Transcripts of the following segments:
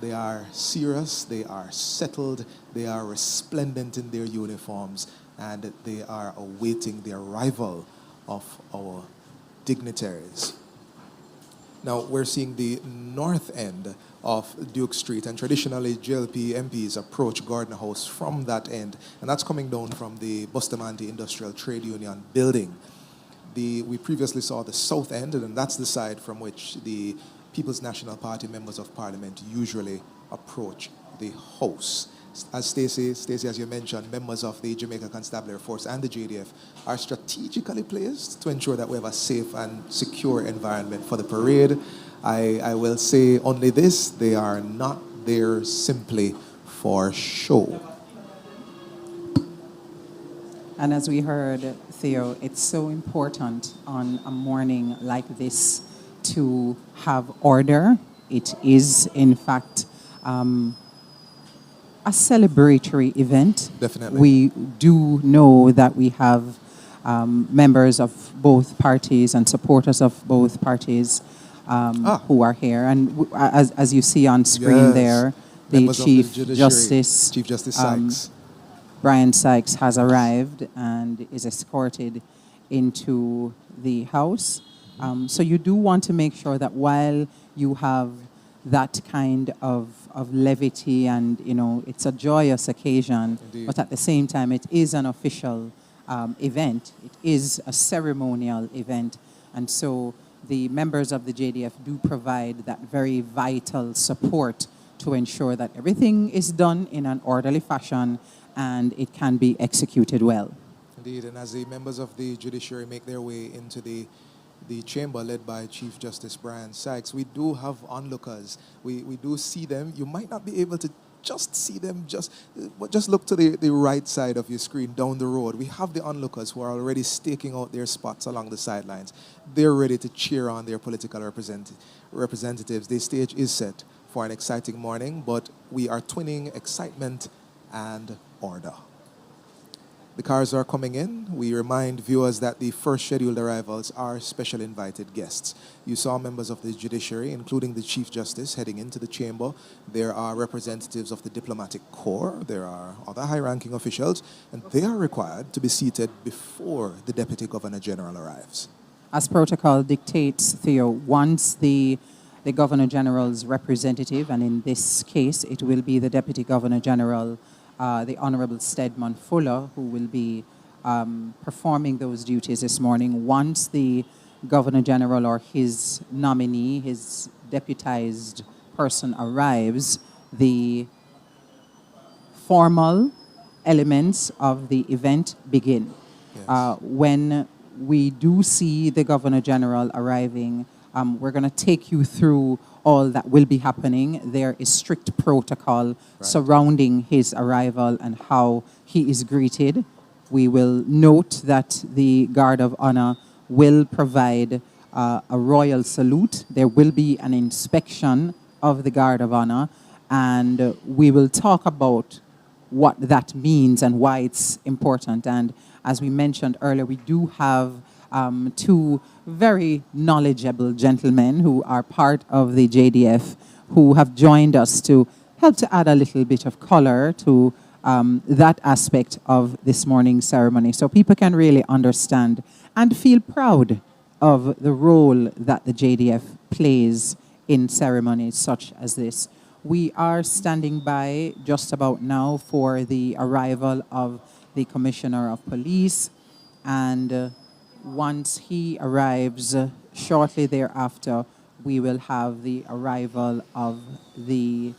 They are serious, they are settled, they are resplendent in their uniforms, and they are awaiting the arrival of our dignitaries. Now, we're seeing the north end of Duke Street, and traditionally JLP MPs approach Gardner House from that end, and that's coming down from the Bustamante Industrial Trade Union building. We previously saw the south end, and that's the side from which the People's National Party members of Parliament usually approach the House. As Stacey, as you mentioned, members of the Jamaica Constabulary Force and the JDF are strategically placed to ensure that we have a safe and secure environment for the parade. I will say only this: they are not there simply for show. And as we heard, Theo, it's so important on a morning like this to have order. It is, in fact, a celebratory event. Definitely. We do know that we have members of both parties and supporters of both parties who are here. And as you see on screen there, the Chief Justice Sykes. Brian Sykes has arrived and is escorted into the House. So you do want to make sure that while you have that kind of levity and, you know, it's a joyous occasion, Indeed. but at the same time, it is an official event. It is a ceremonial event. And so the members of the JDF do provide that very vital support to ensure that everything is done in an orderly fashion and it can be executed well. Indeed, and as the members of the judiciary make their way into the chamber led by Chief Justice Brian Sykes, we do have onlookers. We do see them. You might not be able to just see them, just look to the right side of your screen down the road. We have the onlookers who are already staking out their spots along the sidelines. They're ready to cheer on their political representatives. The stage is set for an exciting morning, but we are twinning excitement and order. The cars are coming in. We remind viewers that the first scheduled arrivals are special invited guests. You saw members of the judiciary, including the Chief Justice, heading into the chamber. There are representatives of the diplomatic corps. There are other high-ranking officials, and they are required to be seated before the Deputy Governor General arrives. As protocol dictates, Theo, once the Governor General's representative, and in this case, it will be the Deputy Governor General, the Honorable Stedman Fuller, who will be performing those duties this morning. Once the Governor General or his nominee, his deputized person arrives, the formal elements of the event begin. Yes. When we do see the Governor General arriving, we're going to take you through all that will be happening. There is strict protocol surrounding his arrival and how he is greeted. We will note that the Guard of Honor will provide a royal salute. There will be an inspection of the Guard of Honor, and we will talk about what that means and why it's important. And as we mentioned earlier, we do have two very knowledgeable gentlemen who are part of the JDF who have joined us to help to add a little bit of color to that aspect of this morning's ceremony, so people can really understand and feel proud of the role that the JDF plays in ceremonies such as this. We are standing by just about now for the arrival of the Commissioner of Police, and once he arrives, shortly thereafter, we will have the arrival of the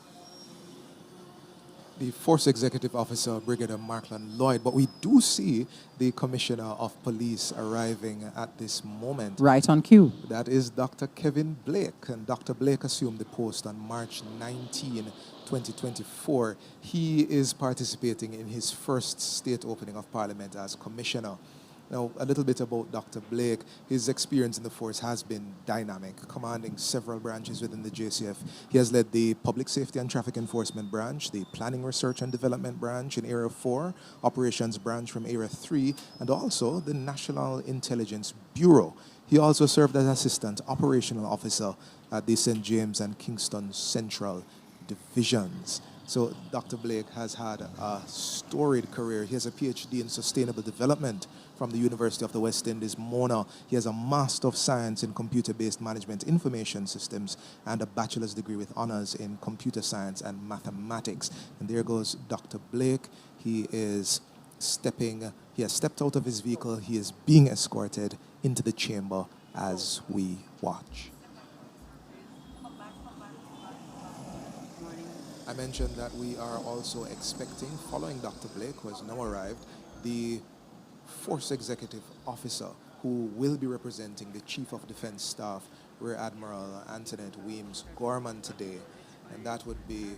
Force Executive Officer, Brigadier Markland Lloyd. But we do see the Commissioner of Police arriving at this moment. Right on cue. That is Dr. Kevin Blake. And Dr. Blake assumed the post on March 19, 2024. He is participating in his first state opening of Parliament as Commissioner. Now, a little bit about Dr. Blake. His experience in the force has been dynamic, commanding several branches within the JCF. He has led the Public Safety and Traffic Enforcement Branch, the Planning, Research and Development Branch in Area 4, Operations Branch from Area 3, and also the National Intelligence Bureau. He also served as Assistant Operational Officer at the St. James and Kingston Central divisions. So Dr. Blake has had a storied career. He has a PhD in Sustainable Development from the University of the West Indies, Mona. He has a Master of Science in Computer-Based Management Information Systems and a bachelor's degree with honors in Computer Science and Mathematics. And there goes Dr. Blake. He has stepped out of his vehicle. He is being escorted into the chamber as we watch. I mentioned that we are also expecting, following Dr. Blake, who has now arrived, the Force Executive Officer who will be representing the Chief of Defense Staff, Rear Admiral Antoinette Weems Gorman today, and that would be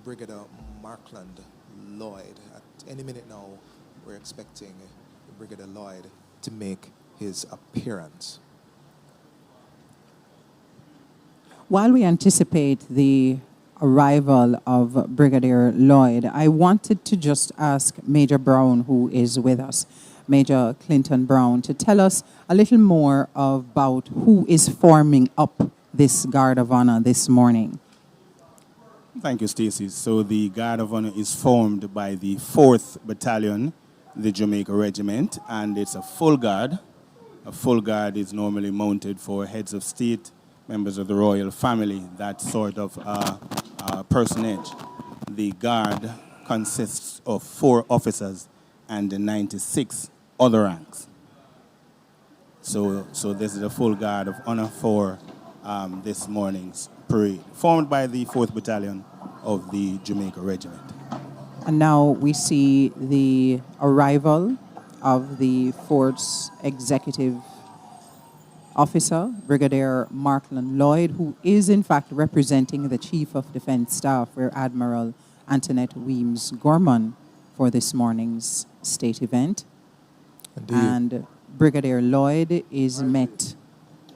Brigadier Markland Lloyd. At any minute now, we're expecting Brigadier Lloyd to make his appearance. While we anticipate the arrival of Brigadier Lloyd, I wanted to just ask Major Brown, who is with us, Major Clinton Brown, to tell us a little more about who is forming up this Guard of Honor this morning. Thank you, Stacey. So the Guard of Honor is formed by the 4th Battalion, the Jamaica Regiment, and it's a full guard. A full guard is normally mounted for heads of state, members of the royal family, that sort of personage. The guard consists of 4 officers and 96 other ranks. So this is a full guard of honor for this morning's parade, formed by the 4th Battalion of the Jamaica Regiment. And now we see the arrival of the Force Executive Officer, Brigadier Markland Lloyd, who is in fact representing the Chief of Defense Staff, Rear Admiral Antoinette Weems Gorman, for this morning's state event. Indeed. And Brigadier Lloyd is met,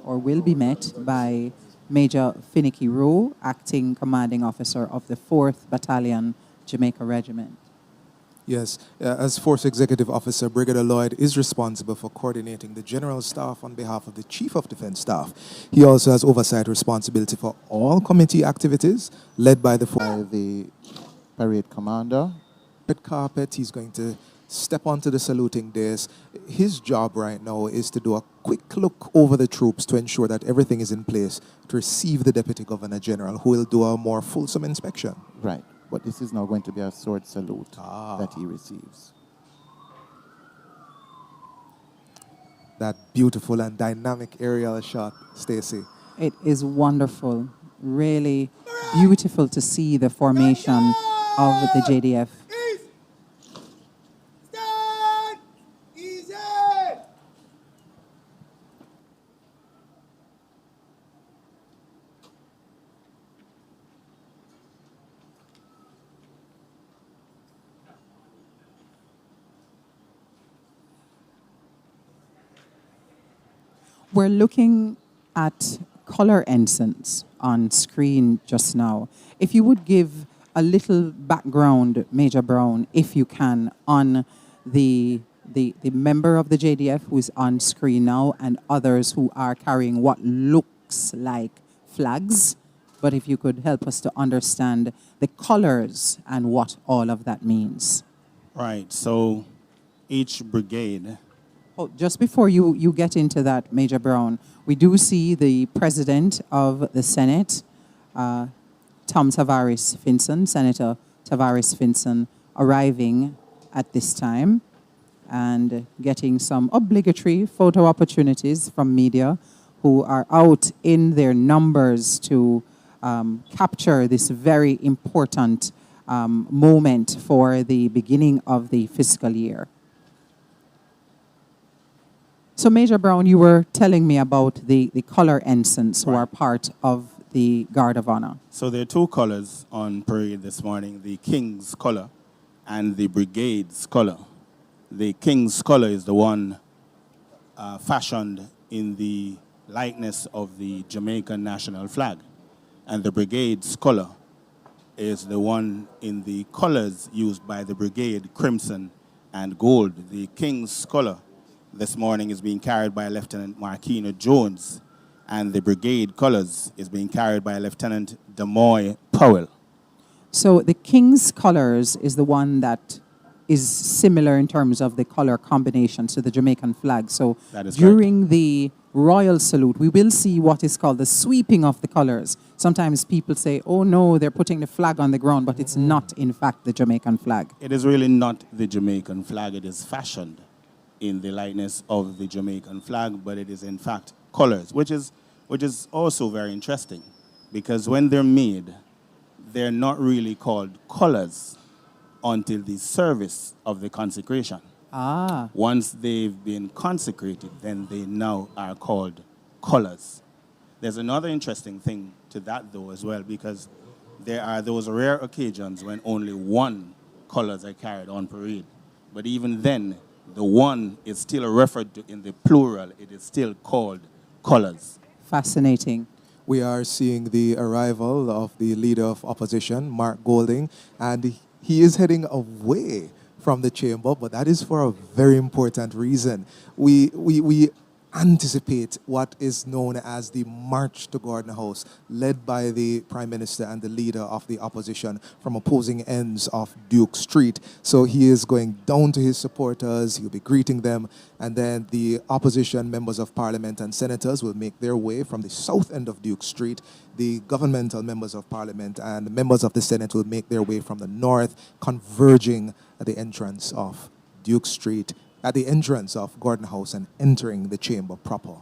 or will be met, by Major Finicky Rowe, Acting Commanding Officer of the 4th Battalion, Jamaica Regiment. Yes, as Force Executive Officer, Brigadier Lloyd is responsible for coordinating the General Staff on behalf of the Chief of Defense Staff. He also has oversight responsibility for all committee activities led by the parade commander. Red carpet. He's going to step onto the saluting dais. His job right now is to do a quick look over the troops to ensure that everything is in place to receive the Deputy Governor General, who will do a more fulsome inspection. Right. But this is now going to be a sword salute that he receives. That beautiful and dynamic aerial shot, Stacey. It is wonderful, really beautiful to see the formation of the JDF. We're looking at color ensigns on screen just now. If you would give a little background, Major Brown, if you can, on the member of the JDF who is on screen now and others who are carrying what looks like flags, but if you could help us to understand the colors and what all of that means. Right, so each brigade... Oh, just before you get into that, Major Brown, we do see the President of the Senate, Tom Tavares Finson, Senator Tavares Finson, arriving at this time and getting some obligatory photo opportunities from media who are out in their numbers to capture this very important moment for the beginning of the fiscal year. So, Major Brown, you were telling me about the color ensigns who are part of the Guard of Honor. So there are 2 colors on parade this morning, the King's color and the Brigade's color. The King's color is the one fashioned in the likeness of the Jamaican national flag. And the Brigade's color is the one in the colors used by the Brigade, crimson and gold. The King's color this morning is being carried by Lieutenant Marquina Jones, and the brigade colors is being carried by Lieutenant Demoy Powell. So the King's Colors is the one that is similar in terms of the color combination to the Jamaican flag. So That is during the royal salute, we will see what is called the sweeping of the colors. Sometimes people say, oh no, they're putting the flag on the ground, but it's not, in fact, the Jamaican flag. It is really not the Jamaican flag. It is fashioned in the likeness of the Jamaican flag, but it is in fact colors, which is also very interesting, because when they're made, they're not really called colors until the service of the consecration. Ah. Once they've been consecrated, then they now are called colors. There's another interesting thing to that, though, as well, because there are those rare occasions when only one colors are carried on parade. But even then, the one is still referred to in the plural. It is still called colors. Fascinating. We are seeing the arrival of the leader of opposition, Mark Golding, and he is heading away from the chamber, but that is for a very important reason. We anticipate what is known as the March to Gordon House, led by the Prime Minister and the leader of the opposition from opposing ends of Duke Street. So he is going down to his supporters, he'll be greeting them, and then the opposition members of Parliament and senators will make their way from the south end of Duke Street. The governmental members of Parliament and members of the Senate will make their way from the north, converging at the entrance of Duke Street, at the entrance of Gordon House, and entering the chamber proper.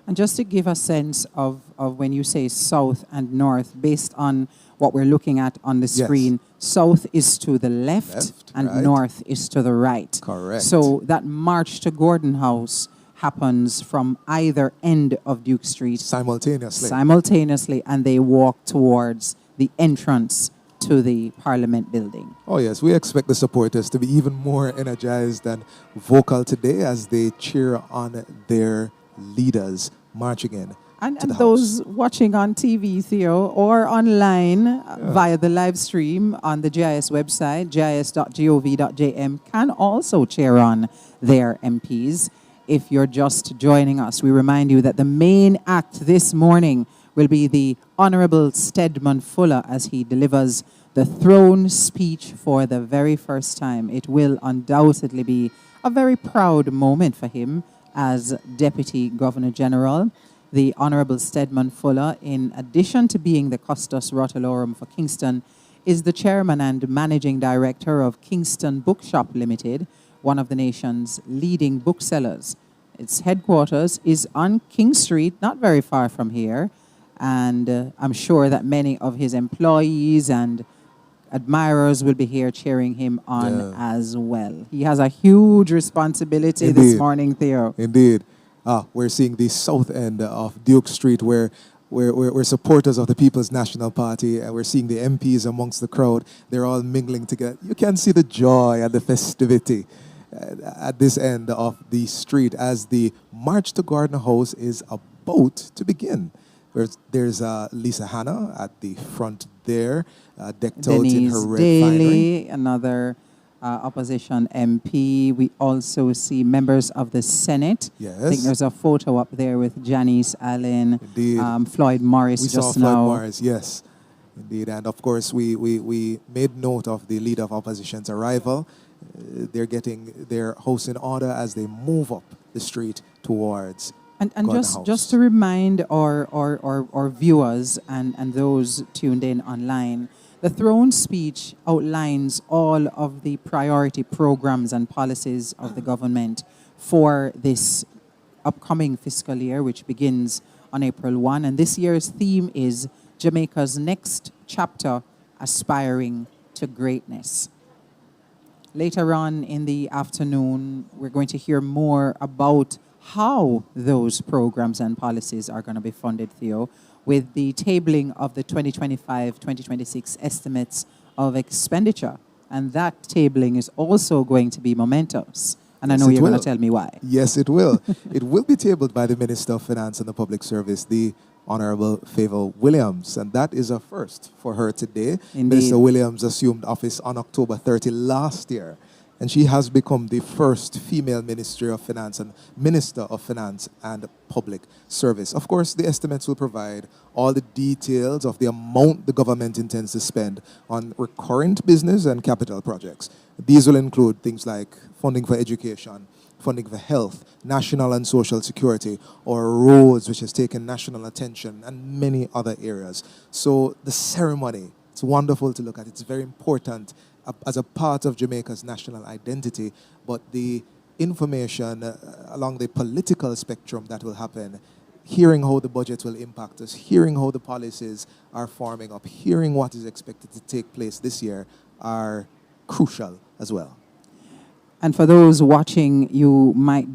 And just to give a sense of when you say south and north, based on what we're looking at on the screen, south is to the left and right. north is to the right. Correct. So that march to Gordon House happens from either end of Duke Street Simultaneously, and they walk towards the entrance to the Parliament building. Oh yes, we expect the supporters to be even more energized and vocal today as they cheer on their leaders marching in. And to the those house. watching on TV, Theo, or online via the live stream on the GIS website, gis.gov.jm, can also cheer on their MPs. If you're just joining us, we remind you that the main act this morning will be the Honourable Stedman Fuller as he delivers the throne speech for the very first time. It will undoubtedly be a very proud moment for him as Deputy Governor General. The Honourable Stedman Fuller, in addition to being the Custos Rotalorum for Kingston, is the Chairman and Managing Director of Kingston Bookshop Limited, one of the nation's leading booksellers. Its headquarters is on King Street, not very far from here, and I'm sure that many of his employees and admirers will be here cheering him on as well. He has a huge responsibility this morning, Theo. Indeed. We're seeing the south end of Duke Street where we're supporters of the People's National Party, and we're seeing the MPs amongst the crowd. They're all mingling together. You can see the joy and the festivity at this end of the street as the March to Gordon House is about to begin. There's Lisa Hanna at the front there, decked out in her red finery. Another opposition MP. We also see members of the Senate. Yes. I think there's a photo up there with Janice Allen, Floyd Morris we just saw now. Floyd Morris, yes. Indeed. And of course, we made note of the leader of opposition's arrival. They're getting their house in order as they move up the street towards And Gordon just House. to remind our viewers and those tuned in online, the throne speech outlines all of the priority programs and policies of the government for this upcoming fiscal year, which begins on April 1. And this year's theme is Jamaica's next chapter, aspiring to greatness. Later on in the afternoon, we're going to hear more about how those programs and policies are going to be funded, Theo, with the tabling of the 2025-2026 estimates of expenditure. And that tabling is also going to be momentous. And Yes, I know it you're going will. to tell me why. Yes, it will. It will be tabled by the Minister of Finance and the Public Service, the Honorable Favour Williams, and that is a first for her today. Indeed. Minister Williams assumed office on October 30 last year. And she has become the first female Minister of Finance and Public Service. Of course, the estimates will provide all the details of the amount the government intends to spend on recurrent business and capital projects. These will include things like funding for education, funding for health, national and social security, or roads, which has taken national attention, and many other areas. So the ceremony, it's wonderful to look at. It's very important as a part of Jamaica's national identity, but the information along the political spectrum that will happen, hearing how the budget will impact us, hearing how the policies are forming up, hearing what is expected to take place this year are crucial as well. And for those watching, you might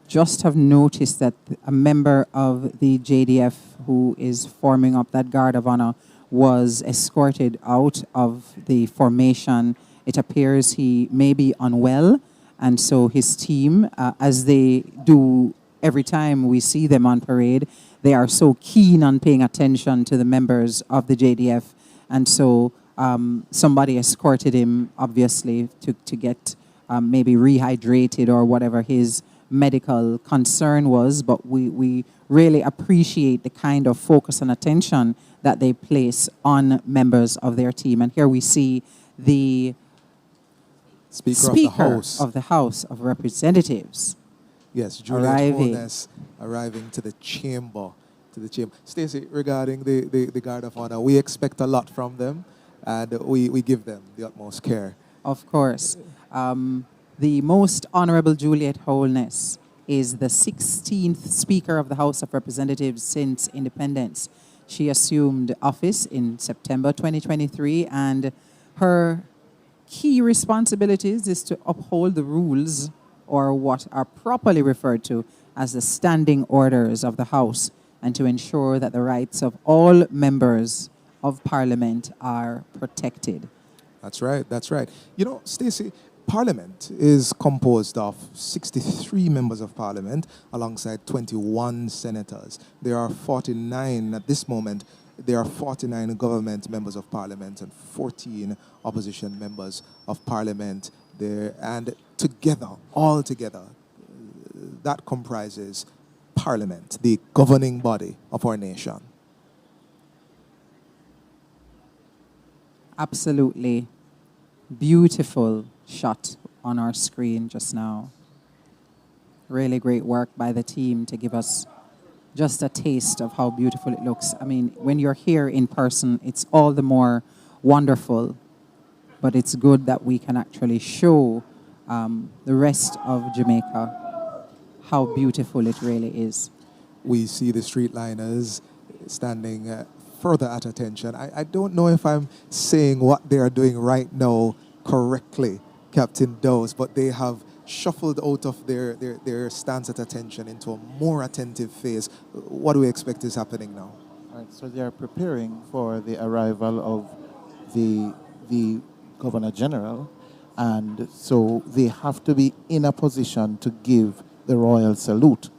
just have noticed that a member of the JDF who is forming up that Guard of Honor was escorted out of the formation. It appears he may be unwell, and so his team, as they do every time we see them on parade, they are so keen on paying attention to the members of the JDF, and so somebody escorted him, obviously, to get maybe rehydrated or whatever his medical concern was, but we really appreciate the kind of focus and attention that they place on members of their team. And here we see the Speaker of the House of Representatives. Yes, Juliet Holness arriving to the chamber. Stacey, regarding the Guard of Honor, we expect a lot from them, and we give them the utmost care. Of course. The Most Honorable Juliet Holness is the 16th Speaker of the House of Representatives since independence. She assumed office in September 2023, and her key responsibilities is to uphold the rules, or what are properly referred to as the standing orders of the House, and to ensure that the rights of all members of Parliament are protected. That's right, that's right. You know, Stacey, Parliament is composed of 63 members of Parliament alongside 21 senators. There are 49 at this moment. There are 49 government members of Parliament and 14 opposition members of Parliament there. And together, all together, that comprises Parliament, the governing body of our nation. Absolutely beautiful shot on our screen just now. Really great work by the team to give us just a taste of how beautiful it looks. I mean, when you're here in person, it's all the more wonderful, but it's good that we can actually show the rest of Jamaica how beautiful it really is. We see the streetliners standing further at attention. I don't know if I'm saying what they are doing right now correctly, Captain Dose, but they have shuffled out of their stance at attention into a more attentive phase. What do we expect is happening now? All right, so they are preparing for the arrival of the Governor General, and so they have to be in a position to give the royal salute.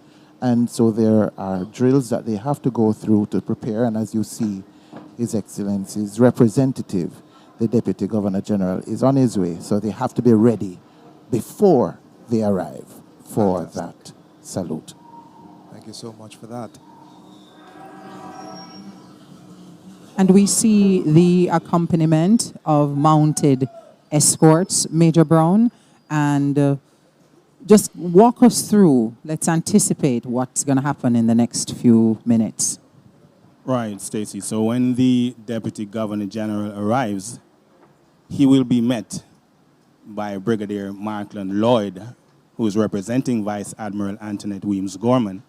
And so there are drills that they have to go through to prepare, and as you see, His Excellency's representative, the Deputy Governor General, is on his way, so they have to be ready before they arrive for that salute. Thank you so much for that. And we see the accompaniment of mounted escorts, Major Brown, and just walk us through, let's anticipate what's going to happen in the next few minutes. Right, Stacey. So when the Deputy Governor General arrives, he will be met by Brigadier Markland Lloyd, who is representing Vice Admiral Antoinette Weems Gorman,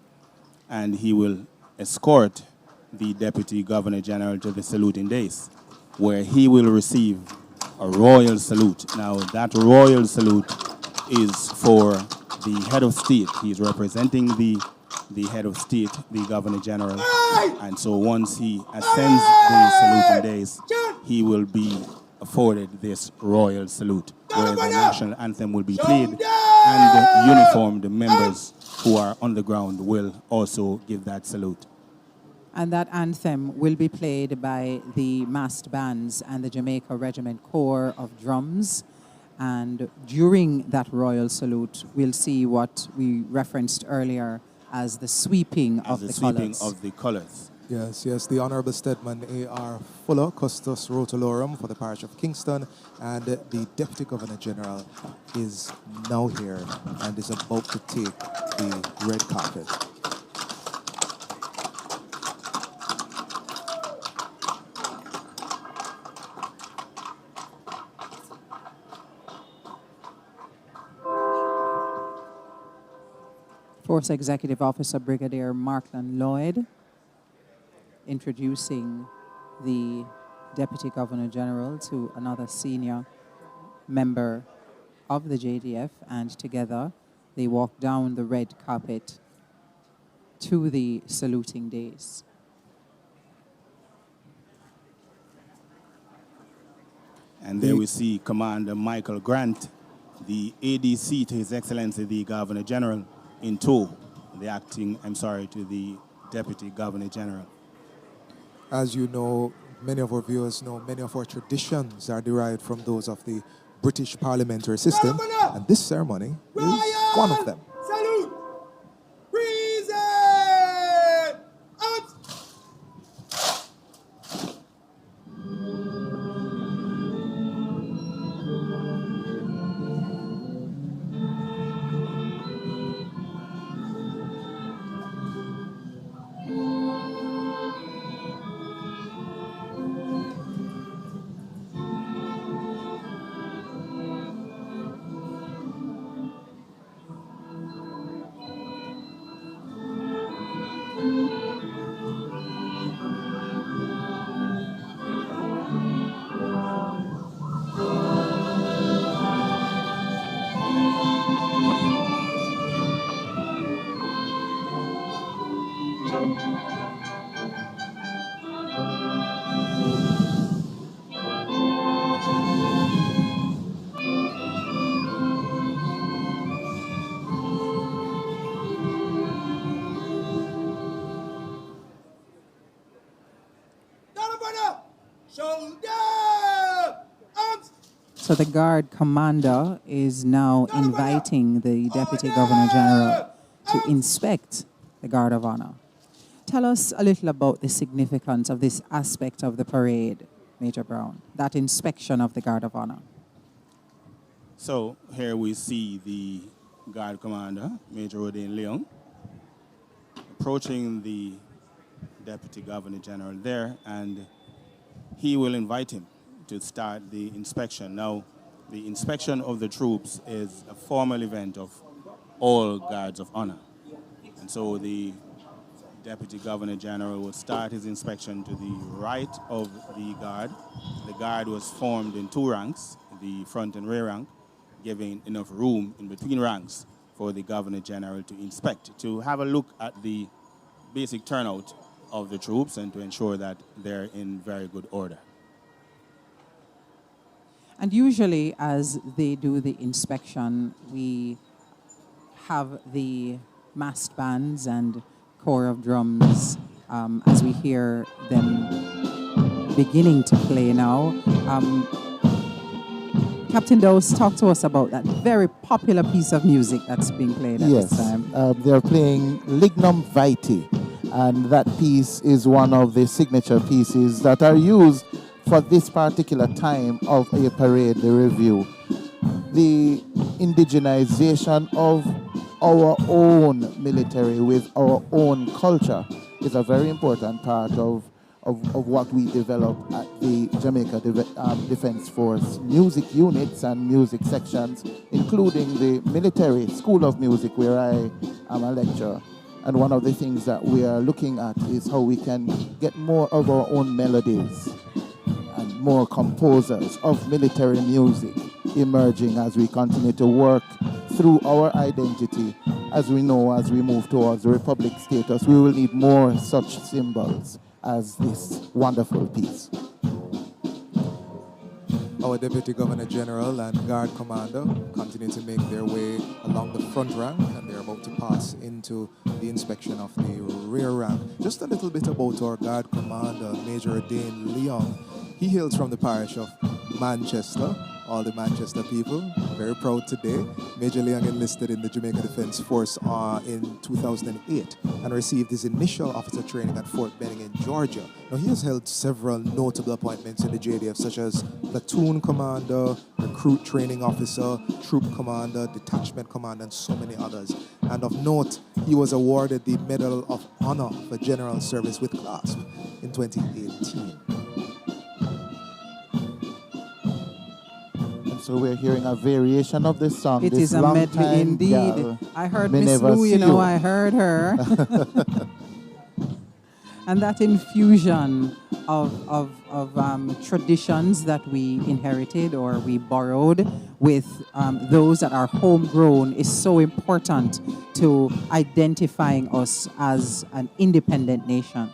and he will escort the Deputy Governor General to the saluting dais, where he will receive a royal salute. Now, that royal salute is for the head of state. He's representing the head of state, the Governor General, and so once he ascends the saluting dais, he will be afforded this royal salute, where the national anthem will be played, and the uniformed members who are on the ground will also give that salute. And that anthem will be played by the massed bands and the Jamaica Regiment Corps of Drums. And during that royal salute, we'll see what we referenced earlier as the sweeping of the colours. Of the colours. Yes, yes, the Honourable Stedman A.R. Fuller, Custos Rotolorum for the parish of Kingston, and the Deputy Governor General is now here and is about to take the red carpet. Force Executive Officer Brigadier Markland Lloyd introducing the Deputy Governor General to another senior member of the JDF, and together they walk down the red carpet to the saluting dais. And there we see Commander Michael Grant, the ADC to His Excellency the Governor General, in tow, to the Deputy Governor General. As you know, many of our viewers know, many of our traditions are derived from those of the British parliamentary system, and this ceremony is one of them. Salute! Reason! Up! So the Guard Commander is now inviting the Deputy Governor General to inspect the Guard of Honor. Tell us a little about the significance of this aspect of the parade, Major Brown, that inspection of the Guard of Honor. So here we see the Guard Commander, Major Rodin Leon, approaching the Deputy Governor General there, and he will invite him to start the inspection. Now, the inspection of the troops is a formal event of all Guards of Honor. And so the Deputy Governor General will start his inspection to the right of the Guard. The Guard was formed in two ranks, the front and rear rank, giving enough room in between ranks for the Governor General to inspect, to have a look at the basic turnout of the troops and to ensure that they're in very good order. And usually, as they do the inspection, we have the massed bands and corps of drums as we hear them beginning to play now. Captain Dose, talk to us about that very popular piece of music that's being played at this time. They're playing Lignum Vitae, and that piece is one of the signature pieces that are used for this particular time of a parade, the review. The indigenization of our own military with our own culture is a very important part of what we develop at the Jamaica Defense Force music units and music sections, including the military school of music where I am a lecturer. And one of the things that we are looking at is how we can get more of our own melodies and more composers of military music emerging as we continue to work through our identity. As we know, as we move towards the Republic status, we will need more such symbols as this wonderful piece. Our Deputy Governor General and Guard Commander continue to make their way along the front rank, and they're about to pass into the inspection of the rear rank. Just a little bit about our Guard Commander, Major Dane Leon. He hails from the parish of Manchester, all the Manchester people. Very proud today. Major Leong enlisted in the Jamaica Defence Force in 2008 and received his initial officer training at Fort Benning in Georgia. Now, he has held several notable appointments in the JDF, such as platoon commander, recruit training officer, troop commander, detachment commander, and so many others. And of note, he was awarded the Medal of Honor for General Service with clasp in 2018. So we're hearing a variation of this song. It This is a long medley time indeed. gal I heard may Miss never Lou, see I heard her. And that infusion of traditions that we inherited or we borrowed with those that are homegrown is so important to identifying us as an independent nation.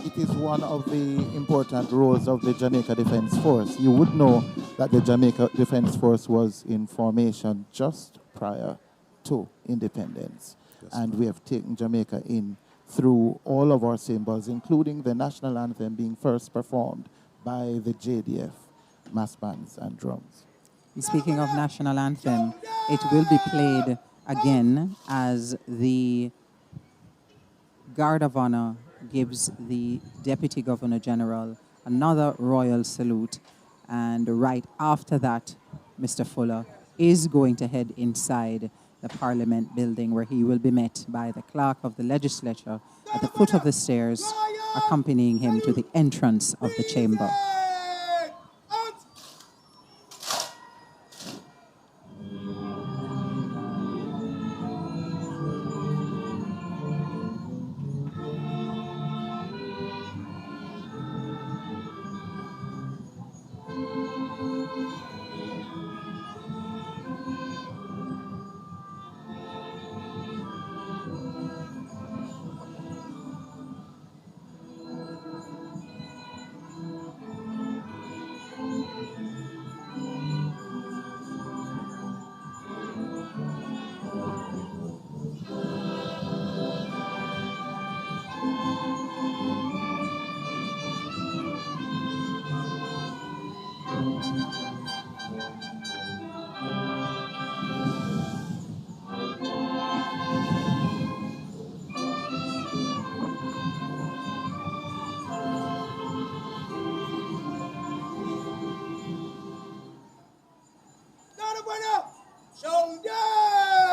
It is one of the important roles of the Jamaica Defence Force. You would know that the Jamaica Defence Force was in formation just prior to independence. Yes. And we have taken Jamaica in through all of our symbols, including the national anthem being first performed by the JDF mass bands and drums. Speaking of national anthem, it will be played again as the Guard of Honor gives the Deputy Governor General another royal salute. And right after that, Mr. Fuller is going to head inside the Parliament building, where he will be met by the Clerk of the Legislature at the foot of the stairs, accompanying him to the entrance of the chamber.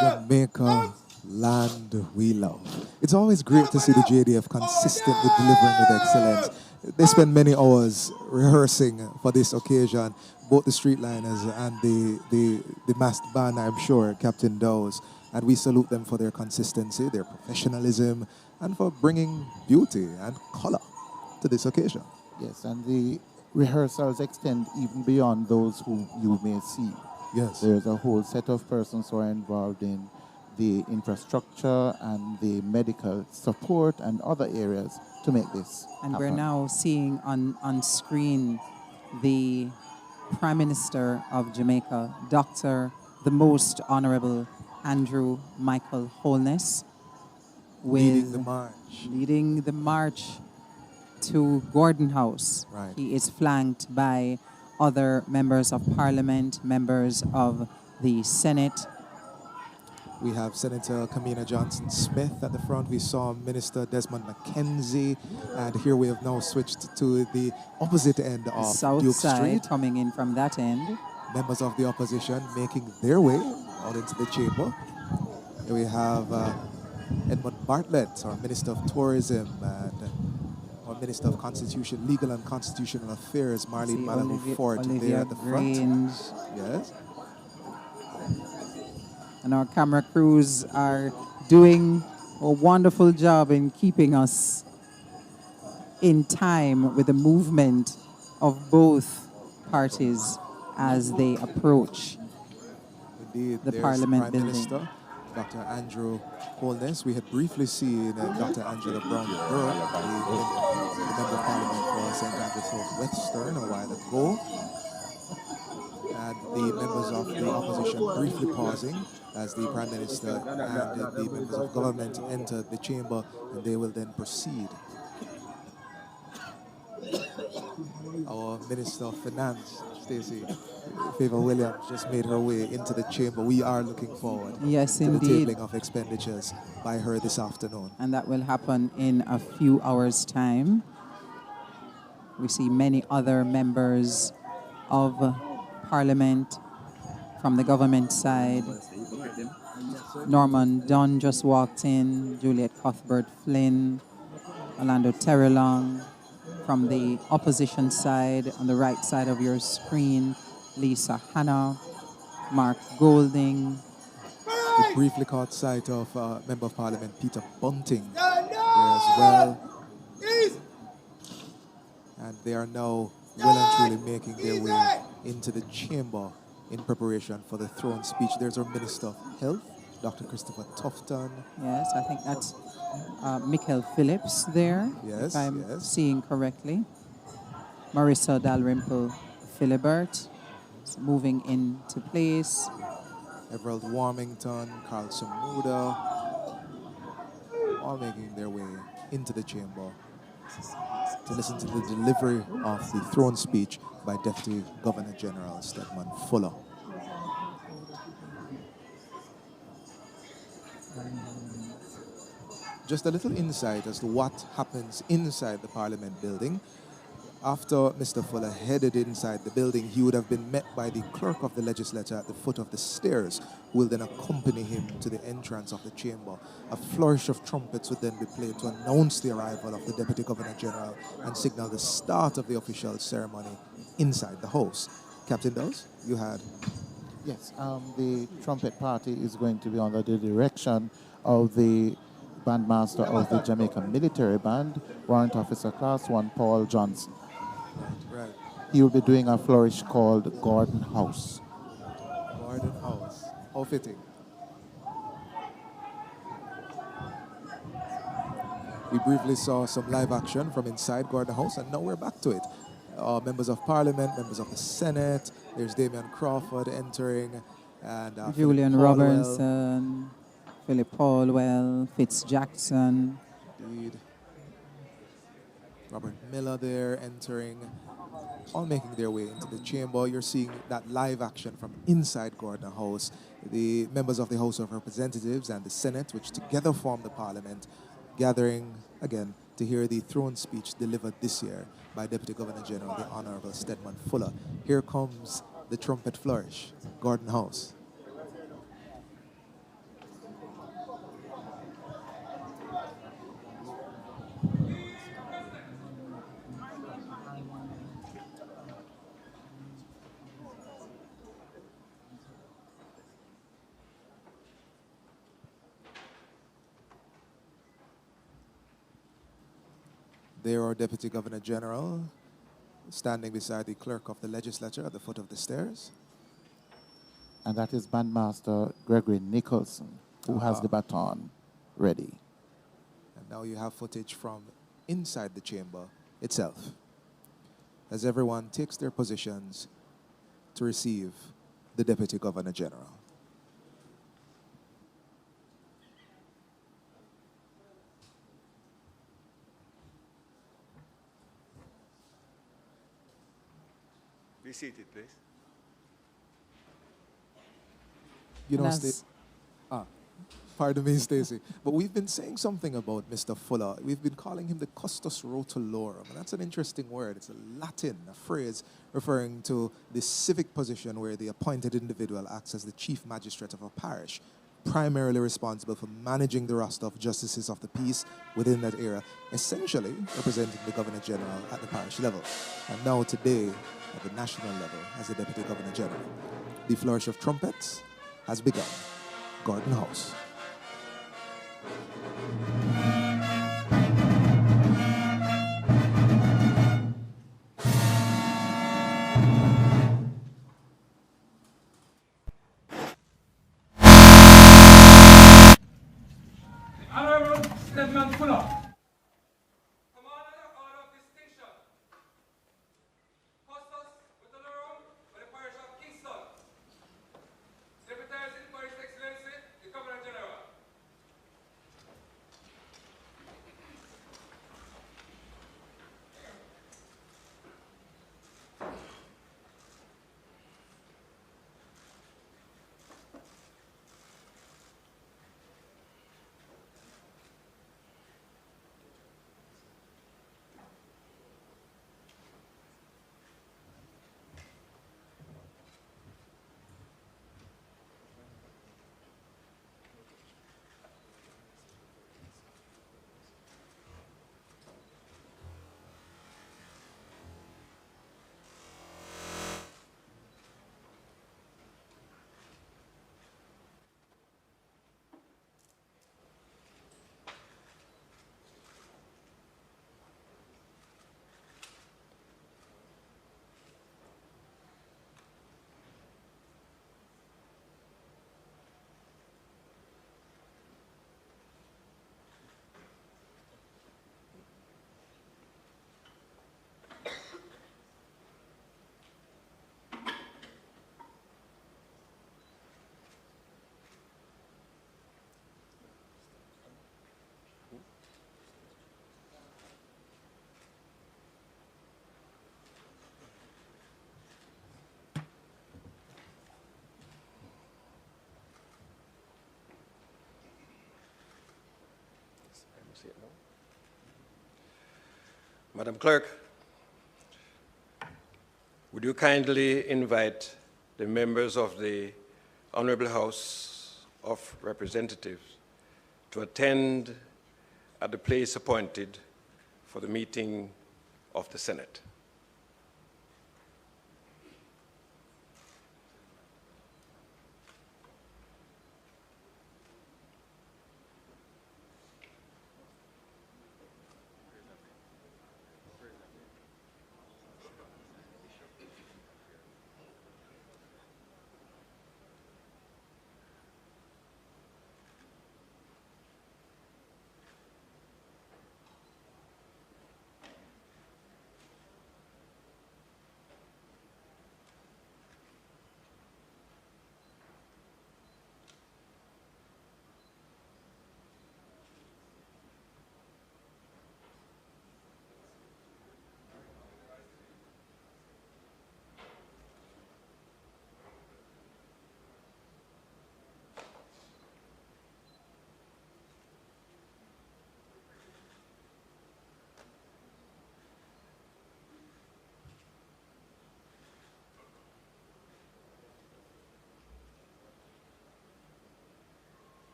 Jamaica, land we love. It's always great to see the JDF consistently delivering with excellence. They spend many hours rehearsing for this occasion, both the streetliners and the masked band, I'm sure, Captain Dowes. And we salute them for their consistency, their professionalism, and for bringing beauty and color to this occasion. Yes, and the rehearsals extend even beyond those who you may see. Yes. There's a whole set of persons who are involved in the infrastructure and the medical support and other areas to make this And happen. we're now seeing on screen the Prime Minister of Jamaica, Dr. the Most Honorable Andrew Michael Holness, Leading the march to Gordon House. Right. He is flanked by other members of Parliament, members of the Senate. We have Senator Kamina Johnson-Smith at the front. We saw Minister Desmond McKenzie. And here we have now switched to the opposite end of South Duke side Street. coming in from that end. Members of the opposition making their way out into the chamber. Here we have Edmund Bartlett, our Minister of Tourism, and our Minister of Constitution, Legal and Constitutional Affairs, Marlene Malamu Ford, there at the front. Yes. And our camera crews are doing a wonderful job in keeping us in time with the movement of both parties as they approach Indeed, the there's Parliament Prime building. Minister Dr. Andrew Holness. We had briefly seen Dr. Angela Brown-Burke, the Member of Parliament for St. Andrews South Western, a while ago. And the members of the opposition briefly pausing as the Prime Minister and the members of government enter the chamber, and they will then proceed. our Minister of Finance, Stacey Favor Williams, just made her way into the chamber. We are looking forward Yes, to the indeed. tabling of expenditures by her this afternoon. And that will happen in a few hours' time. We see many other members of Parliament from the government side. Norman Dunn just walked in, Juliet Cuthbert-Flynn, Orlando Terrelong. From the opposition side, on the right side of your screen, Lisa Hanna, Mark Golding. We briefly caught sight of Member of Parliament Peter Bunting there as well. And they are now well and truly making their way into the chamber in preparation for the throne speech. There's our Minister of Health, Dr. Christopher Tufton. Yes, I think that's Michael Phillips there, Yes, if I'm yes. seeing correctly. Marissa Dalrymple Philibert is moving into place. Everald Warmington, Carl Samuda, all making their way into the chamber to listen to the delivery of the throne speech by Deputy Governor General Stedman Fuller. Just a little insight as to what happens inside the Parliament building. After Mr. Fuller headed inside the building, he would have been met by the clerk of the legislature at the foot of the stairs, who will then accompany him to the entrance of the chamber. A flourish of trumpets would then be played to announce the arrival of the Deputy Governor General and signal the start of the official ceremony inside the house. Captain Dawes, you had... Yes, the trumpet party is going to be under the direction of the bandmaster of the Jamaican Military Band, Warrant Officer Class 1, Paul Johnson. Right. He will be doing a flourish called Gordon House. Gordon House. How fitting. We briefly saw some live action from inside Gordon House, and now we're back to it. Members of Parliament, members of the Senate. There's Damian Crawford entering, and Julian Philip Caldwell. Robertson, Philip Caldwell, Fitz Jackson. Indeed. Robert Miller there entering, all making their way into the chamber. You're seeing that live action from inside Gordon House. The members of the House of Representatives and the Senate, which together form the Parliament, gathering again to hear the throne speech delivered this year by Deputy Governor General, the Honorable Stedman Fuller. Here comes the trumpet flourish, Gordon House. There are Deputy Governor General standing beside the clerk of the legislature at the foot of the stairs. And that is Bandmaster Gregory Nicholson, who has the baton ready. And now you have footage from inside the chamber itself, as everyone takes their positions to receive the Deputy Governor General. Be seated, please. You know, Yes. pardon me, Stacey, but we've been saying something about Mr. Fuller. We've been calling him the Custos Rotolorum, and that's an interesting word. It's a Latin, a phrase referring to the civic position where the appointed individual acts as the chief magistrate of a parish, primarily responsible for managing the roster of justices of the peace within that area, essentially representing the Governor General at the parish level. And now today, at the national level, as the Deputy Governor General. The flourish of trumpets has begun. Gordon House. Honorable Stedman Fuller. Commander Order of Distinction. Custos Rotolorum for the parish of Kingston. Secretaries in for His Excellency, the Governor General. Madam Clerk, would you kindly invite the members of the Honorable House of Representatives to attend at the place appointed for the meeting of the Senate?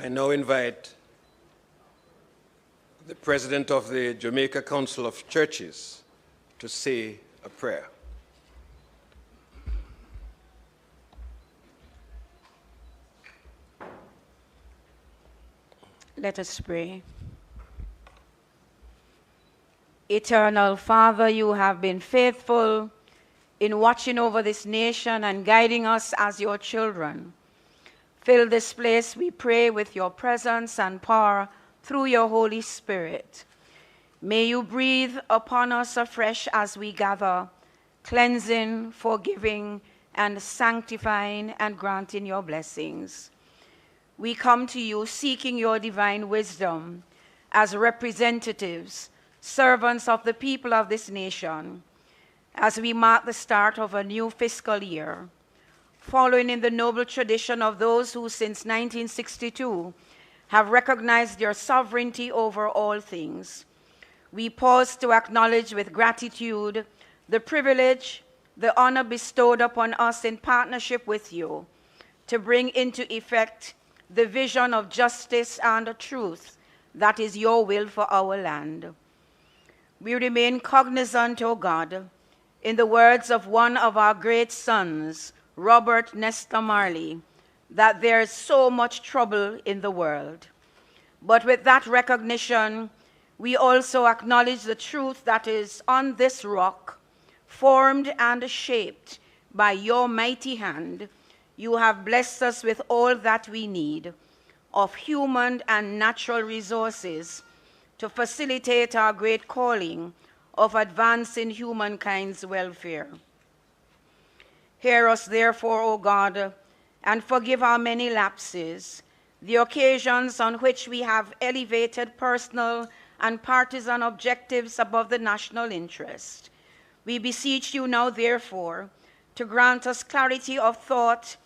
I now invite the President of the Jamaica Council of Churches to say a prayer. Let us pray. Eternal Father, you have been faithful in watching over this nation and guiding us as your children. Fill this place, we pray, with your presence and power through your Holy Spirit. May you breathe upon us afresh as we gather, cleansing, forgiving, and sanctifying and granting your blessings. We come to you seeking your divine wisdom as representatives, servants of the people of this nation, as we mark the start of a new fiscal year. Following in the noble tradition of those who since 1962 have recognized your sovereignty over all things, we pause to acknowledge with gratitude the privilege, the honor bestowed upon us in partnership with you to bring into effect the vision of justice and truth that is your will for our land. We remain cognizant, O God, in the words of one of our great sons, Robert Nesta Marley, that there is so much trouble in the world. But with that recognition, we also acknowledge the truth that is on this rock, formed and shaped by your mighty hand, you have blessed us with all that we need of human and natural resources to facilitate our great calling of advancing humankind's welfare. Hear us, therefore, O God, and forgive our many lapses, the occasions on which we have elevated personal and partisan objectives above the national interest. We beseech you now, therefore, to grant us clarity of thought,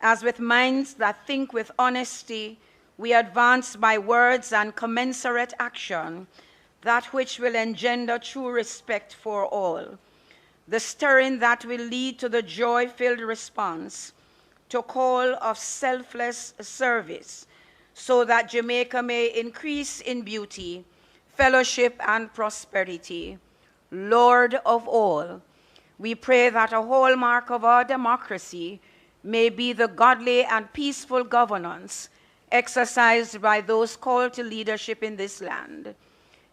as with minds that think with honesty, we advance by words and commensurate action that which will engender true respect for all, the stirring that will lead to the joy-filled response to call of selfless service, so that Jamaica may increase in beauty, fellowship, and prosperity. Lord of all, we pray that a hallmark of our democracy may be the godly and peaceful governance exercised by those called to leadership in this land.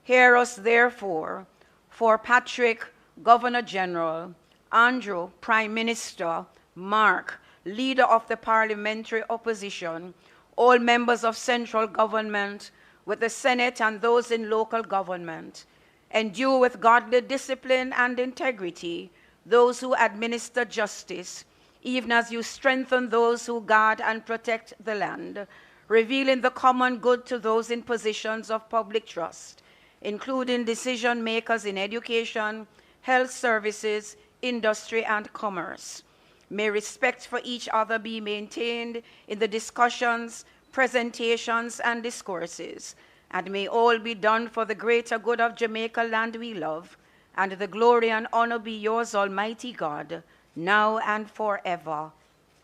Hear us, therefore, for Patrick, Governor General, Andrew, Prime Minister, Mark, Leader of the Parliamentary Opposition, all members of central government, with the Senate and those in local government. Endue with godly discipline and integrity those who administer justice, even as you strengthen those who guard and protect the land, revealing the common good to those in positions of public trust, including decision makers in education, health services, industry, and commerce. May respect for each other be maintained in the discussions, presentations, and discourses, and may all be done for the greater good of Jamaica land we love, and the glory and honor be yours, Almighty God, now and forever.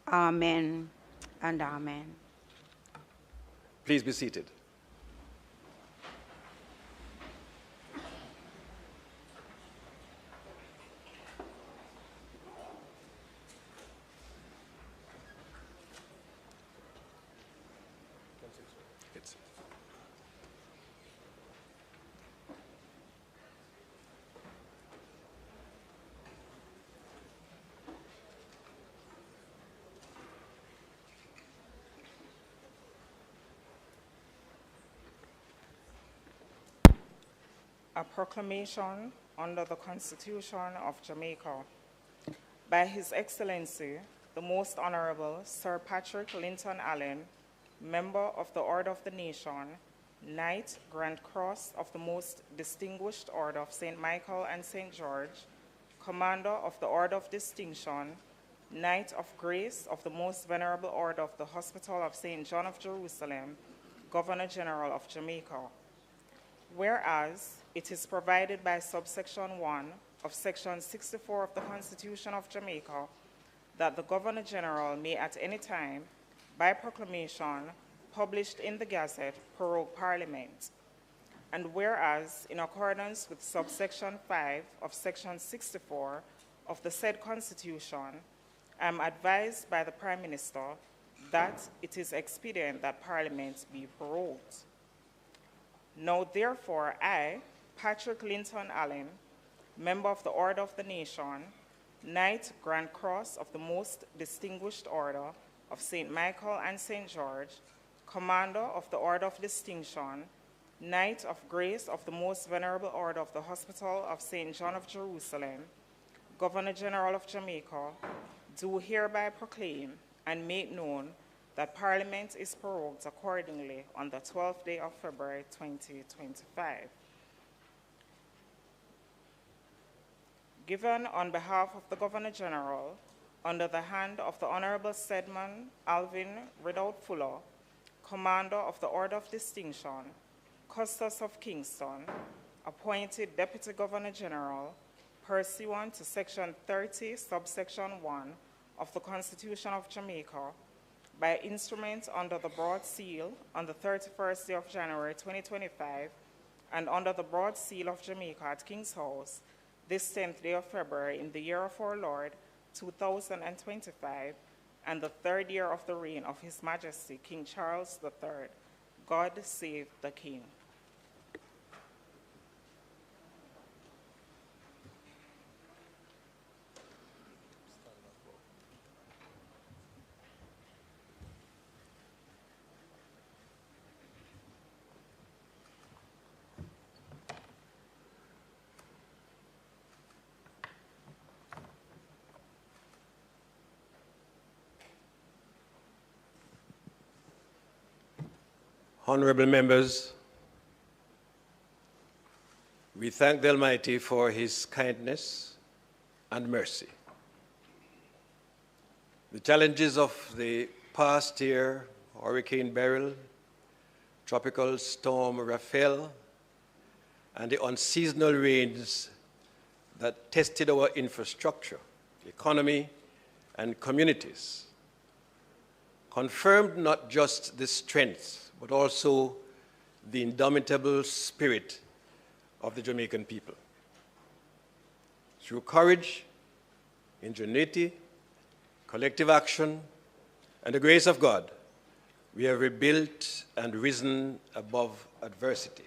Amen and amen. Please be seated. A proclamation under the Constitution of Jamaica by His Excellency, the Most Honorable Sir Patrick Linton Allen, Member of the Order of the Nation, Knight, Grand Cross of the Most Distinguished Order of St. Michael and St. George, Commander of the Order of Distinction, Knight of Grace of the Most Venerable Order of the Hospital of St. John of Jerusalem, Governor General of Jamaica. Whereas it is provided by subsection 1 of section 64 of the Constitution of Jamaica that the Governor General may at any time, by proclamation published in the Gazette, prorogue Parliament. And whereas, in accordance with subsection 5 of section 64 of the said Constitution, I am advised by the Prime Minister that it is expedient that Parliament be prorogued. Now, therefore, I, Patrick Linton Allen, Member of the Order of the Nation, Knight, Grand Cross of the Most Distinguished Order of St. Michael and St. George, Commander of the Order of Distinction, Knight of Grace of the Most Venerable Order of the Hospital of St. John of Jerusalem, Governor General of Jamaica, do hereby proclaim and make known that Parliament is prorogued accordingly on the 12th day of February 2025. Given on behalf of the Governor General, under the hand of the Honorable Sedman Alvin Rideout Fuller, Commander of the Order of Distinction, Custos of Kingston, appointed Deputy Governor General, pursuant to Section 30, subsection 1 of the Constitution of Jamaica, by instrument under the Broad Seal on the 31st day of January 2025, and under the Broad Seal of Jamaica at King's House, this 10th day of February in the year of our Lord, 2025, and the third year of the reign of His Majesty King Charles III. God save the King. Honorable members, we thank the Almighty for His kindness and mercy. The challenges of the past year, Hurricane Beryl, Tropical Storm Rafael, and the unseasonal rains that tested our infrastructure, economy, and communities, confirmed not just the strength, but also the indomitable spirit of the Jamaican people. Through courage, ingenuity, collective action, and the grace of God, we have rebuilt and risen above adversity.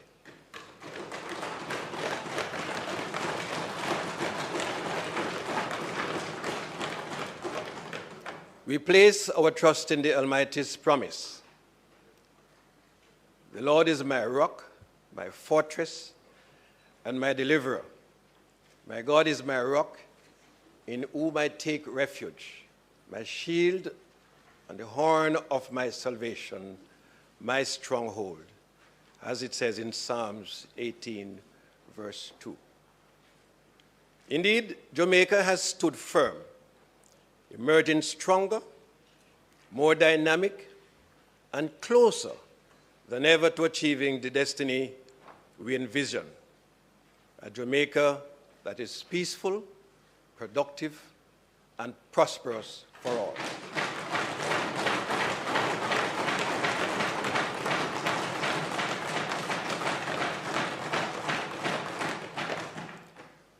We place our trust in the Almighty's promise. The Lord is my rock, my fortress, and my deliverer. My God is my rock, in whom I take refuge, my shield and the horn of my salvation, my stronghold, as it says in Psalms 18, verse 2. Indeed, Jamaica has stood firm, emerging stronger, more dynamic, and closer than ever to achieving the destiny we envision. A Jamaica that is peaceful, productive, and prosperous for all.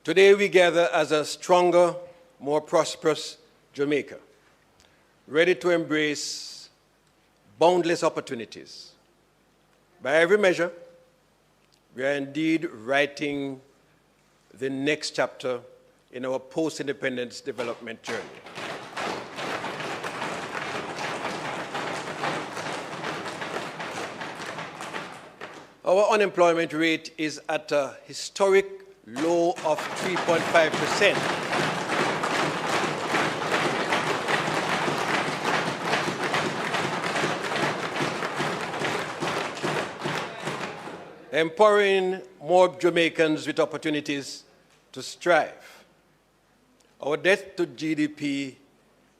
Today we gather as a stronger, more prosperous Jamaica, ready to embrace boundless opportunities. By every measure, we are indeed writing the next chapter in our post-independence development journey. Our unemployment rate is at a historic low of 3.5%. Empowering more Jamaicans with opportunities to strive. Our debt to GDP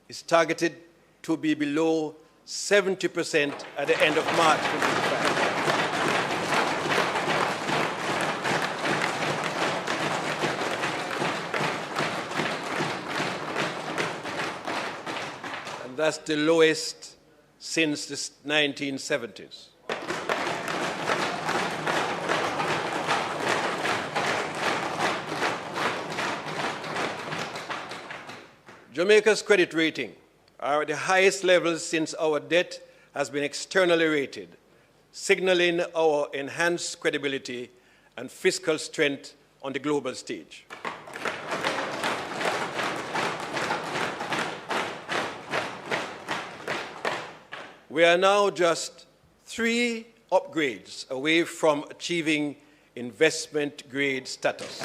is targeted to be below 70% at the end of March 2025. And that's the lowest since the 1970s. Jamaica's credit rating are at the highest levels since our debt has been externally rated, signaling our enhanced credibility and fiscal strength on the global stage. We are now just 3 upgrades away from achieving investment grade status.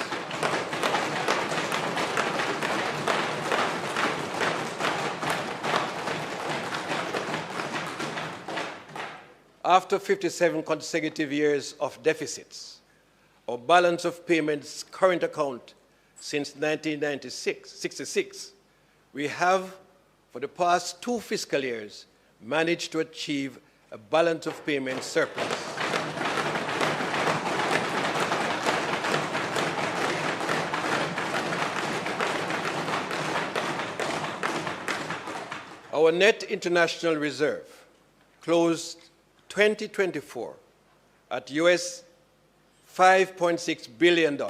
After 57 consecutive years of deficits, our balance of payments current account since 1966, we have, for the past 2 fiscal years, managed to achieve a balance of payments surplus. Our net international reserve closed 2024 at US $5.6 billion.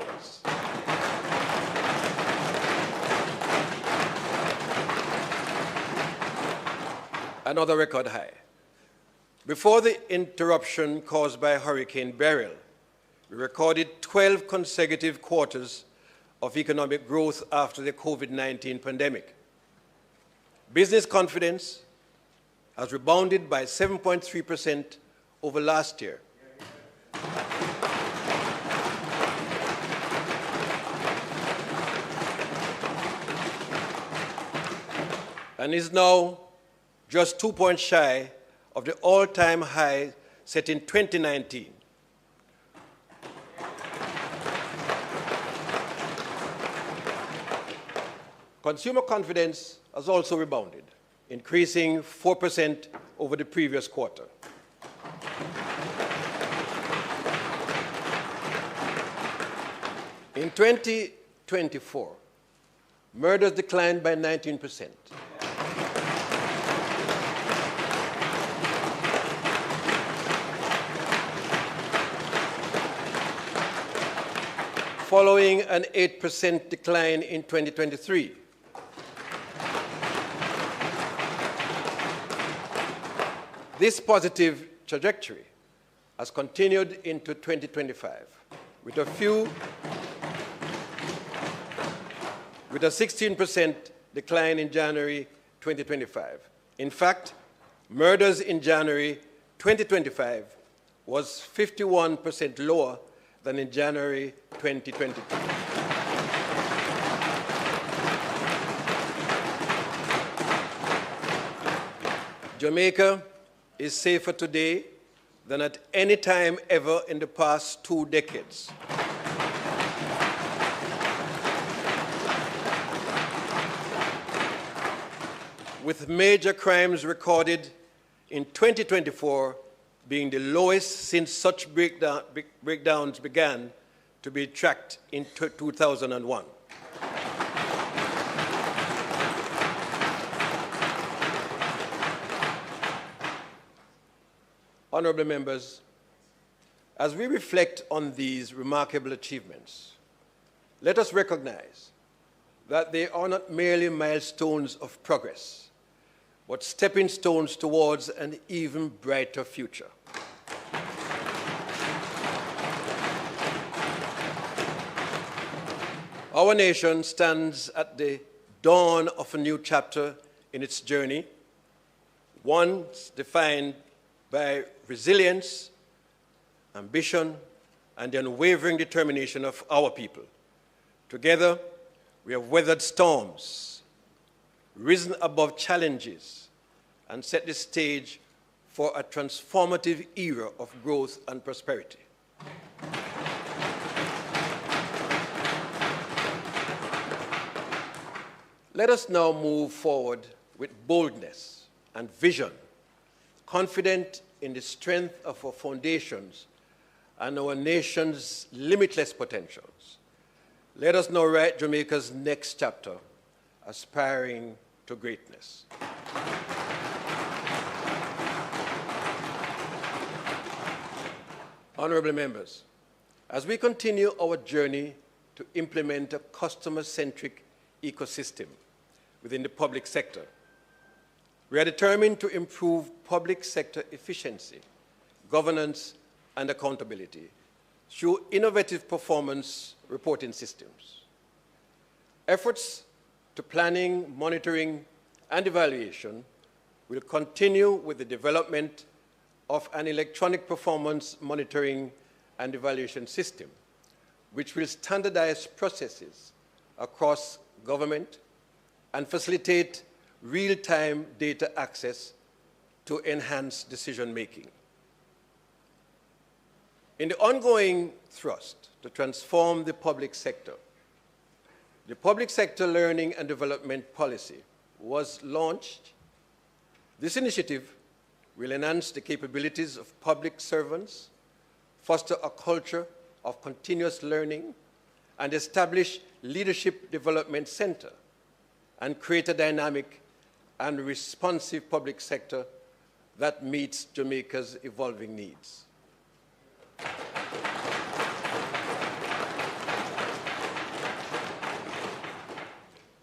Another record high. Before the interruption caused by Hurricane Beryl, we recorded 12 consecutive quarters of economic growth after the COVID-19 pandemic. Business confidence has rebounded by 7.3% over last year. And is now just 2 points shy of the all-time high set in 2019. Consumer confidence has also rebounded, increasing 4% over the previous quarter. In 2024, murders declined by 19%. Following an 8% decline in 2023. This positive trajectory has continued into 2025 with a 16% decline in January 2025. In fact, murders in January 2025 was 51% lower than in January 2022. Jamaica is safer today than at any time ever in the past 2 decades. With major crimes recorded in 2024 being the lowest since such breakdowns began to be tracked in 2001. Honorable members, as we reflect on these remarkable achievements, let us recognize that they are not merely milestones of progress, but stepping stones towards an even brighter future. Our nation stands at the dawn of a new chapter in its journey, one defined by resilience, ambition, and the unwavering determination of our people. Together, we have weathered storms, risen above challenges, and set the stage for a transformative era of growth and prosperity. Let us now move forward with boldness and vision, confident in the strength of our foundations and our nation's limitless potentials. Let us now write Jamaica's next chapter, aspiring to greatness. Honorable members, as we continue our journey to implement a customer-centric ecosystem within the public sector, we are determined to improve public sector efficiency, governance, and accountability through innovative performance reporting systems. Efforts to planning, monitoring, and evaluation will continue with the development of an electronic performance monitoring and evaluation system, which will standardize processes across government and facilitate real-time data access to enhance decision-making. In the ongoing thrust to transform the public sector Learning and Development Policy was launched. This initiative will enhance the capabilities of public servants, foster a culture of continuous learning, and establish Leadership Development Center, and create a dynamic and responsive public sector that meets Jamaica's evolving needs.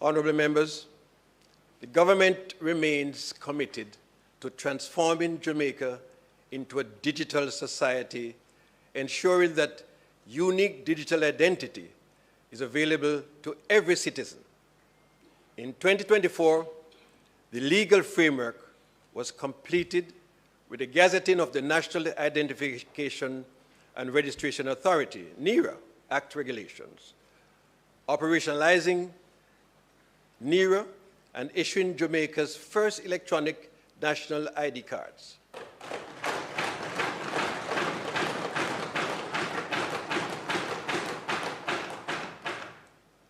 Honorable members, the government remains committed to transforming Jamaica into a digital society, ensuring that unique digital identity is available to every citizen. In 2024, the legal framework was completed with the gazetting of the National Identification and Registration Authority, NIRA, Act regulations, operationalizing NIRA and issuing Jamaica's first electronic national ID cards.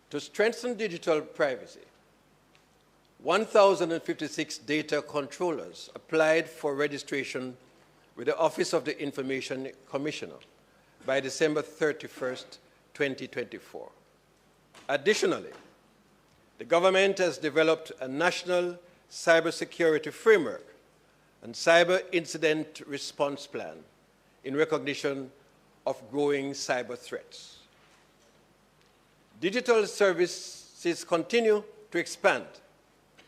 To strengthen digital privacy, 1,056 data controllers applied for registration with the Office of the Information Commissioner by December 31st, 2024. Additionally, the government has developed a national cybersecurity framework and cyber incident response plan in recognition of growing cyber threats. Digital services continue to expand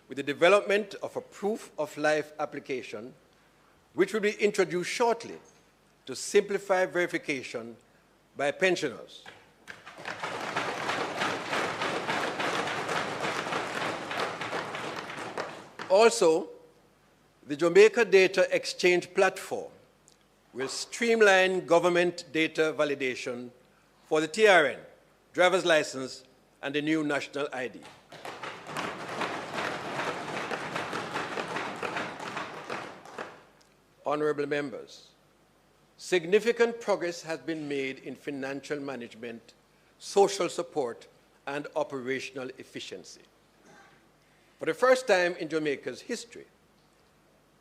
with the development of a proof of life application, which will be introduced shortly to simplify verification by pensioners. Also, the Jamaica Data Exchange Platform will streamline government data validation for the TRN, driver's license, and the new national ID. Honorable members, significant progress has been made in financial management, social support, and operational efficiency. For the first time in Jamaica's history,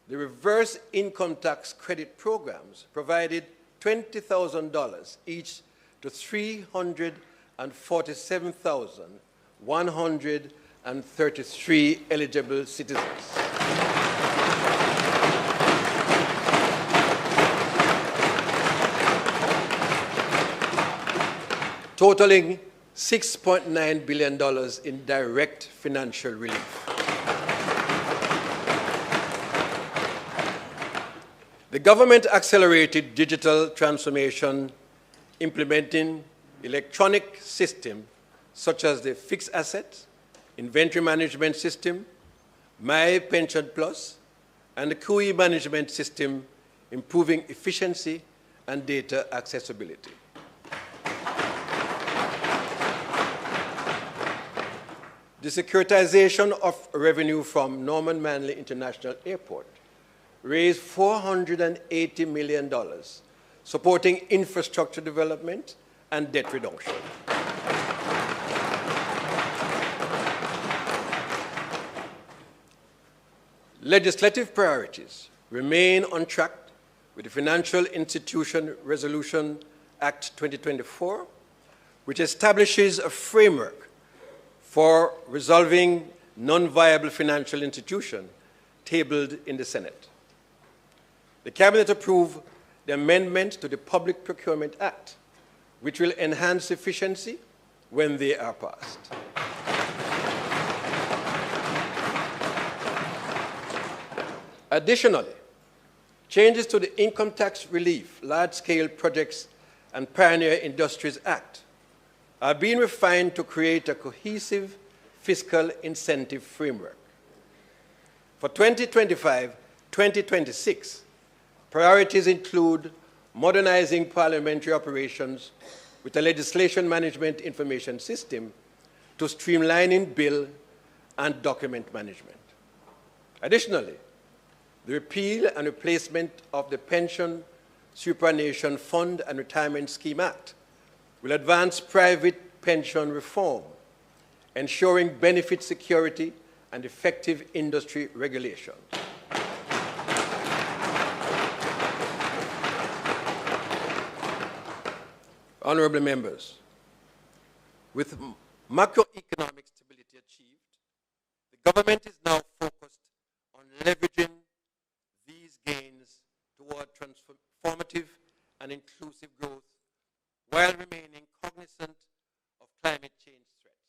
the reverse income tax credit programs provided $20,000 each to 347,133 eligible citizens. Totaling $6.9 billion in direct financial relief. The government accelerated digital transformation, implementing electronic systems such as the fixed asset, inventory management system, My Pension Plus, and the QE management system, improving efficiency and data accessibility. The securitization of revenue from Norman Manley International Airport raised $480 million, supporting infrastructure development and debt reduction. Legislative priorities remain on track with the Financial Institution Resolution Act 2024, which establishes a framework for resolving non-viable financial institutions tabled in the Senate. The Cabinet approved the amendment to the Public Procurement Act, which will enhance efficiency when they are passed. Additionally, changes to the Income Tax Relief, Large-Scale Projects and Pioneer Industries Act are being refined to create a cohesive fiscal incentive framework. For 2025-2026, priorities include modernizing parliamentary operations with a legislation management information system to streamlining bill and document management. Additionally, the repeal and replacement of the Pension Superannuation Fund and Retirement Scheme Act will advance private pension reform, ensuring benefit security and effective industry regulation. Honorable members, with macroeconomic stability achieved, the government is now focused on leveraging these gains toward transformative and inclusive growth while remaining cognizant of climate change threats.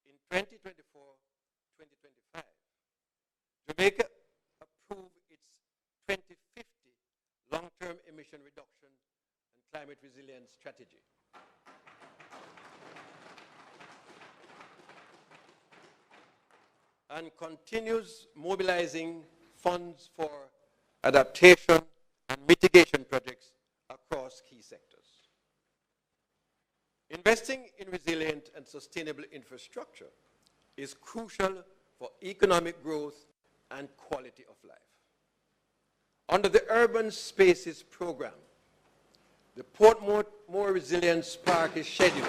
In 2024-2025, Jamaica approved its 2050 long-term emission reduction and climate resilience strategy. And continues mobilizing funds for adaptation and mitigation projects across key sectors. Investing in resilient and sustainable infrastructure is crucial for economic growth and quality of life. Under the Urban Spaces Program, the Portmore Resilience Park is scheduled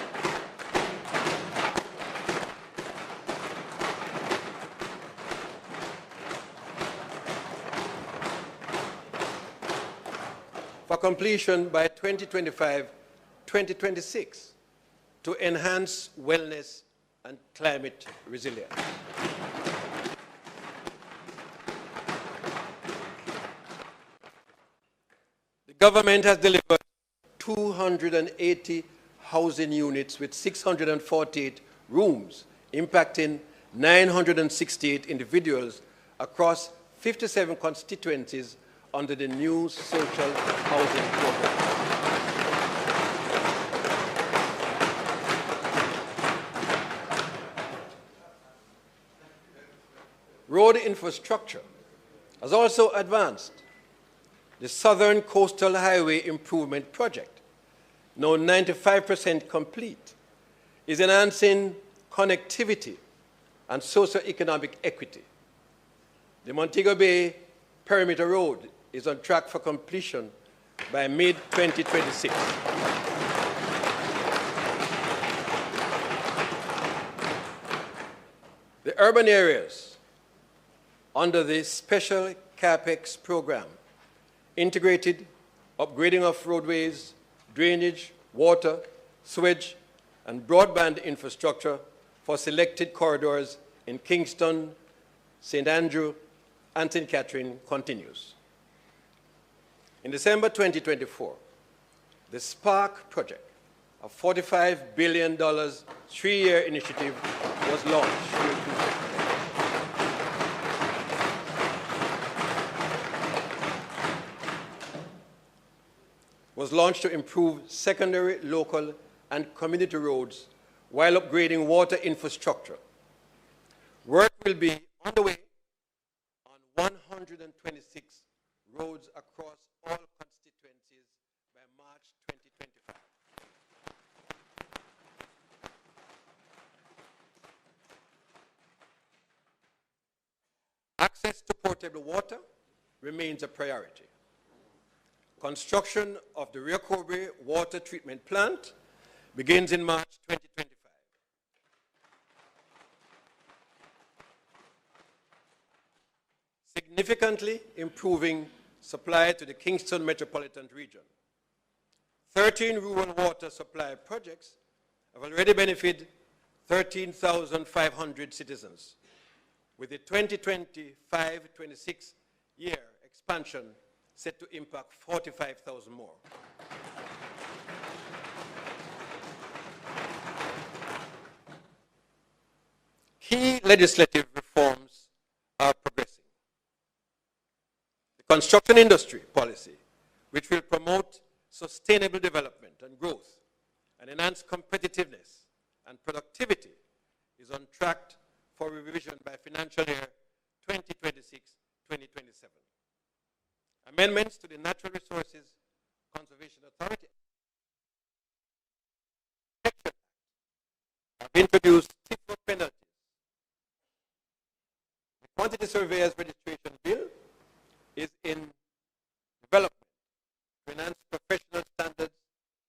for completion by 2025-2026 to enhance wellness and climate resilience. The government has delivered 280 housing units with 648 rooms, impacting 968 individuals across 57 constituencies under the new social housing program. Road infrastructure has also advanced. The Southern Coastal Highway Improvement Project, now 95% complete, is enhancing connectivity and socio-economic equity. The Montego Bay Perimeter Road is on track for completion by mid-2026. The urban areas under the Special CAPEX program integrated upgrading of roadways, drainage, water, sewage, and broadband infrastructure for selected corridors in Kingston, St. Andrew, and St. Catherine continues. In December 2024, the Spark project, a $45 billion three-year initiative, was launched. To improve secondary, local, and community roads while upgrading water infrastructure. Work will be underway on 126 roads across all constituencies by March 2025. Access to potable water remains a priority. Construction of the Rio Cobre water treatment plant begins in March 2025. Significantly improving supply to the Kingston metropolitan region. 13 rural water supply projects have already benefited 13,500 citizens, with the 2025-26 year expansion set to impact 45,000 more. Key legislative reforms are progressing. The construction industry policy, which will promote sustainable development and growth and enhance competitiveness and productivity, is on track for revision by financial year 2026-2027. Amendments to the Natural Resources Conservation Authority have introduced stiffer penalties. The Quantity Surveyors Registration Bill is in development to enhance professional standards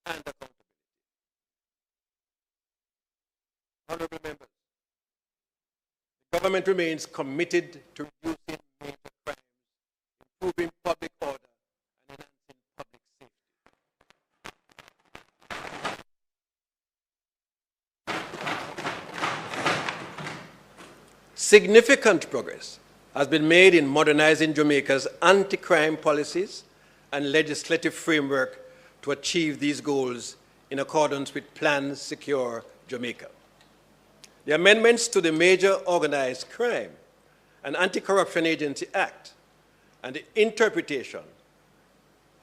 and accountability. Honorable members, the government remains committed to reducing major crimes, improving public order, and enhancing public safety. Significant progress has been made in modernizing Jamaica's anti-crime policies and legislative framework to achieve these goals in accordance with Plan Secure Jamaica. The amendments to the Major Organized Crime and Anti-Corruption Agency Act and the Interpretation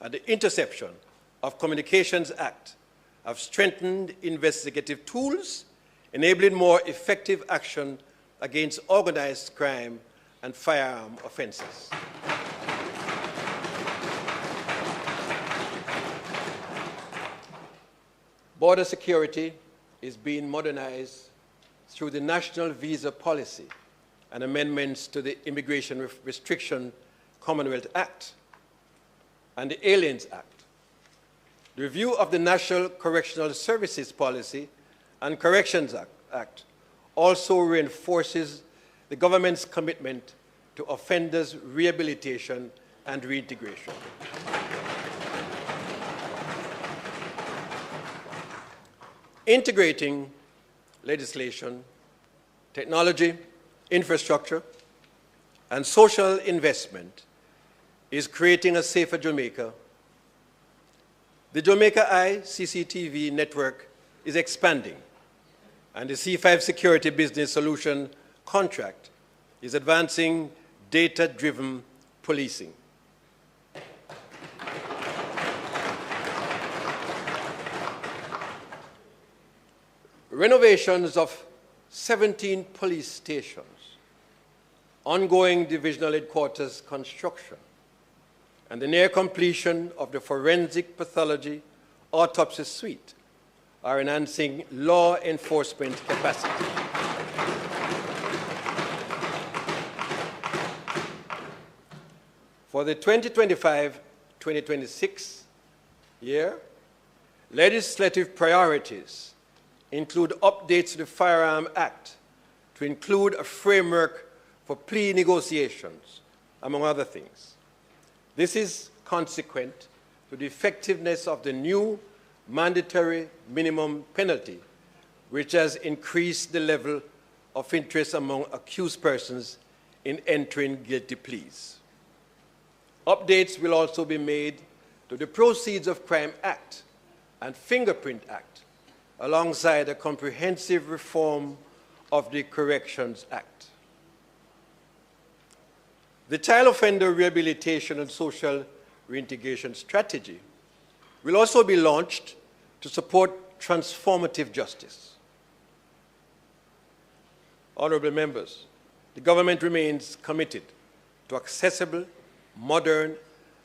and the Interception of Communications Act have strengthened investigative tools, enabling more effective action against organized crime and firearm offenses. Border security is being modernized through the National Visa Policy and amendments to the Immigration Restriction Commonwealth Act and the Aliens Act. The review of the National Correctional Services Policy and Corrections Act also reinforces the government's commitment to offenders' rehabilitation and reintegration. integrating legislation, technology, infrastructure, and social investment is creating a safer Jamaica. The Jamaica Eye CCTV network is expanding, and the C5 Security Business Solution contract is advancing data-driven policing. Renovations of 17 police stations, ongoing divisional headquarters construction, and the near completion of the forensic pathology autopsy suite are enhancing law enforcement capacity. For the 2025-2026 year, legislative priorities include updates to the Firearm Act to include a framework for plea negotiations, among other things. This is consequent to the effectiveness of the new mandatory minimum penalty, which has increased the level of interest among accused persons in entering guilty pleas. Updates will also be made to the Proceeds of Crime Act and Fingerprint Act, alongside a comprehensive reform of the Corrections Act. The Child Offender Rehabilitation and Social Reintegration Strategy will also be launched to support transformative justice. Honorable members, the government remains committed to accessible, modern,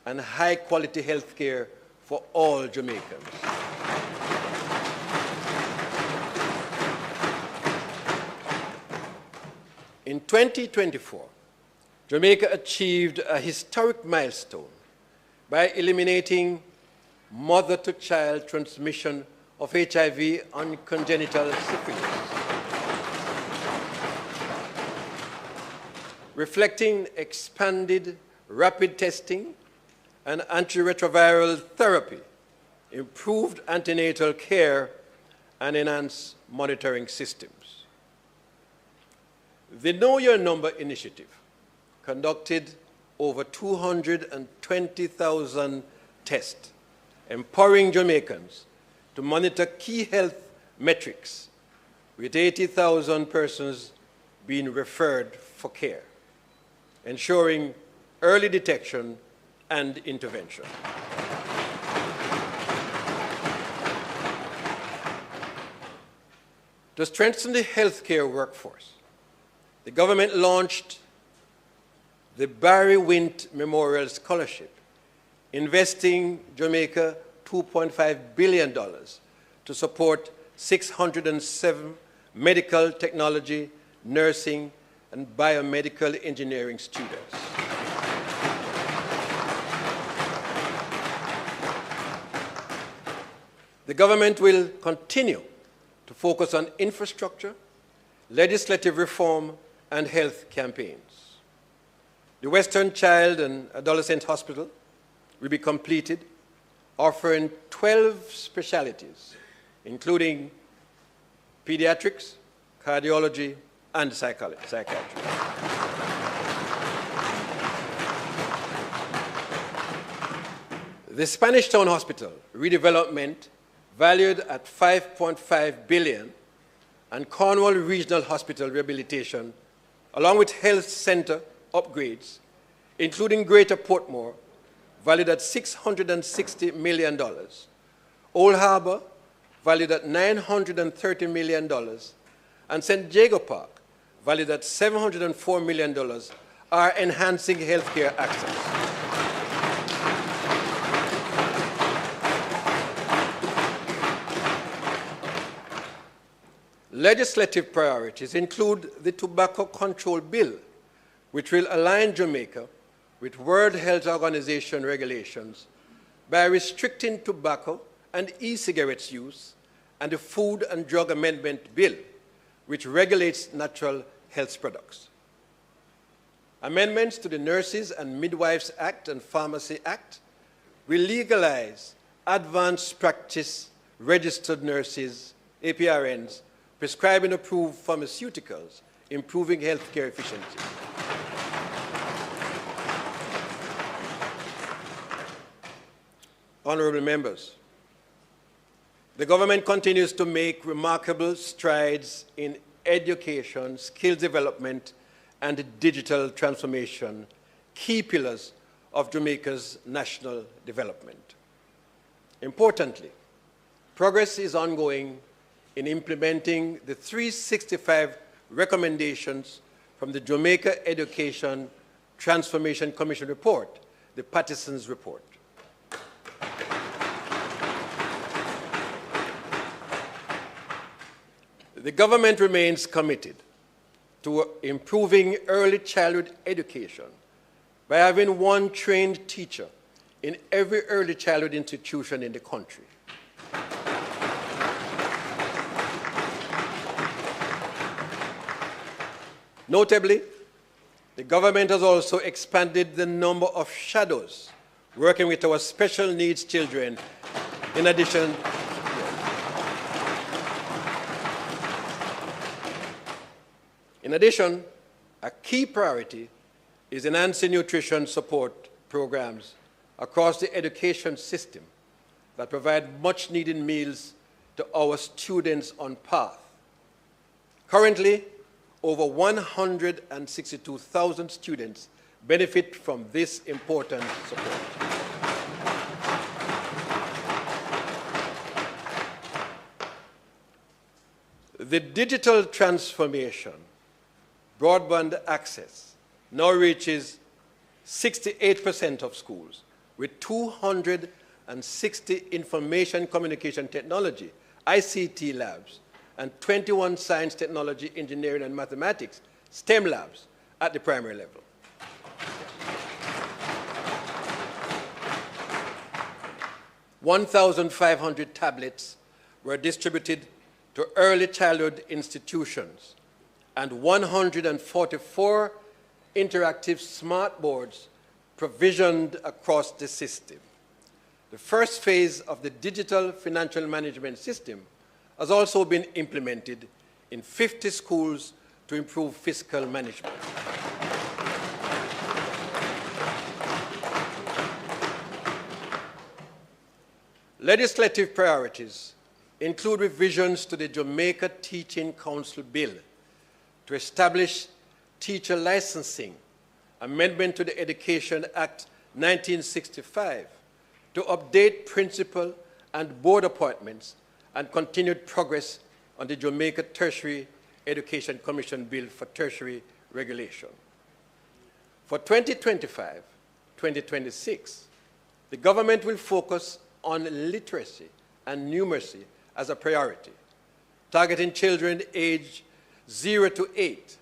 and high-quality health care for all Jamaicans. In 2024, Jamaica achieved a historic milestone by eliminating mother-to-child transmission of HIV and congenital syphilis, reflecting expanded rapid testing and antiretroviral therapy, improved antenatal care, and enhanced monitoring systems. The Know Your Number initiative conducted over 220,000 tests, empowering Jamaicans to monitor key health metrics, with 80,000 persons being referred for care, ensuring early detection and intervention. To strengthen the healthcare workforce, the government launched the Barry Wint Memorial Scholarship, investing Jamaica $2.5 billion to support 607 medical technology, nursing, and biomedical engineering students. The government will continue to focus on infrastructure, legislative reform, and health campaigns. The Western Child and Adolescent Hospital will be completed, offering 12 specialties, including pediatrics, cardiology, and psychiatry. The Spanish Town Hospital redevelopment, valued at $5.5 billion, and Cornwall Regional Hospital rehabilitation, along with health center upgrades, including Greater Portmore, valued at $660 million, Old Harbour, valued at $930 million, and St. Jago Park, valued at $704 million, are enhancing healthcare access. Legislative priorities include the Tobacco Control Bill, which will align Jamaica with World Health Organization regulations by restricting tobacco and e-cigarettes use, and the Food and Drug Amendment Bill, which regulates natural health products. Amendments to the Nurses and Midwives Act and Pharmacy Act will legalize advanced practice registered nurses APRNs, prescribing approved pharmaceuticals, improving healthcare efficiency. Honorable members, the government continues to make remarkable strides in education, skills development, and digital transformation, key pillars of Jamaica's national development. Importantly, progress is ongoing in implementing the 365 recommendations from the Jamaica Education Transformation Commission report, the Patterson's report. The government remains committed to improving early childhood education by having one trained teacher in every early childhood institution in the country. Notably, the government has also expanded the number of shadows working with our special needs children. In addition, a key priority is enhancing nutrition support programs across the education system that provide much-needed meals to our students on path. Currently, over 162,000 students benefit from this important support. The digital transformation, broadband access, now reaches 68% of schools, with 260 information communication technology, ICT labs, and 21 science, technology, engineering, and mathematics, STEM labs at the primary level. (1,500 tablets were distributed to early childhood institutions, and 144 interactive smart boards provisioned across the system. The first phase of the digital financial management system has also been implemented in 50 schools to improve fiscal management. Legislative priorities include revisions to the Jamaica Teaching Council Bill to establish teacher licensing, amendment to the Education Act 1965 to update principal and board appointments, and continued progress on the Jamaica Tertiary Education Commission Bill for tertiary regulation. For 2025-2026, the government will focus on literacy and numeracy as a priority, targeting children aged 0 to 8.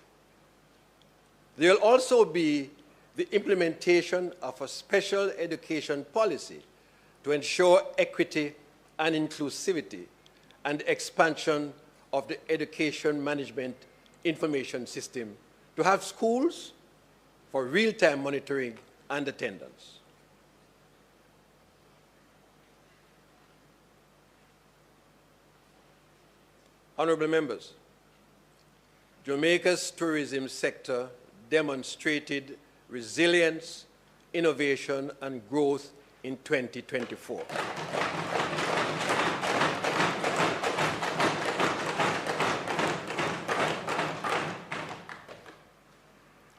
There will also be the implementation of a special education policy to ensure equity and inclusivity, and expansion of the education management information system to have schools for real-time monitoring and attendance. Honorable members, Jamaica's tourism sector demonstrated resilience, innovation, and growth in 2024.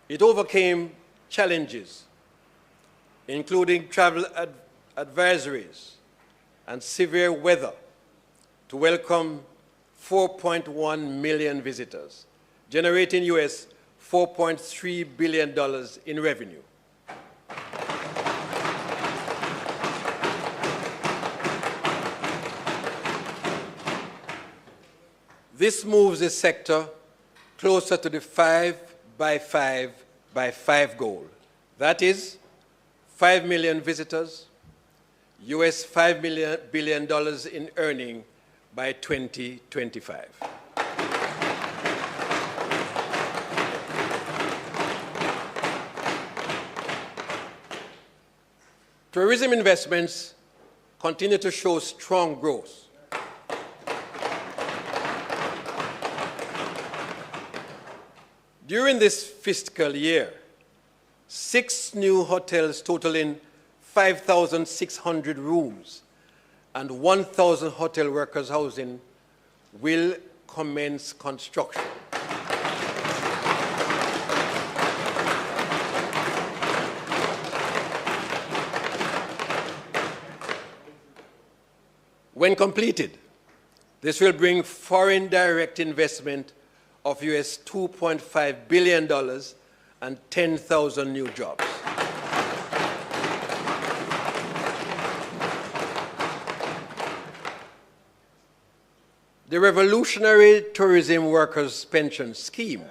It overcame challenges, including travel advisories and severe weather, to welcome 4.1 million visitors, generating US $4.3 billion in revenue. This moves the sector closer to the 5x5x5 goal. That is 5 million visitors, US $5 billion in earning by 2025. Tourism investments continue to show strong growth. During this fiscal year, 6 new hotels totaling 5,600 rooms and 1,000 hotel workers' housing will commence construction. When completed, this will bring foreign direct investment of US $2.5 billion and 10,000 new jobs. The Revolutionary Tourism Workers' Pension Scheme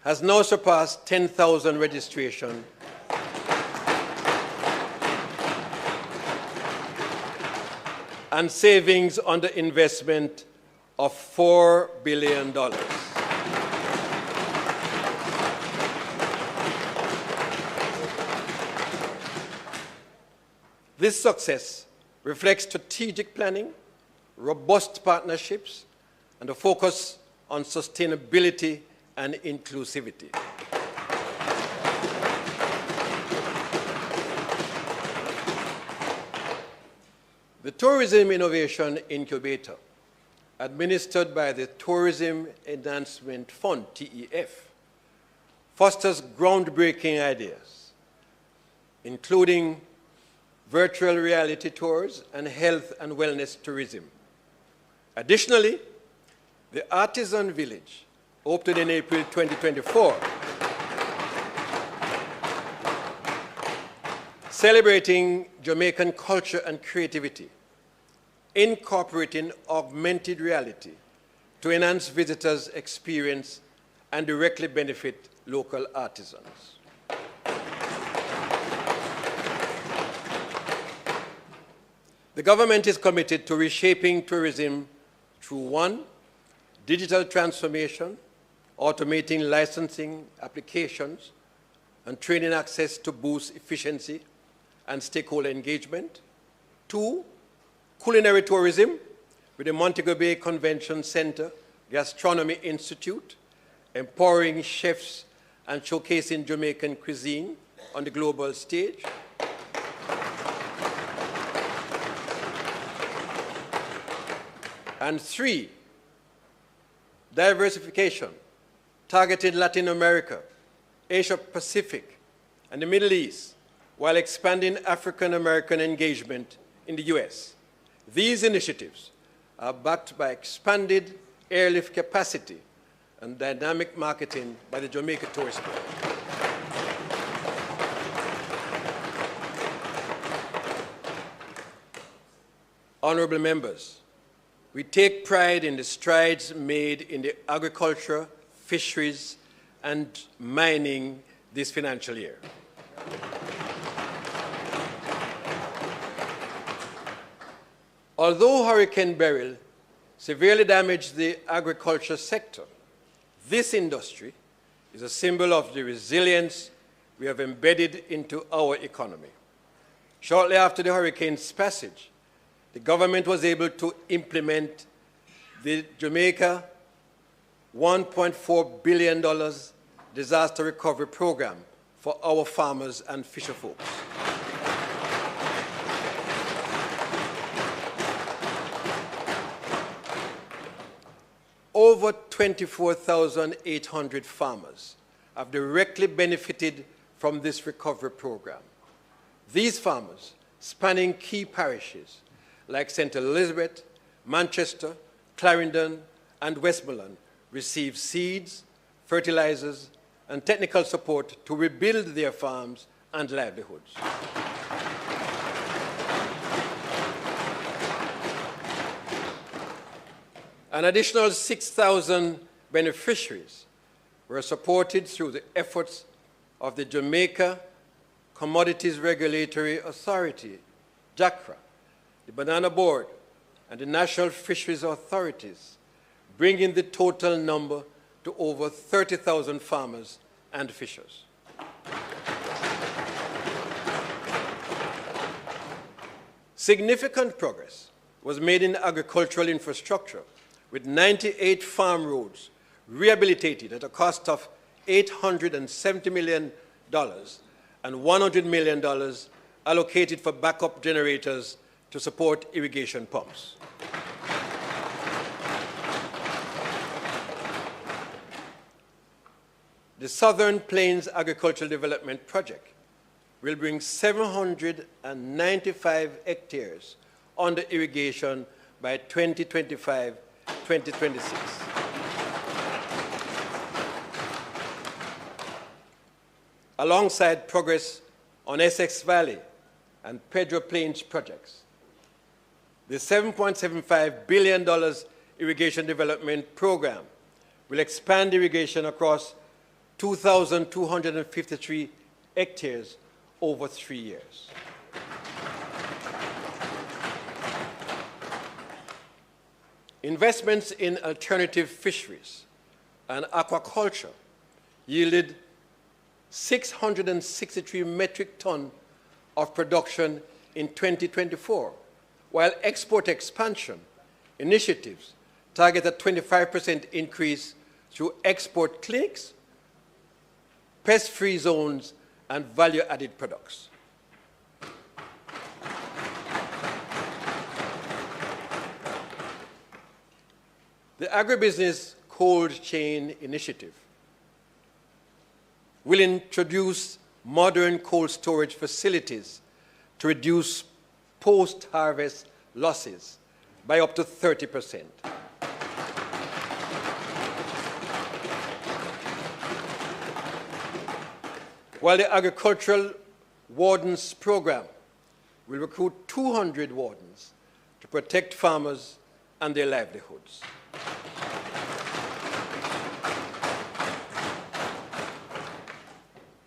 has now surpassed 10,000 registrations and savings under investment of $4 billion. This success reflects strategic planning, robust partnerships, and a focus on sustainability and inclusivity. The Tourism Innovation Incubator, administered by the Tourism Enhancement Fund, TEF, fosters groundbreaking ideas, including virtual reality tours and health and wellness tourism. Additionally, the Artisan Village, opened in April 2024, celebrating Jamaican culture and creativity, incorporating augmented reality to enhance visitors' experience and directly benefit local artisans. The government is committed to reshaping tourism through 1, digital transformation, automating licensing applications, and training access to boost efficiency and stakeholder engagement. 2, culinary tourism with the Montego Bay Convention Center Gastronomy Institute, empowering chefs and showcasing Jamaican cuisine on the global stage. And 3, diversification, targeted Latin America, Asia Pacific, and the Middle East, while expanding African American engagement in the US. These initiatives are backed by expanded airlift capacity and dynamic marketing by the Jamaica Tourist Board. Honorable members, we take pride in the strides made in the agriculture, fisheries, and mining this financial year. Although Hurricane Beryl severely damaged the agriculture sector, this industry is a symbol of the resilience we have embedded into our economy. Shortly after the hurricane's passage, the government was able to implement the Jamaica $1.4 billion disaster recovery program for our farmers and fisher folks. Over 24,800 farmers have directly benefited from this recovery program. These farmers, spanning key parishes like St. Elizabeth, Manchester, Clarendon, and Westmoreland, receive seeds, fertilizers, and technical support to rebuild their farms and livelihoods. An additional 6,000 beneficiaries were supported through the efforts of the Jamaica Commodities Regulatory Authority, JACRA, the Banana Board, and the National Fisheries Authorities, bringing the total number to over 30,000 farmers and fishers. Significant progress was made in agricultural infrastructure, with 98 farm roads rehabilitated at a cost of $870 million and $100 million allocated for backup generators to support irrigation pumps. The Southern Plains Agricultural Development Project will bring 795 hectares under irrigation by 2025-2026. Alongside progress on Essex Valley and Pedro Plains projects, the $7.75 billion irrigation development program will expand irrigation across 2,253 hectares over 3 years. Investments in alternative fisheries and aquaculture yielded 663 metric tons of production in 2024, while export expansion initiatives target a 25% increase through export clinics, pest-free zones, and value-added products. The Agribusiness Cold Chain Initiative will introduce modern cold storage facilities to reduce post-harvest losses by up to 30%. While the Agricultural Wardens Program will recruit 200 wardens to protect farmers and their livelihoods.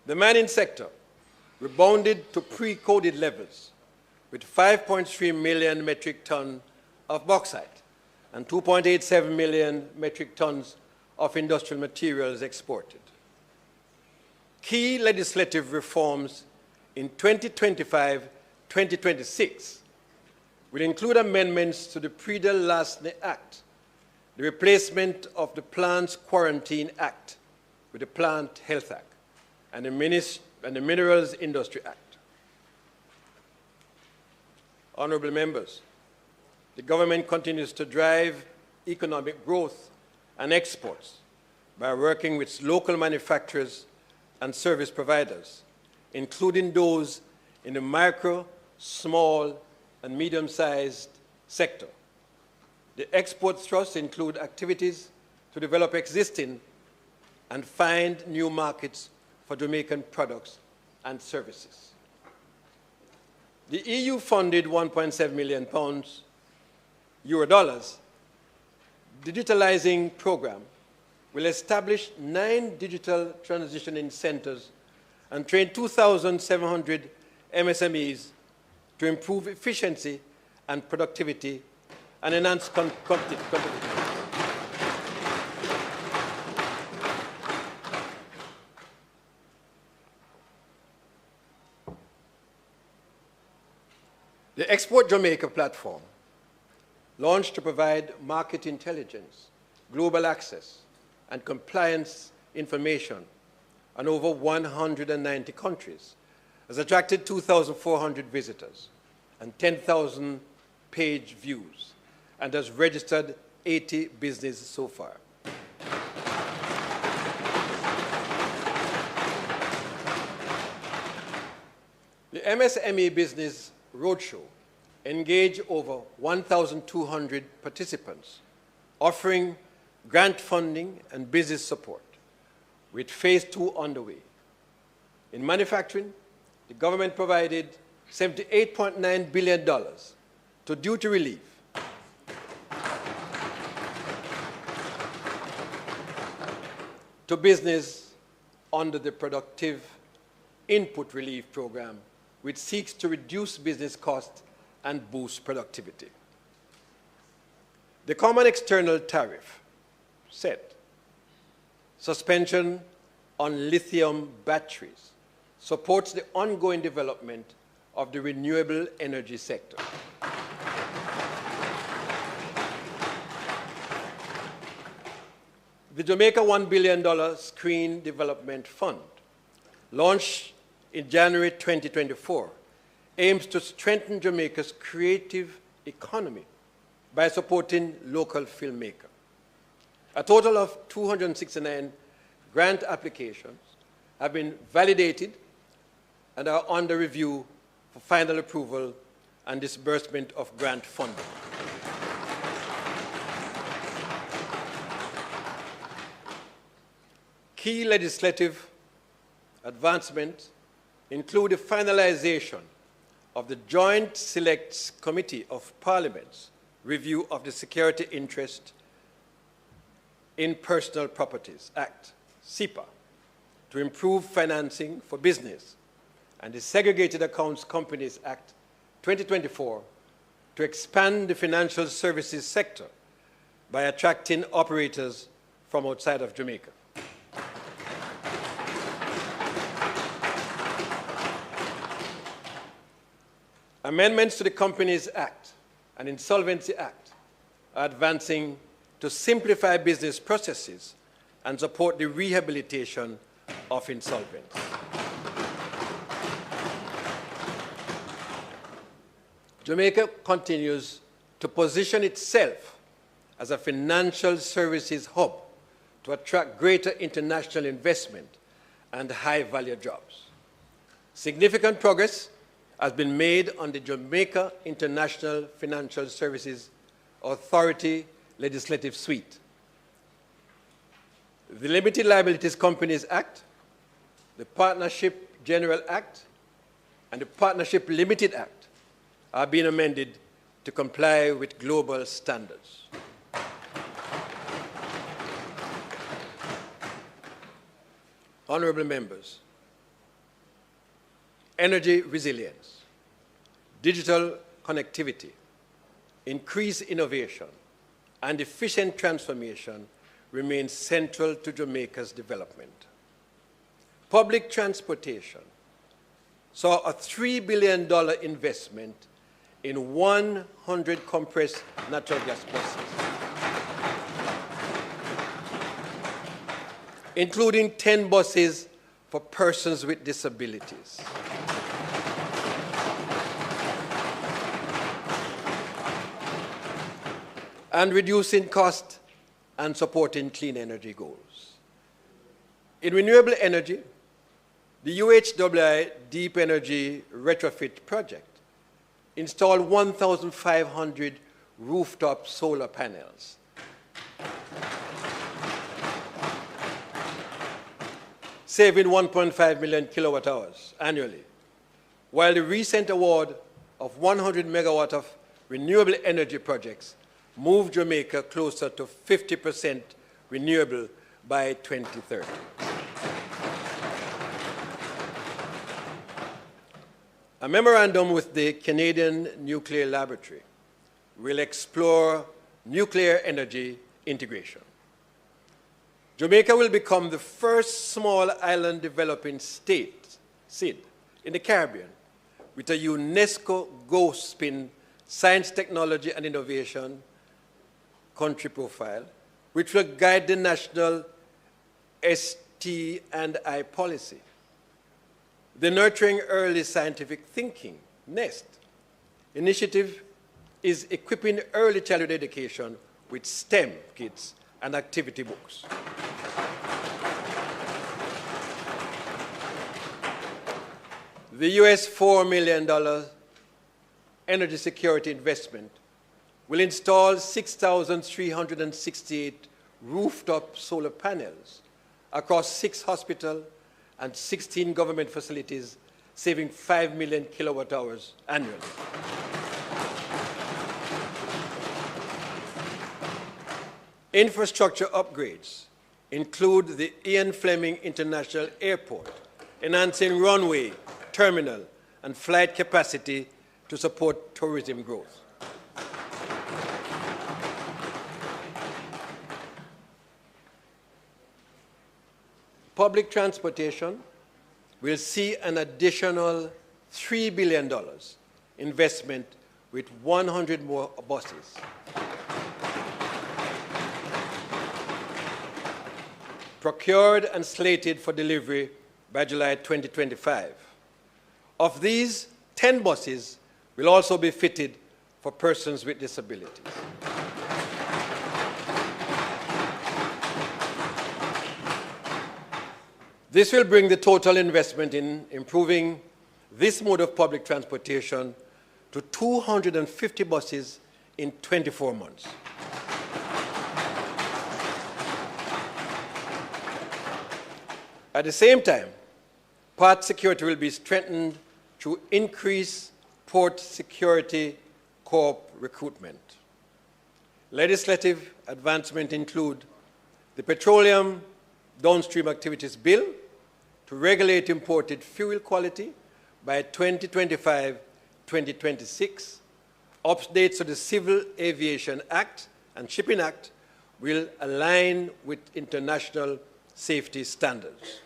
The mining sector rebounded to pre-COVID levels with 5.3 million metric tons of bauxite and 2.87 million metric tons of industrial materials exported. Key legislative reforms in 2025-2026 will include amendments to the Predel-Lasny Act, the replacement of the Plants Quarantine Act with the Plant Health Act, and the Minerals Industry Act. Honorable members, the government continues to drive economic growth and exports by working with local manufacturers and service providers, including those in the micro, small, and medium-sized sector. The export thrusts include activities to develop existing and find new markets for Jamaican products and services. The EU-funded £1.7 million Euro digitalizing program will establish 9 digital transitioning centers and train 2,700 MSMEs to improve efficiency and productivity and enhance competitiveness. The Export Jamaica platform, launched to provide market intelligence, global access, and compliance information in over 190 countries, has attracted 2,400 visitors and 10,000 page views, and has registered 80 businesses so far. The MSME Business Roadshow engaged over 1,200 participants, offering grant funding and business support, with phase 2 underway. In manufacturing, the government provided $78.9 billion to duty relief, to business under the Productive Input Relief Program, which seeks to reduce business costs and boost productivity. The Common External Tariff, set suspension on lithium batteries, supports the ongoing development of the renewable energy sector. The Jamaica $1 billion Screen Development Fund, launched in January 2024, aims to strengthen Jamaica's creative economy by supporting local filmmakers. A total of 269 grant applications have been validated and are under review for final approval and disbursement of grant funding. Key legislative advancements include the finalization of the Joint Select Committee of Parliament's review of the Security Interest in Personal Properties Act, SEPA, to improve financing for business, and the Segregated Accounts Companies Act 2024 to expand the financial services sector by attracting operators from outside of Jamaica. Amendments to the Companies Act and Insolvency Act are advancing to simplify business processes and support the rehabilitation of insolvents. Jamaica continues to position itself as a financial services hub to attract greater international investment and high-value jobs. Significant progress has been made on the Jamaica International Financial Services Authority legislative suite. The Limited Liabilities Companies Act, the Partnership General Act, and the Partnership Limited Act are being amended to comply with global standards. Honorable members, energy resilience, digital connectivity, increased innovation, and efficient transformation remain central to Jamaica's development. Public transportation saw a $3 billion investment in 100 compressed natural gas buses, including 10 buses for persons with disabilities. And reducing cost and supporting clean energy goals. In renewable energy, the UHWI Deep Energy Retrofit Project installed 1,500 rooftop solar panels, saving 1.5 million kilowatt hours annually, while the recent award of 100 megawatt of renewable energy projects moved Jamaica closer to 50% renewable by 2030. A memorandum with the Canadian Nuclear Laboratory will explore nuclear energy integration. Jamaica will become the first small island developing state, SID, in the Caribbean with a UNESCO Ghost Spin Science, Technology and Innovation country profile, which will guide the national ST&I policy. The Nurturing Early Scientific Thinking, NEST, initiative is equipping early childhood education with STEM kits and activity books. The US $4 million energy security investment will install 6,368 rooftop solar panels across 6 hospitals and 16 government facilities, saving 5 million kilowatt hours annually. Infrastructure upgrades include the Ian Fleming International Airport, enhancing runway, terminal, and flight capacity to support tourism growth. Public transportation will see an additional $3 billion investment with 100 more buses. Procured and slated for delivery by July 2025. Of these, 10 buses will also be fitted for persons with disabilities. This will bring the total investment in improving this mode of public transportation to 250 buses in 24 months. At the same time, port security will be strengthened through increased Port Security Corps recruitment. Legislative advancements include the Petroleum Downstream Activities Bill to regulate imported fuel quality by 2025-2026. Updates to the Civil Aviation Act and Shipping Act will align with international safety standards.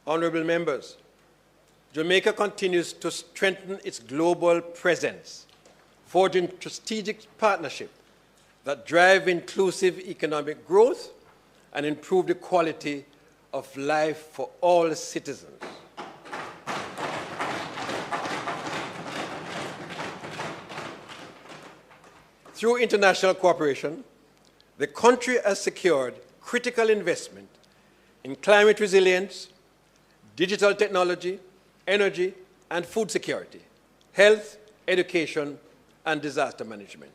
Honorable members, Jamaica continues to strengthen its global presence, forging strategic partnerships that drive inclusive economic growth and improve the quality of life for all citizens. Through international cooperation, the country has secured critical investment in climate resilience, digital technology, energy and food security, health, education, and disaster management.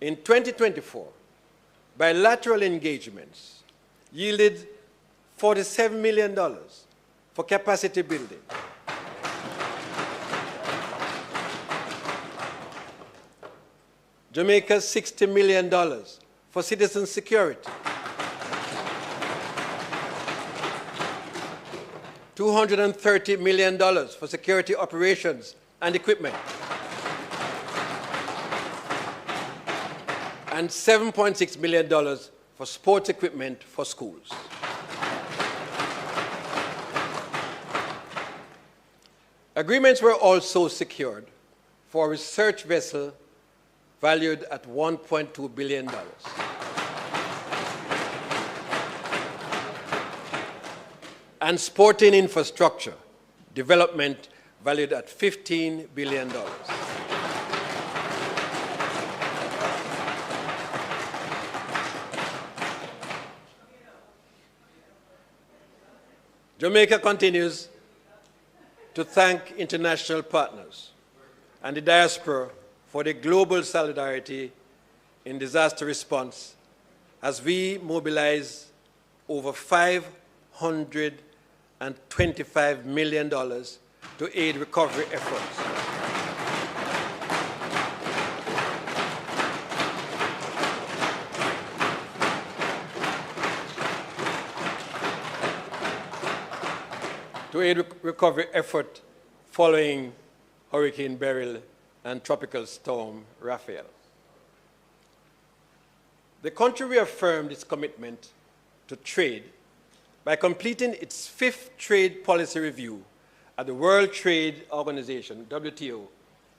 In 2024, bilateral engagements yielded $47 million for capacity building. Jamaica's $60 million for citizen security. $230 million for security operations and equipment. And $7.6 million for sports equipment for schools. Agreements were also secured for a research vessel valued at $1.2 billion. And sporting infrastructure development valued at $15 billion. Jamaica continues to thank international partners and the diaspora for the global solidarity in disaster response as we mobilize over $525 million to aid recovery efforts. To aid recovery effort following Hurricane Beryl and Tropical Storm Raphael. The country reaffirmed its commitment to trade by completing its 5th trade policy review at the World Trade Organization, WTO,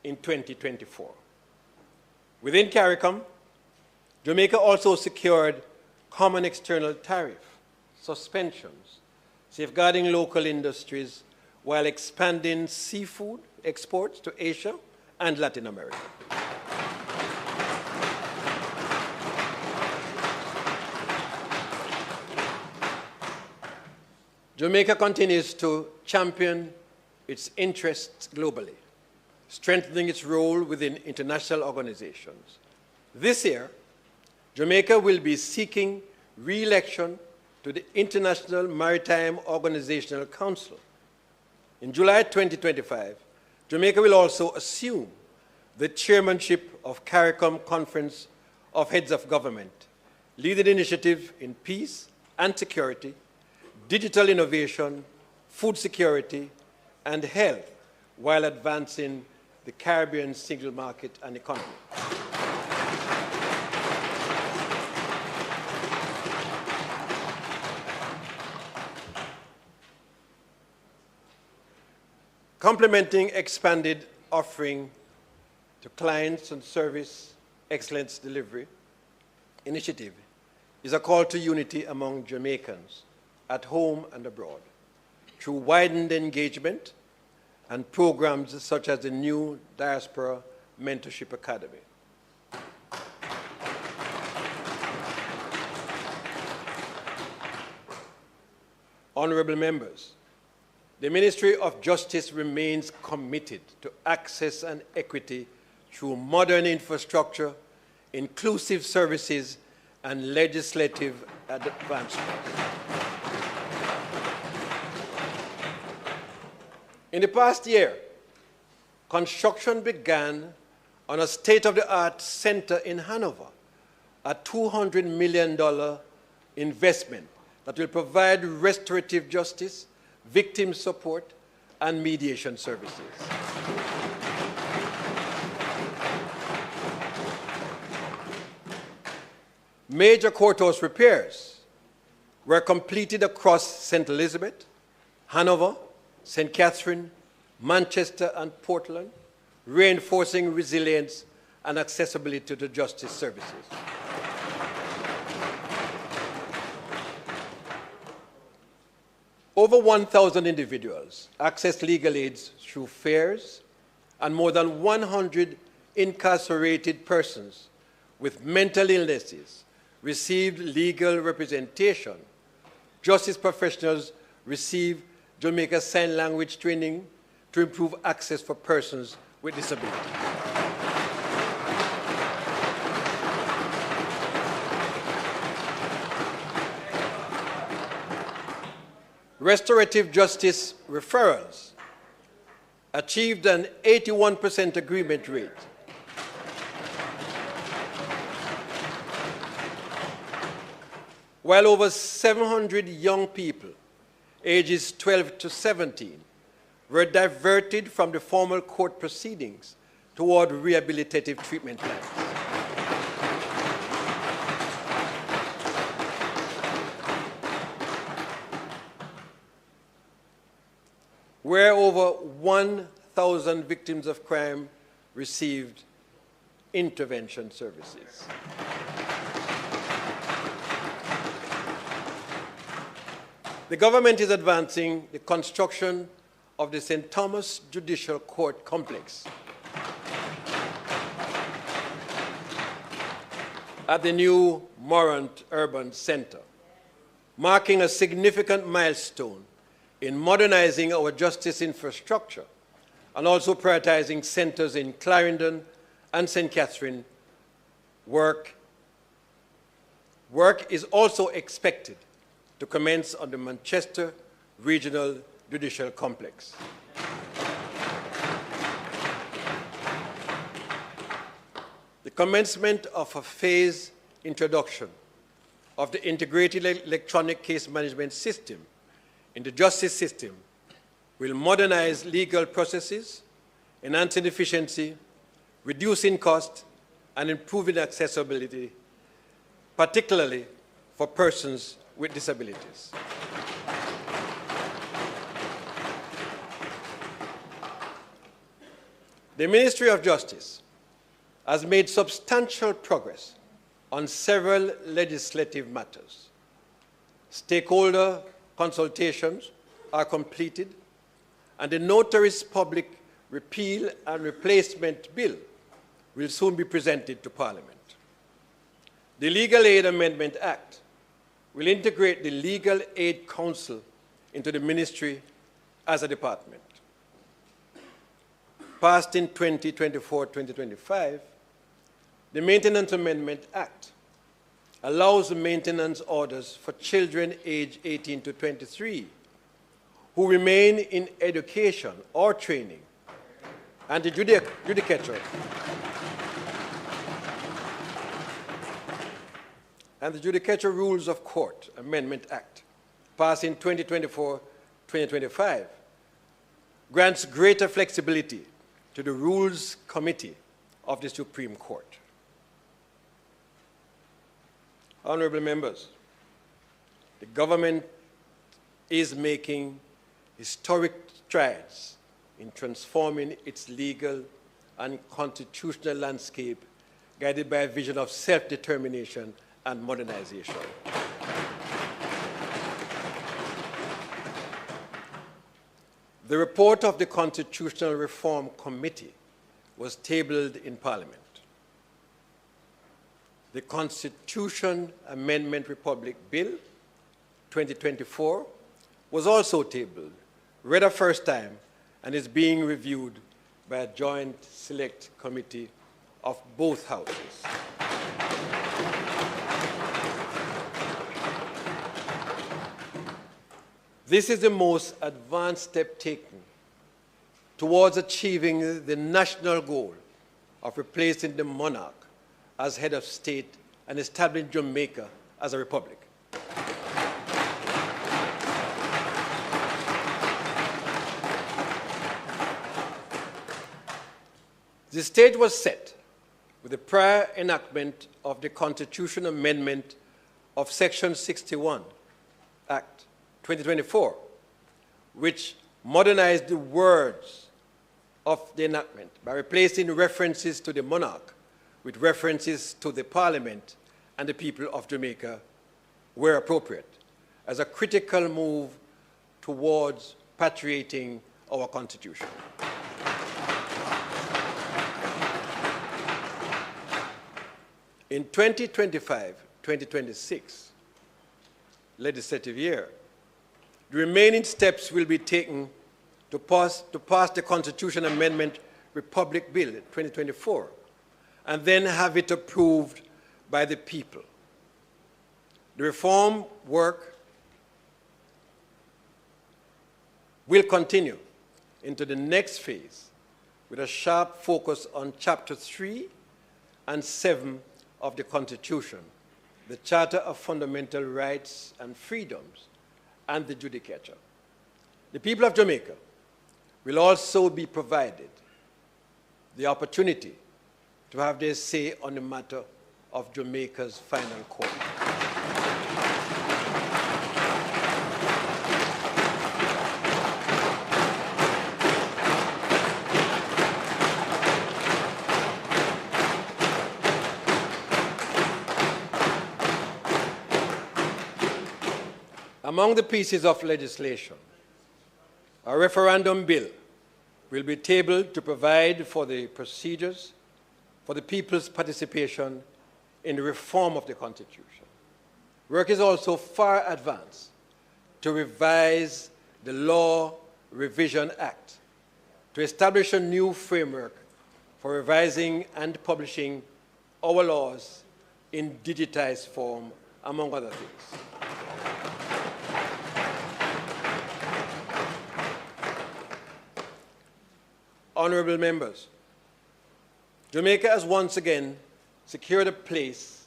in 2024. Within CARICOM, Jamaica also secured common external tariff suspensions, safeguarding local industries while expanding seafood exports to Asia and Latin America. Jamaica continues to champion its interests globally, strengthening its role within international organizations. This year, Jamaica will be seeking re-election to the International Maritime Organizational Council. In July 2025, Jamaica will also assume the chairmanship of CARICOM Conference of Heads of Government, leading initiative in peace and security, digital innovation, food security, and health, while advancing the Caribbean single market and economy. Complementing expanded offering to clients and service excellence delivery initiative is a call to unity among Jamaicans at home and abroad through widened engagement and programs such as the new Diaspora Mentorship Academy. Honorable members, the Ministry of Justice remains committed to access and equity through modern infrastructure, inclusive services, and legislative advancement. In the past year, construction began on a state-of-the-art center in Hanover, a $200 million investment that will provide restorative justice, victim support, and mediation services. Major courthouse repairs were completed across St. Elizabeth, Hanover, St. Catherine, Manchester, and Portland, reinforcing resilience and accessibility to justice services. Over 1,000 individuals accessed legal aids through fairs, and more than 100 incarcerated persons with mental illnesses received legal representation. Justice professionals received Jamaica Sign Language training to improve access for persons with disabilities. Restorative justice referrals achieved an 81% agreement rate. While over 700 young people, ages 12 to 17, were diverted from the formal court proceedings toward rehabilitative treatment plans. Where over 1,000 victims of crime received intervention services. The government is advancing the construction of the St. Thomas Judicial Court Complex at the new Morant Urban Center, marking a significant milestone in modernizing our justice infrastructure and also prioritizing centers in Clarendon and St. Catherine. Work is also expected to commence on the Manchester Regional Judicial Complex. The commencement of a phased introduction of the integrated electronic case management system in the justice system will modernize legal processes, enhancing efficiency, reducing cost, and improving accessibility, particularly for persons with disabilities. The Ministry of Justice has made substantial progress on several legislative matters. Stakeholder consultations are completed, and the Notaries Public Repeal and Replacement Bill will soon be presented to Parliament. The Legal Aid Amendment Act will integrate the Legal Aid Council into the ministry as a department. Passed in 2024-2025, the Maintenance Amendment Act allows maintenance orders for children aged 18 to 23 who remain in education or training, and the judicature Rules of Court Amendment Act, passed in 2024-2025, grants greater flexibility to the Rules Committee of the Supreme Court. Honorable members, the government is making historic strides in transforming its legal and constitutional landscape, guided by a vision of self-determination and modernization. The report of the Constitutional Reform Committee was tabled in Parliament. The Constitution Amendment Republic Bill 2024 was also tabled, read a first time, and is being reviewed by a joint select committee of both houses. This is the most advanced step taken towards achieving the national goal of replacing the monarch as head of state and establishing Jamaica as a republic. The stage was set with the prior enactment of the Constitution Amendment of Section 61, Act 2024, which modernized the words of the enactment by replacing references to the monarch with references to the Parliament and the people of Jamaica where appropriate, as a critical move towards patriating our Constitution. In 2025-2026 legislative year, the remaining steps will be taken to pass the Constitution Amendment Republic Bill 2024 and then have it approved by the people. The reform work will continue into the next phase with a sharp focus on Chapter 3 and 7 of the Constitution, the Charter of Fundamental Rights and Freedoms, and the Judicature. The people of Jamaica will also be provided the opportunity to have their say on the matter of Jamaica's final court. Among the pieces of legislation, a referendum bill will be tabled to provide for the procedures for the people's participation in the reform of the Constitution. Work is also far advanced to revise the Law Revision Act to establish a new framework for revising and publishing our laws in digitized form, among other things. Honorable members, Jamaica has once again secured a place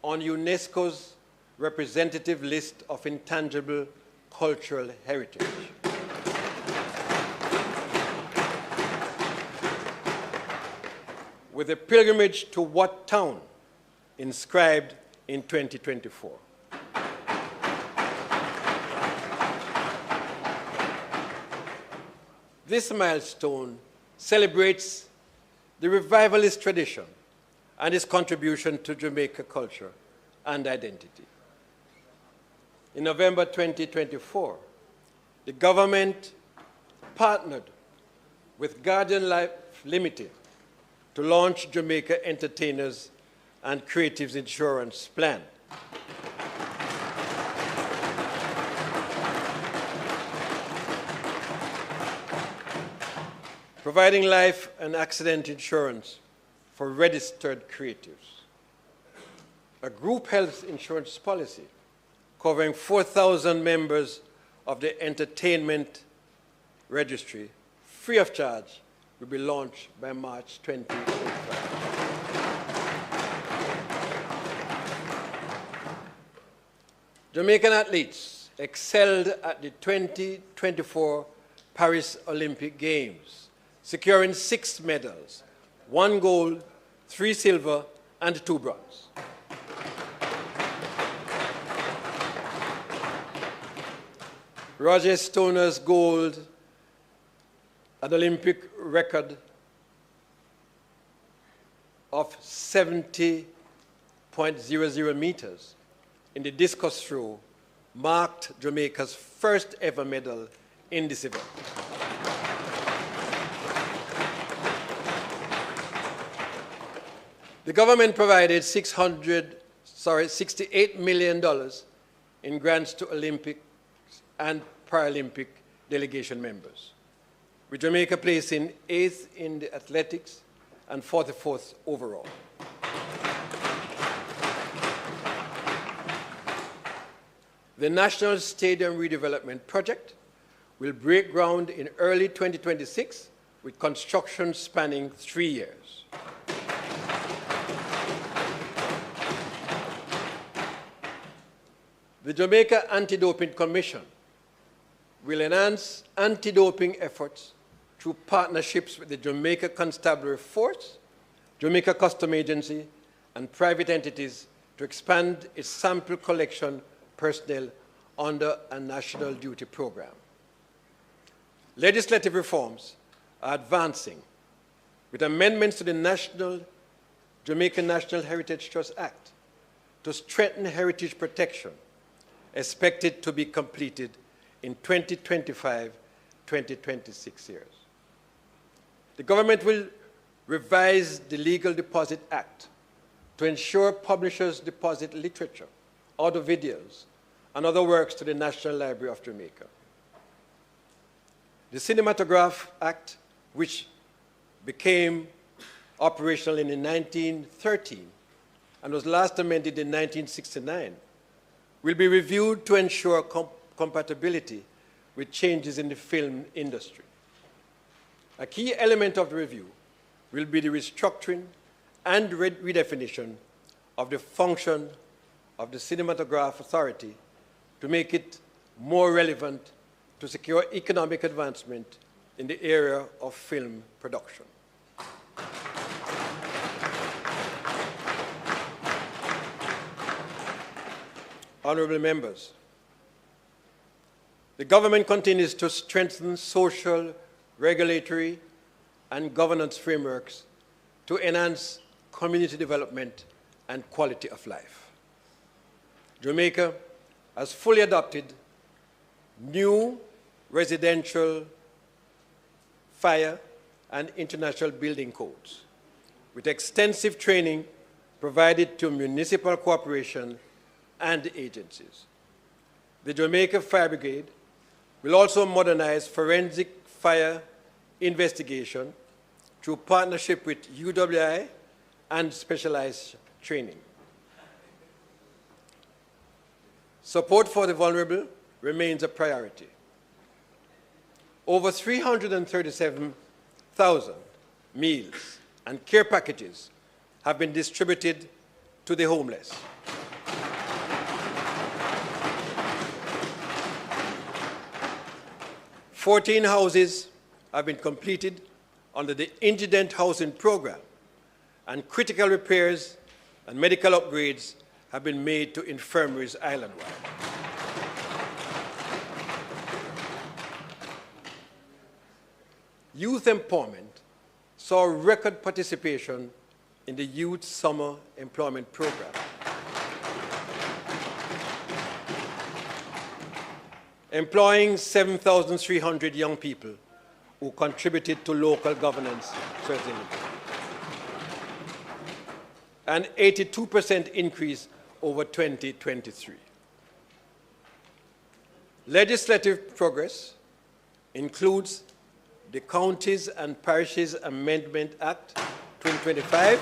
on UNESCO's representative list of intangible cultural heritage. With a pilgrimage to Wat Town inscribed in 2024. This milestone celebrates the revivalist tradition and its contribution to Jamaica culture and identity. In November 2024, the government partnered with Guardian Life Limited to launch Jamaica Entertainers and Creatives Insurance Plan. Providing life and accident insurance for registered creatives. A group health insurance policy covering 4,000 members of the entertainment registry, free of charge, will be launched by March 2025. Jamaican athletes excelled at the 2024 Paris Olympic Games, securing 6 medals, 1 gold, 3 silver, and 2 bronze. Roger Stoner's gold an Olympic record of 70.00 meters in the discus throw marked Jamaica's first ever medal in this event. The government provided $68 million in grants to Olympic and Paralympic delegation members, with Jamaica placing 8th in the athletics and 44th overall. The National Stadium Redevelopment Project will break ground in early 2026 with construction spanning 3 years. The Jamaica Anti-Doping Commission will enhance anti-doping efforts through partnerships with the Jamaica Constabulary Force, Jamaica Custom Agency, and private entities to expand its sample collection personnel under a national duty program. Legislative reforms are advancing with amendments to the Jamaican National Heritage Trust Act to strengthen heritage protection, expected to be completed in 2025-2026 years. The government will revise the Legal Deposit Act to ensure publishers deposit literature, audio videos, and other works to the National Library of Jamaica. The Cinematograph Act, which became operational in 1913 and was last amended in 1969, will be reviewed to ensure compatibility with changes in the film industry. A key element of the review will be the restructuring and redefinition of the function of the Cinematograph Authority to make it more relevant to secure economic advancement in the area of film production. Honorable members, the government continues to strengthen social, regulatory, and governance frameworks to enhance community development and quality of life. Jamaica has fully adopted new residential, fire, and international building codes, with extensive training provided to municipal corporation and agencies. The Jamaica Fire Brigade will also modernize forensic fire investigation through partnership with UWI and specialized training. Support for the vulnerable remains a priority. Over 337,000 meals and care packages have been distributed to the homeless. 14 houses have been completed under the Indigent Housing Program, and critical repairs and medical upgrades have been made to infirmaries island-wide. Youth empowerment saw record participation in the Youth Summer Employment Program. Employing 7,300 young people who contributed to local governance certainty. An 82% increase over 2023. Legislative progress includes the Counties and Parishes Amendment Act 2025,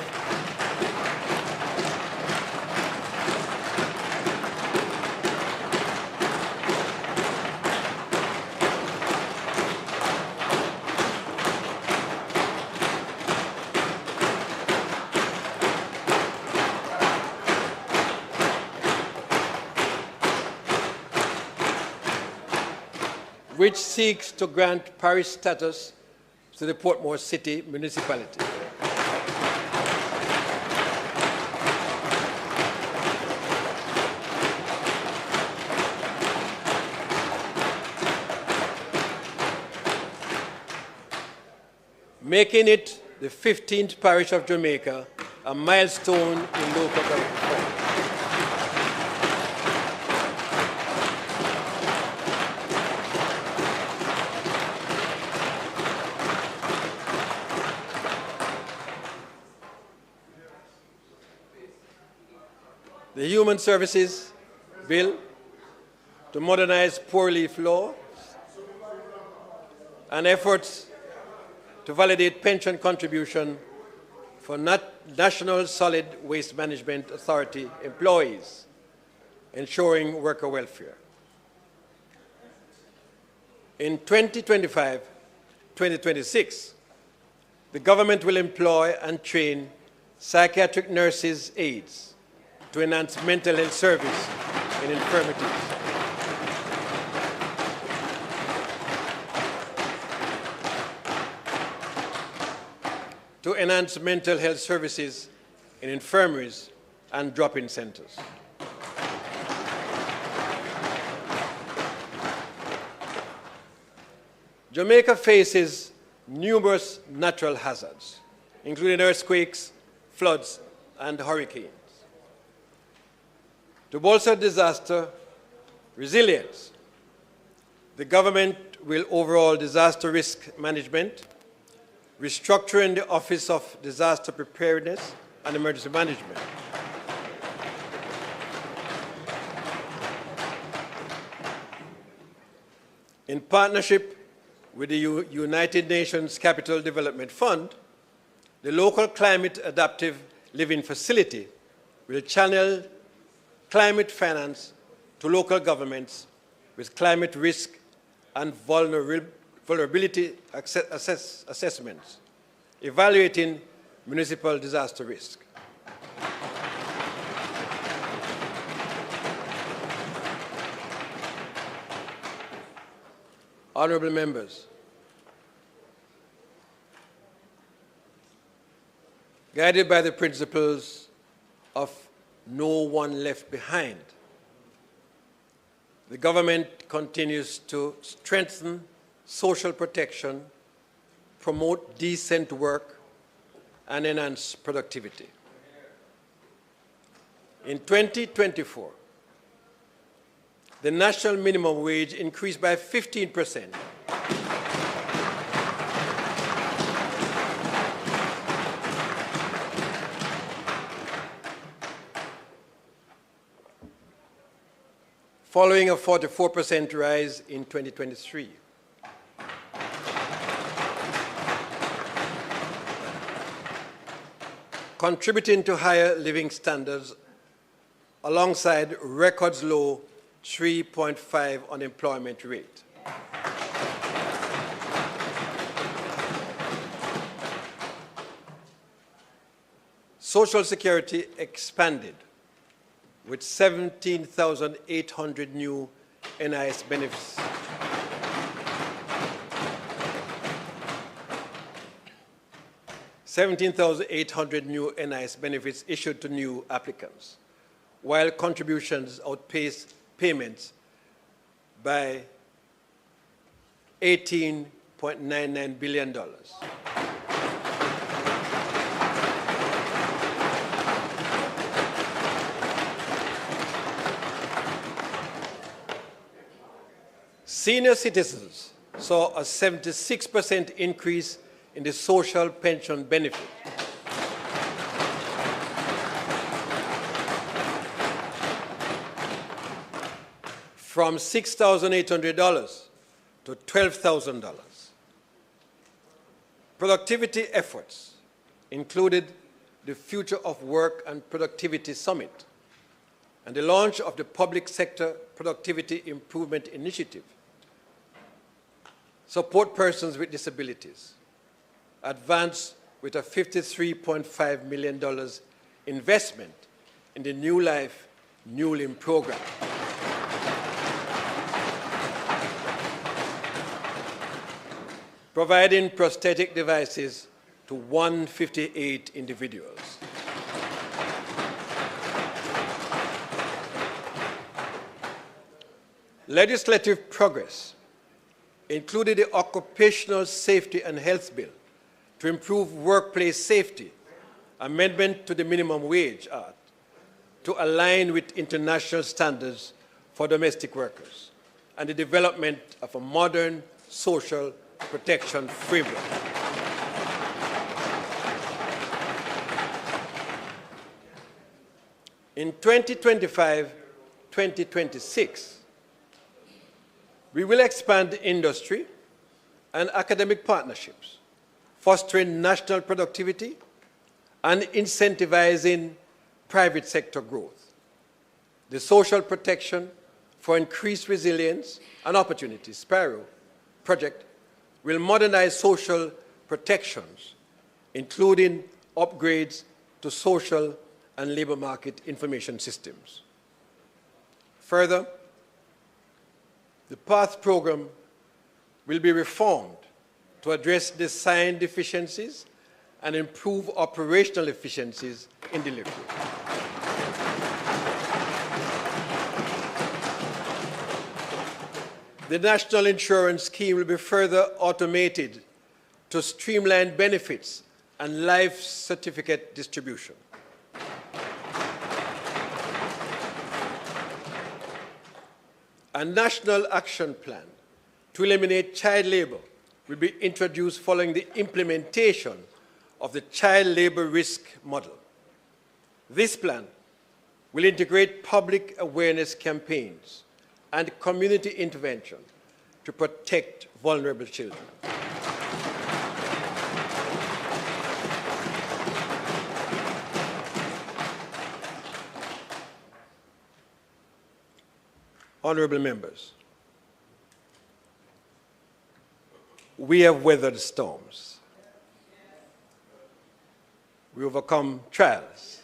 which seeks to grant parish status to the Portmore City municipality. making it the 15th parish of Jamaica, a milestone in local government. The Human Services Bill to modernize poor relief law and efforts to validate pension contribution for National Solid Waste Management Authority employees, ensuring worker welfare. In 2025-2026, the government will employ and train psychiatric nurses aides to enhance mental health service in infirmities. To enhance mental health services in infirmaries and drop-in centers. Jamaica faces numerous natural hazards, including earthquakes, floods, and hurricanes. To bolster disaster resilience, the government will overhaul disaster risk management, restructuring the Office of Disaster Preparedness and Emergency Management. In partnership with the United Nations Capital Development Fund, the local climate adaptive living facility will channel climate finance to local governments with climate risk and vulnerability assessments, evaluating municipal disaster risk. Honorable members, guided by the principles of no one left behind, the government continues to strengthen social protection, promote decent work, and enhance productivity. In 2024, the national minimum wage increased by 15%. Following a 44% rise in 2023. Contributing to higher living standards alongside records low 3.5 unemployment rate. Social Security expanded with 17,800 new NIS benefits. $17,800 new NIS benefits issued to new applicants, while contributions outpaced payments by $18.99 billion. Senior citizens saw a 76% increase in the social pension benefit. From $6,800 to $12,000. Productivity efforts included the Future of Work and Productivity Summit and the launch of the Public Sector Productivity Improvement Initiative. Support persons with disabilities, advanced with a $53.5 million investment in the New Life, New Limb program. Providing prosthetic devices to 158 individuals. Legislative progress included the Occupational Safety and Health Bill to improve workplace safety, amendment to the Minimum Wage Act to align with international standards for domestic workers, and the development of a modern social protection framework. In 2025-2026, we will expand industry and academic partnerships, fostering national productivity and incentivizing private sector growth. The Social Protection for Increased Resilience and Opportunity, SPAROW, project will modernize social protections, including upgrades to social and labor market information systems. Further, the PATH program will be reformed to address design deficiencies and improve operational efficiencies in delivery. The National Insurance Scheme will be further automated to streamline benefits and life certificate distribution. A national action plan to eliminate child labor will be introduced following the implementation of the child labor risk model. This plan will integrate public awareness campaigns and community intervention to protect vulnerable children. Honorable members, we have weathered storms. We overcome trials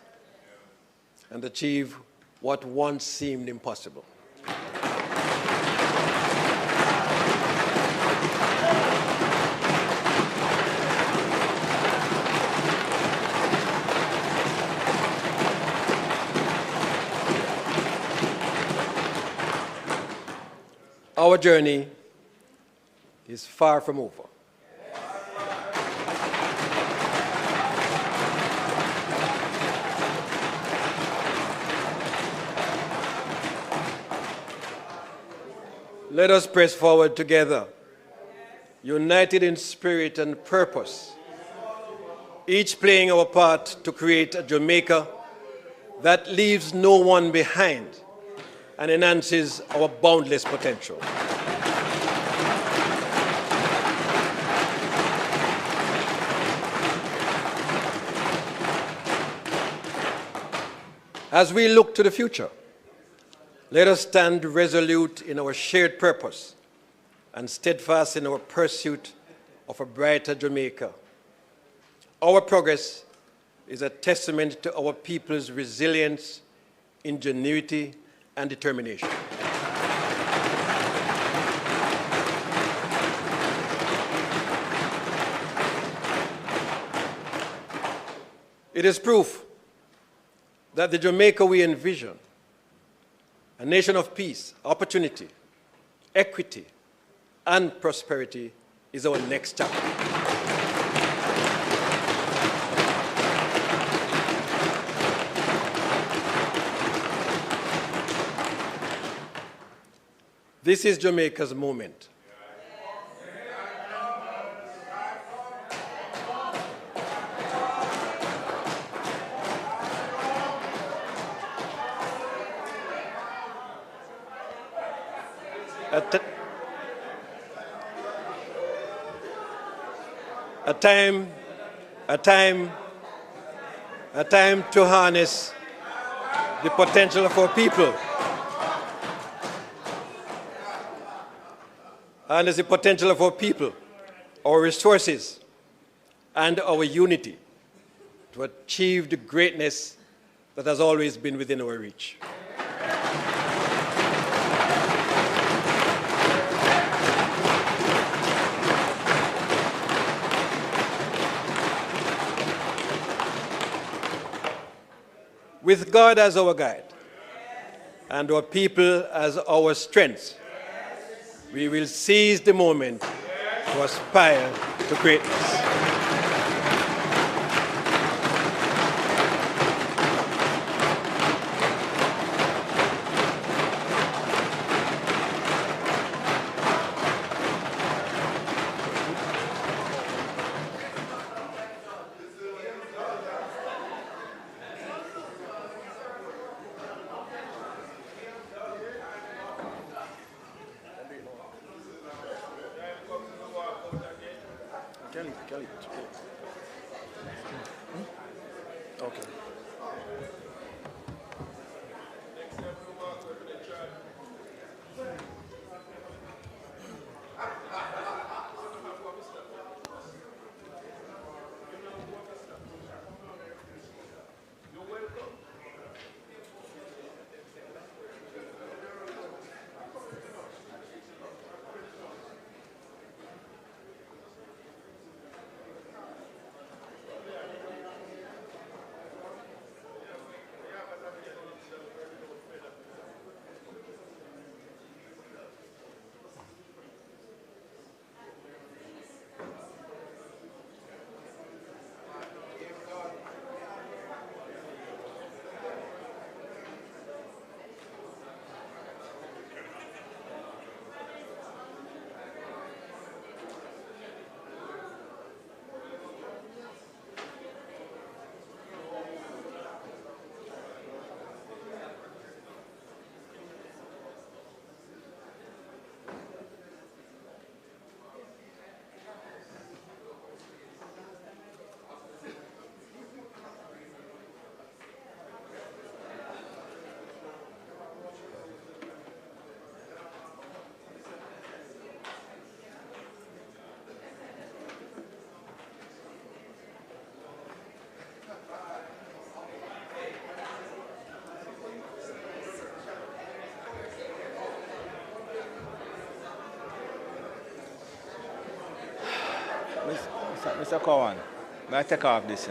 and achieve what once seemed impossible. Our journey is far from over. Let us press forward together, united in spirit and purpose, each playing our part to create a Jamaica that leaves no one behind and enhances our boundless potential. As we look to the future, let us stand resolute in our shared purpose and steadfast in our pursuit of a brighter Jamaica. Our progress is a testament to our people's resilience, ingenuity, and determination. It is proof that the Jamaica we envision, a nation of peace, opportunity, equity, and prosperity, is our next chapter. This is Jamaica's moment. A time to harness the potential of our people. Harness the potential of our people, our resources, and our unity to achieve the greatness that has always been within our reach. With God as our guide and our people as our strength, we will seize the moment to aspire to greatness. Kelly. Okay. Mr. Cowan, may I take off this,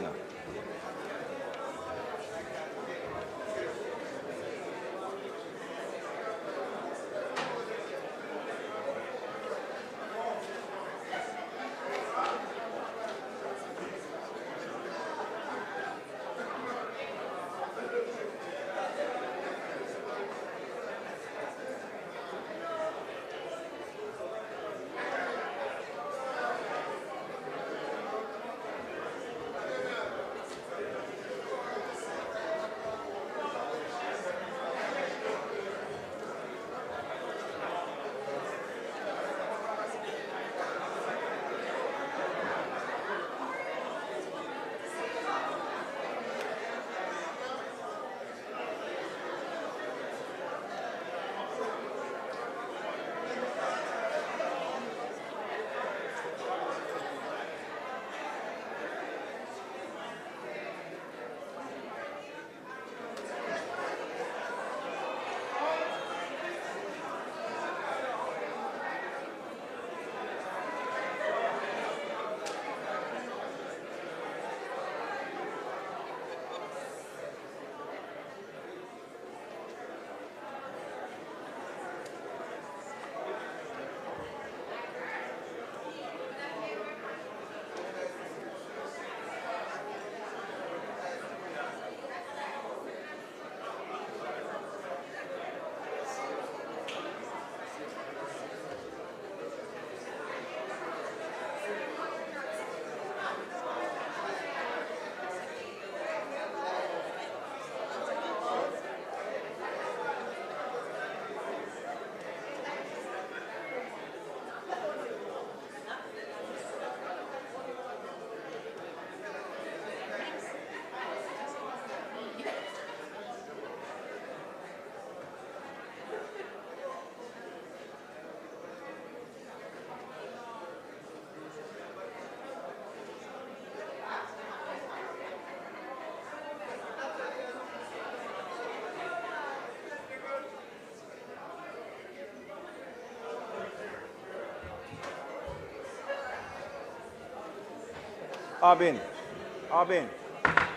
Arbin,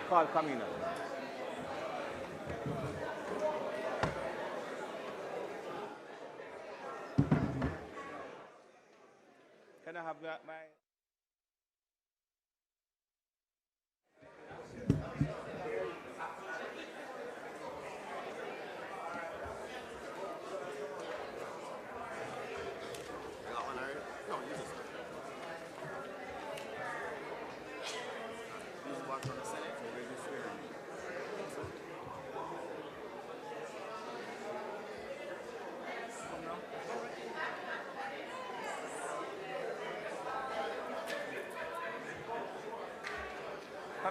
call Camino. Can I have my...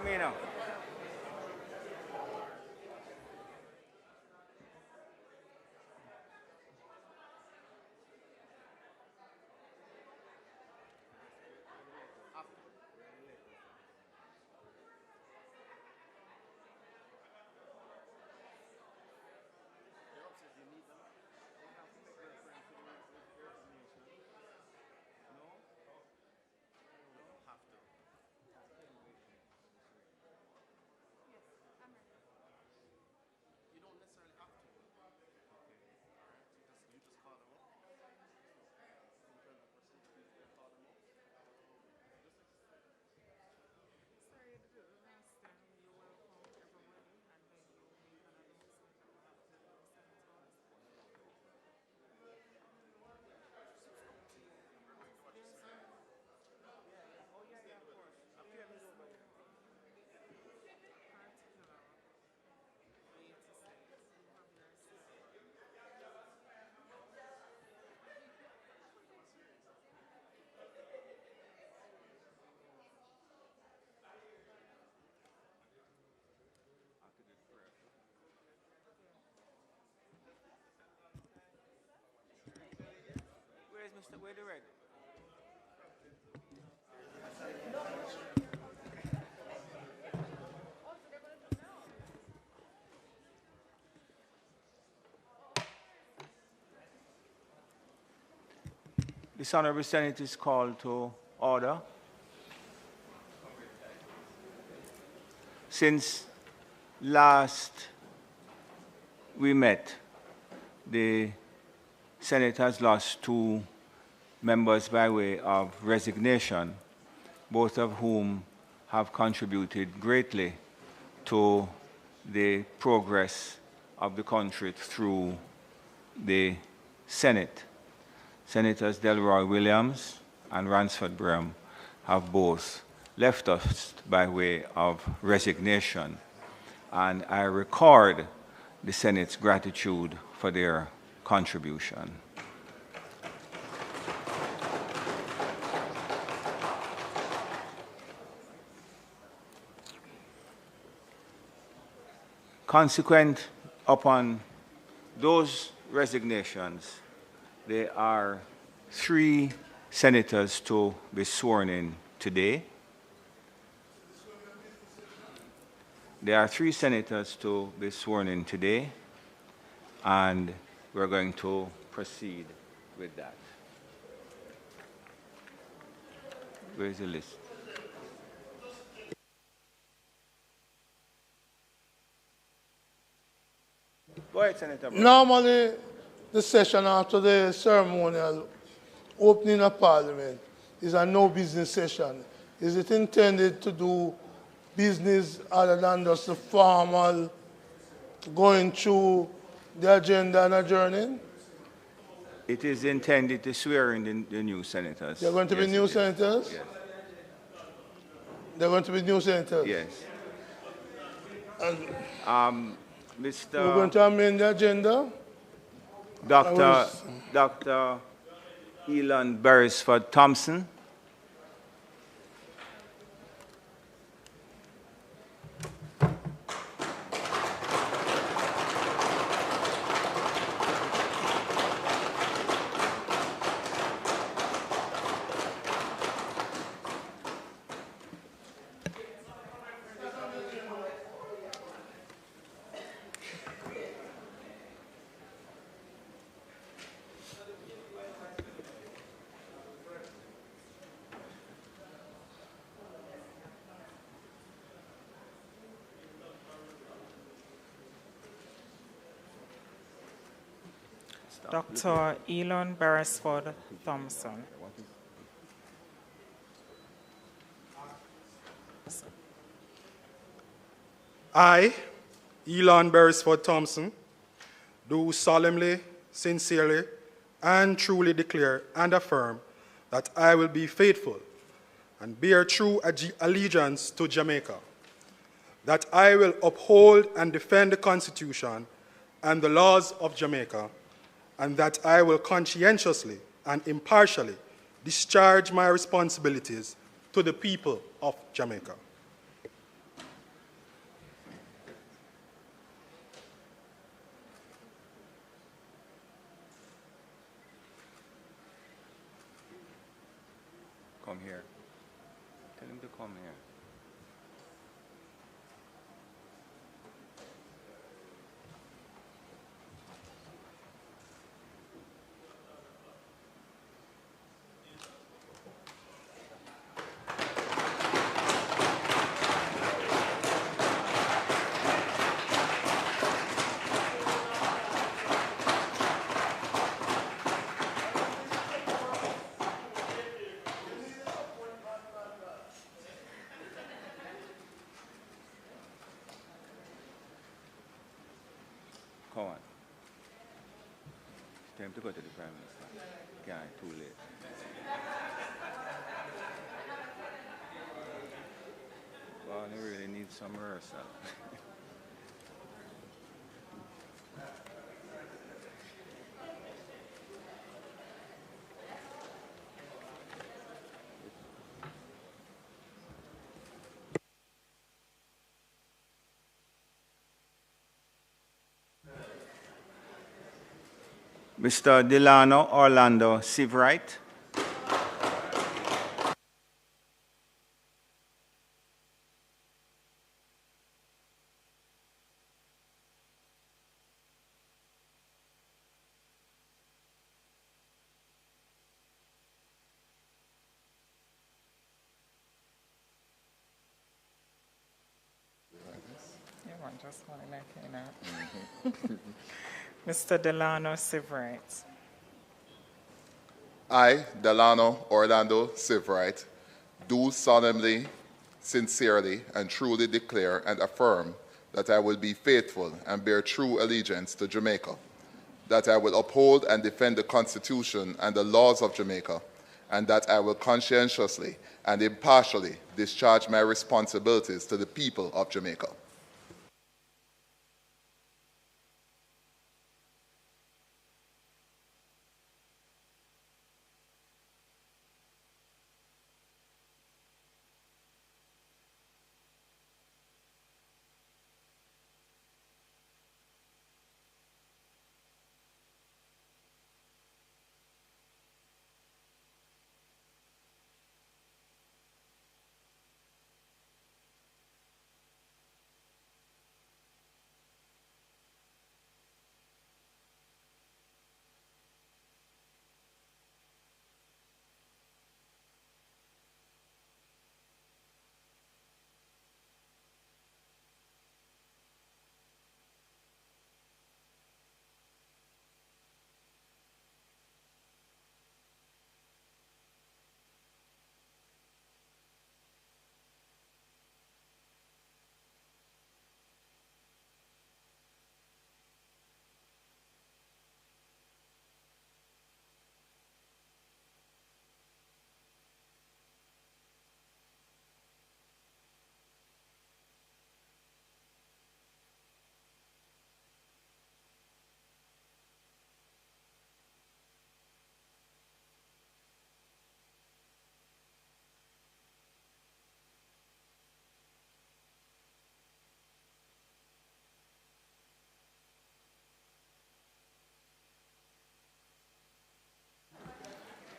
Come here now. Where's the red? This Honorable Senate is called to order. Since last we met, the Senate has lost 2 members by way of resignation, both of whom have contributed greatly to the progress of the country through the Senate. Senators Delroy Williams and Ransford Bram have both left us by way of resignation, and I record the Senate's gratitude for their contribution. Consequent upon those resignations, there are 3 senators to be sworn in today. There are 3 senators to be sworn in today, and we're going to proceed with that. Where's the list? Go ahead, Senator. Normally, the session after the ceremonial opening of Parliament is a no business session. Is it intended to do business other than just the formal going through the agenda and adjourning? It is intended to swear in the new senators. They're going to be new senators? Yes. They're going to be new senators? Yes. And Mr. we're going to amend the agenda? Dr. Elon Beresford Thompson. Dr. Elon Beresford Thompson. I, Elon Beresford Thompson, do solemnly, sincerely, and truly declare and affirm that I will be faithful and bear true allegiance to Jamaica, that I will uphold and defend the Constitution and the laws of Jamaica, and that I will conscientiously and impartially discharge my responsibilities to the people of Jamaica. come here. Tell him to come here. Come on. It's time to go to the Prime Minister. Can't, too late. Well, they really need some rehearsal. Mr. Delano Orlando Sivright. Just going back in Mr. Delano Sivright. I, Delano Orlando Sivright, do solemnly, sincerely, and truly declare and affirm that I will be faithful and bear true allegiance to Jamaica, that I will uphold and defend the Constitution and the laws of Jamaica, and that I will conscientiously and impartially discharge my responsibilities to the people of Jamaica.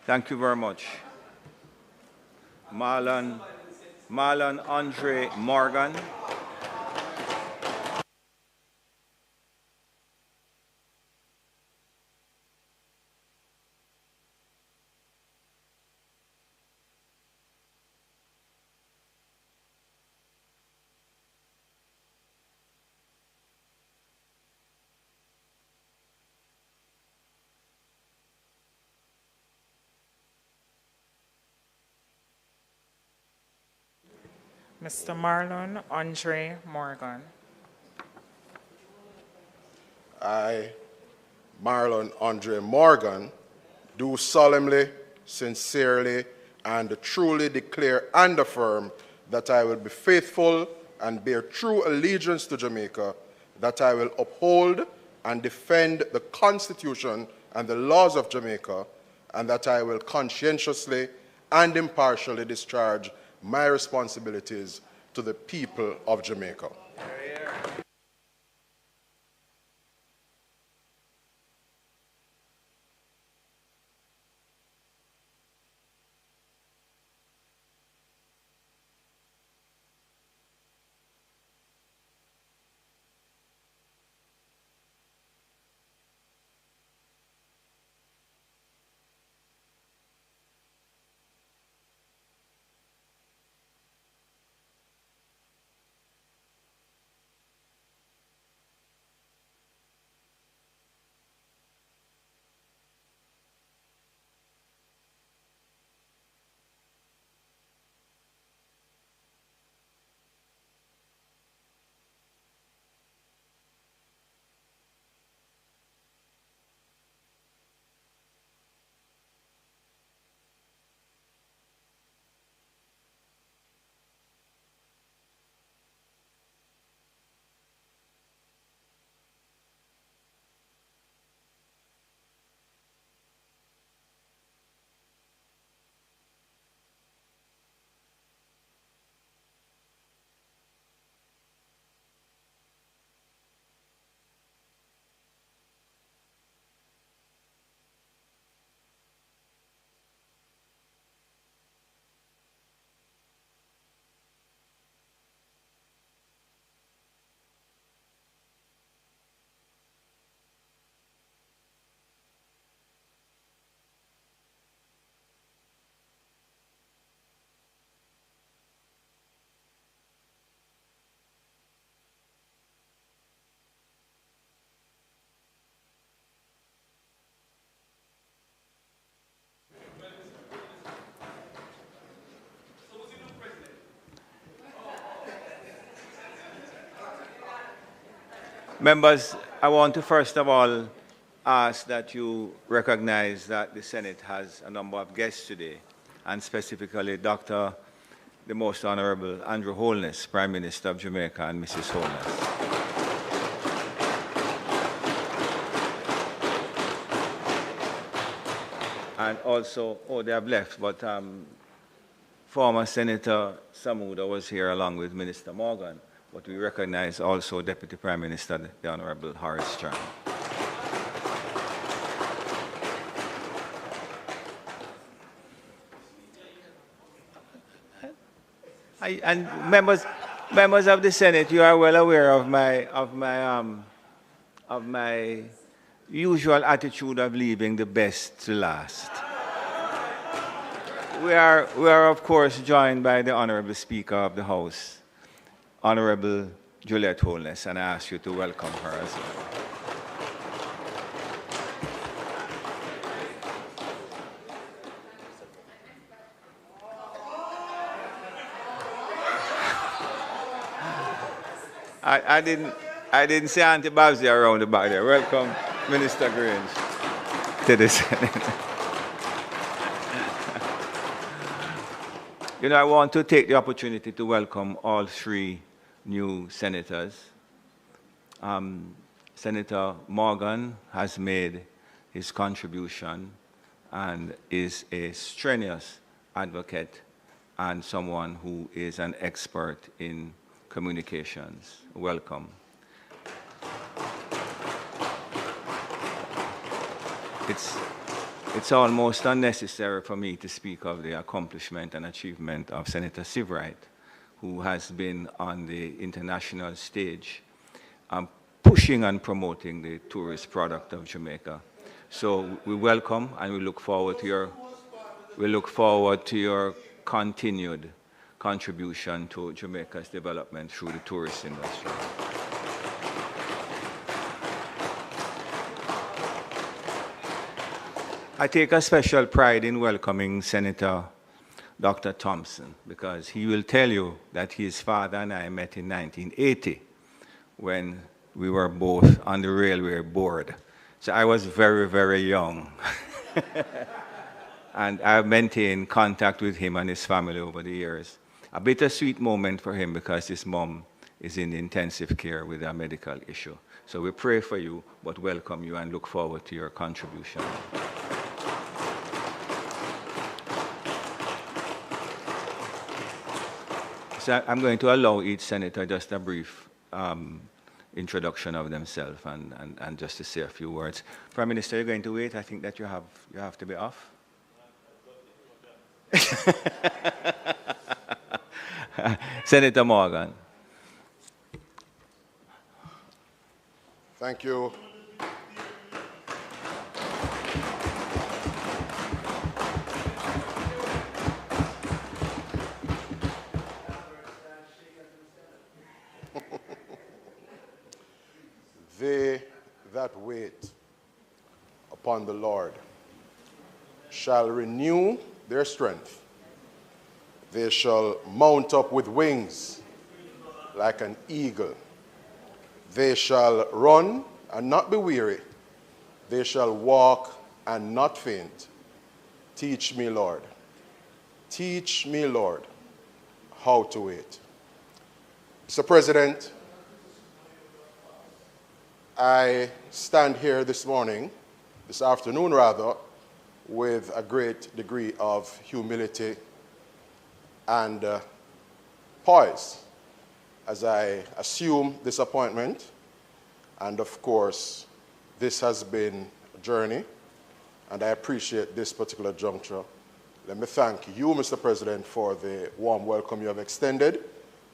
Thank you very much. Marlon Andre Morgan. Mr. Marlon Andre Morgan. I, Marlon Andre Morgan, do solemnly, sincerely, and truly declare and affirm that I will be faithful and bear true allegiance to Jamaica, that I will uphold and defend the Constitution and the laws of Jamaica, and that I will conscientiously and impartially discharge my responsibilities to the people of Jamaica. Members, I want to first of all ask that you recognize that the Senate has a number of guests today, and specifically Dr. the Most Honorable Andrew Holness, Prime Minister of Jamaica, and Mrs. Holness. And also, they have left, but former Senator Samuda was here along with Minister Morgan, but we recognize also Deputy Prime Minister, the Honorable Horace Chan. And members of the Senate, you are well aware of my usual attitude of leaving the best to last. We are of course joined by the Honorable Speaker of the House, Honorable Juliette Holness, and I ask you to welcome her as well. I didn't see Auntie Babsy around the back there. Welcome, Minister Grange, to the Senate. You know, I want to take the opportunity to welcome all three new senators. Senator Morgan has made his contribution and is a strenuous advocate and someone who is an expert in communications. Welcome. It's almost unnecessary for me to speak of the accomplishment and achievement of Senator Sivrite, who has been on the international stage pushing and promoting the tourist product of Jamaica. So we welcome and we look forward to your continued contribution to Jamaica's development through the tourist industry. I take a special pride in welcoming Senator Dr. Thompson, because he will tell you that his father and I met in 1980 when we were both on the railway board. So I was very, very young. And I've maintained contact with him and his family over the years. A bittersweet moment for him because his mom is in intensive care with a medical issue. So we pray for you, but welcome you and look forward to your contribution. So I'm going to allow each senator just a brief introduction of themselves and just to say a few words. Prime Minister, you're going to wait? I think that you have to be off. Senator Morgan. Thank you. They that wait upon the Lord shall renew their strength. They shall mount up with wings like an eagle. They shall run and not be weary. They shall walk and not faint. Teach me, Lord. Teach me, Lord, how to wait. Mr. President, I stand here this afternoon, with a great degree of humility and poise as I assume this appointment. And of course, this has been a journey, and I appreciate this particular juncture. Let me thank you, Mr. President, for the warm welcome you have extended,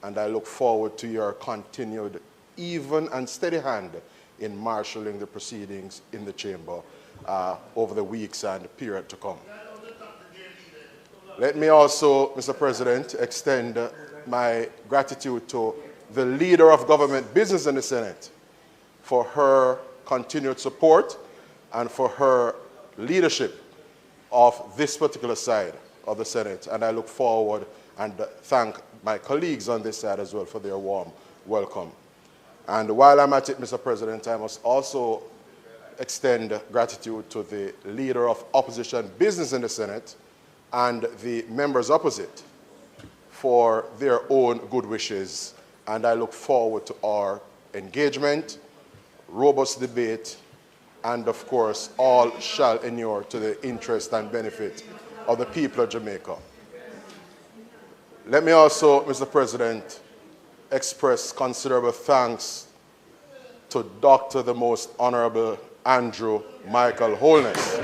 and I look forward to your continued even and steady hand in marshalling the proceedings in the chamber over the weeks and period to come. Let me also, Mr. President, extend my gratitude to the leader of government business in the Senate for her continued support and for her leadership of this particular side of the Senate. And I look forward and thank my colleagues on this side as well for their warm welcome. And while I'm at it, Mr. President, I must also extend gratitude to the leader of opposition business in the Senate and the members opposite for their own good wishes. And I look forward to our engagement, robust debate, and of course, all shall inure to the interest and benefit of the people of Jamaica. Let me also, Mr. President, express considerable thanks to Dr. the Most Honorable Andrew Michael Holness.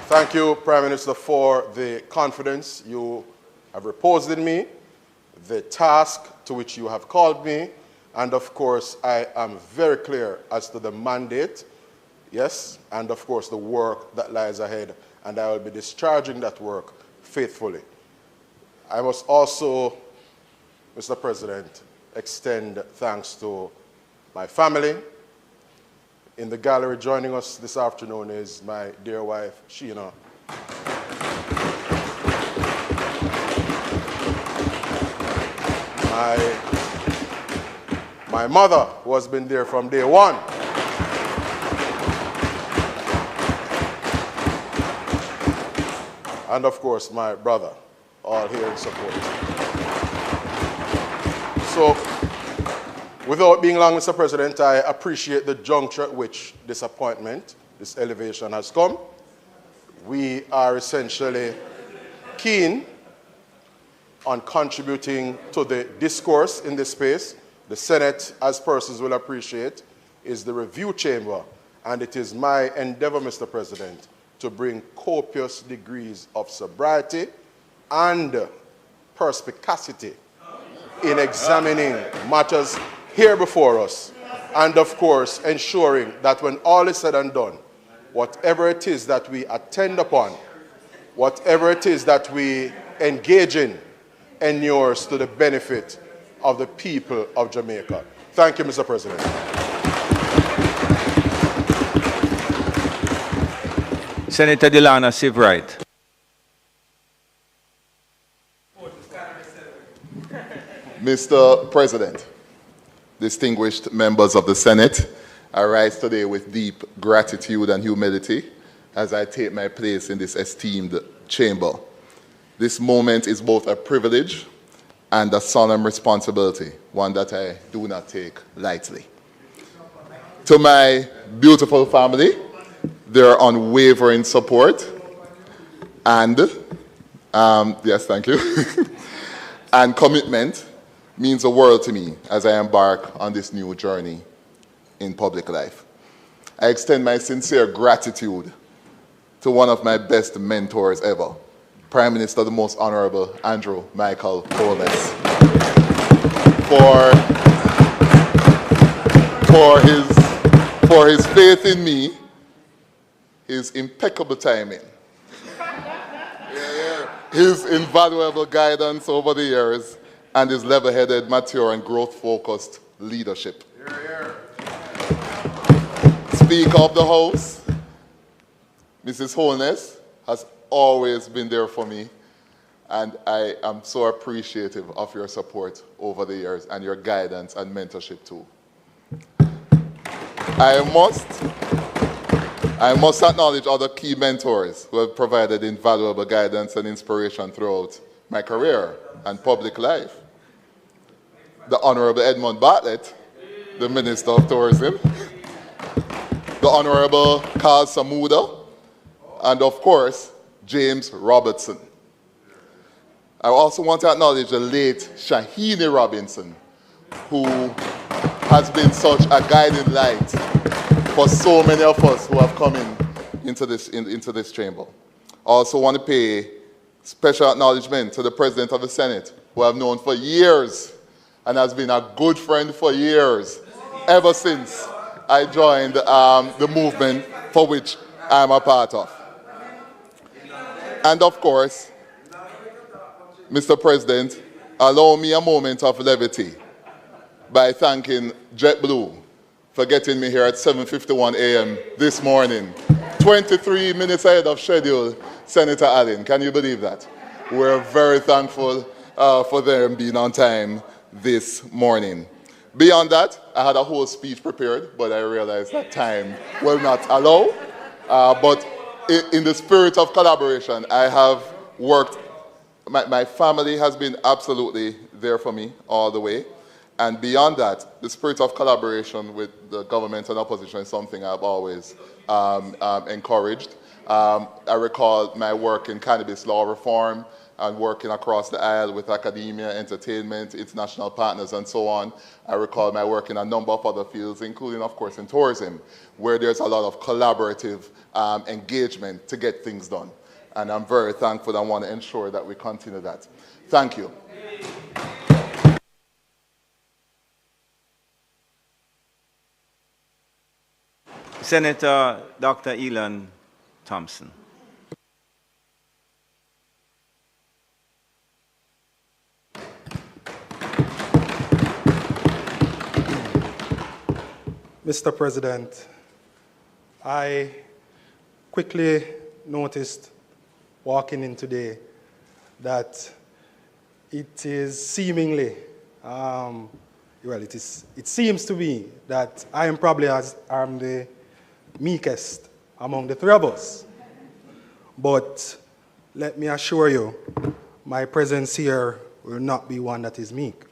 Thank you, Prime Minister, for the confidence you have reposed in me, the task to which you have called me, and of course, I am very clear as to the mandate, yes, and of course, the work that lies ahead, and I will be discharging that work faithfully. I must also, Mr. President, extend thanks to my family. In the gallery joining us this afternoon is my dear wife, Sheena. My mother, who has been there from day one. And of course, my brother, all here in support. So, without being long, Mr. President, I appreciate the juncture at which this appointment, this elevation has come. We are essentially keen on contributing to the discourse in this space. The Senate, as persons will appreciate, is the review chamber, and it is my endeavor, Mr. President, to bring copious degrees of sobriety and perspicacity in examining matters here before us, and of course, ensuring that when all is said and done, whatever it is that we attend upon, whatever it is that we engage in, inures to the benefit of the people of Jamaica. Thank you, Mr. President. Senator Delana Sivright. Mr. President, distinguished members of the Senate, I rise today with deep gratitude and humility as I take my place in this esteemed chamber. This moment is both a privilege and a solemn responsibility, one that I do not take lightly. To my beautiful family, their unwavering support and, yes, thank you, and commitment means the world to me as I embark on this new journey in public life. I extend my sincere gratitude to one of my best mentors ever, Prime Minister, the Most Honorable Andrew Michael Holness, for his faith in me, his impeccable timing, his invaluable guidance over the years, and his level-headed, mature, and growth-focused leadership. Speaker of the House, Mrs. Holness has always been there for me, and I am so appreciative of your support over the years and your guidance and mentorship too. I must acknowledge other key mentors who have provided invaluable guidance and inspiration throughout my career and public life. The Honorable Edmund Bartlett, the Minister of Tourism, the Honorable Carl Samuda, and of course, James Robertson. I also want to acknowledge the late Shahini Robinson, who has been such a guiding light for so many of us who have come into this chamber. I also want to pay special acknowledgement to the President of the Senate, who I've known for years and has been a good friend for years, ever since I joined the movement for which I'm a part of. And of course, Mr. President, allow me a moment of levity by thanking JetBlue for getting me here at 7:51 a.m. this morning, 23 minutes ahead of schedule, Senator Allen. Can you believe that? we're very thankful for them being on time this morning. Beyond that, I had a whole speech prepared, but I realized that time will not allow. But in the spirit of collaboration, I have worked. My family has been absolutely there for me all the way. And beyond that, the spirit of collaboration with the government and opposition is something I've always encouraged. I recall my work in cannabis law reform and working across the aisle with academia, entertainment, international partners, and so on. I recall my work in a number of other fields, including, of course, in tourism, where there's a lot of collaborative engagement to get things done. And I'm very thankful and want to ensure that we continue that. Thank you. Senator Dr. Elon Thompson. Mr. President, I quickly noticed walking in today that it is seemingly, it seems to be that I am probably I'm the meekest among the three of us. But let me assure you, my presence here will not be one that is meek.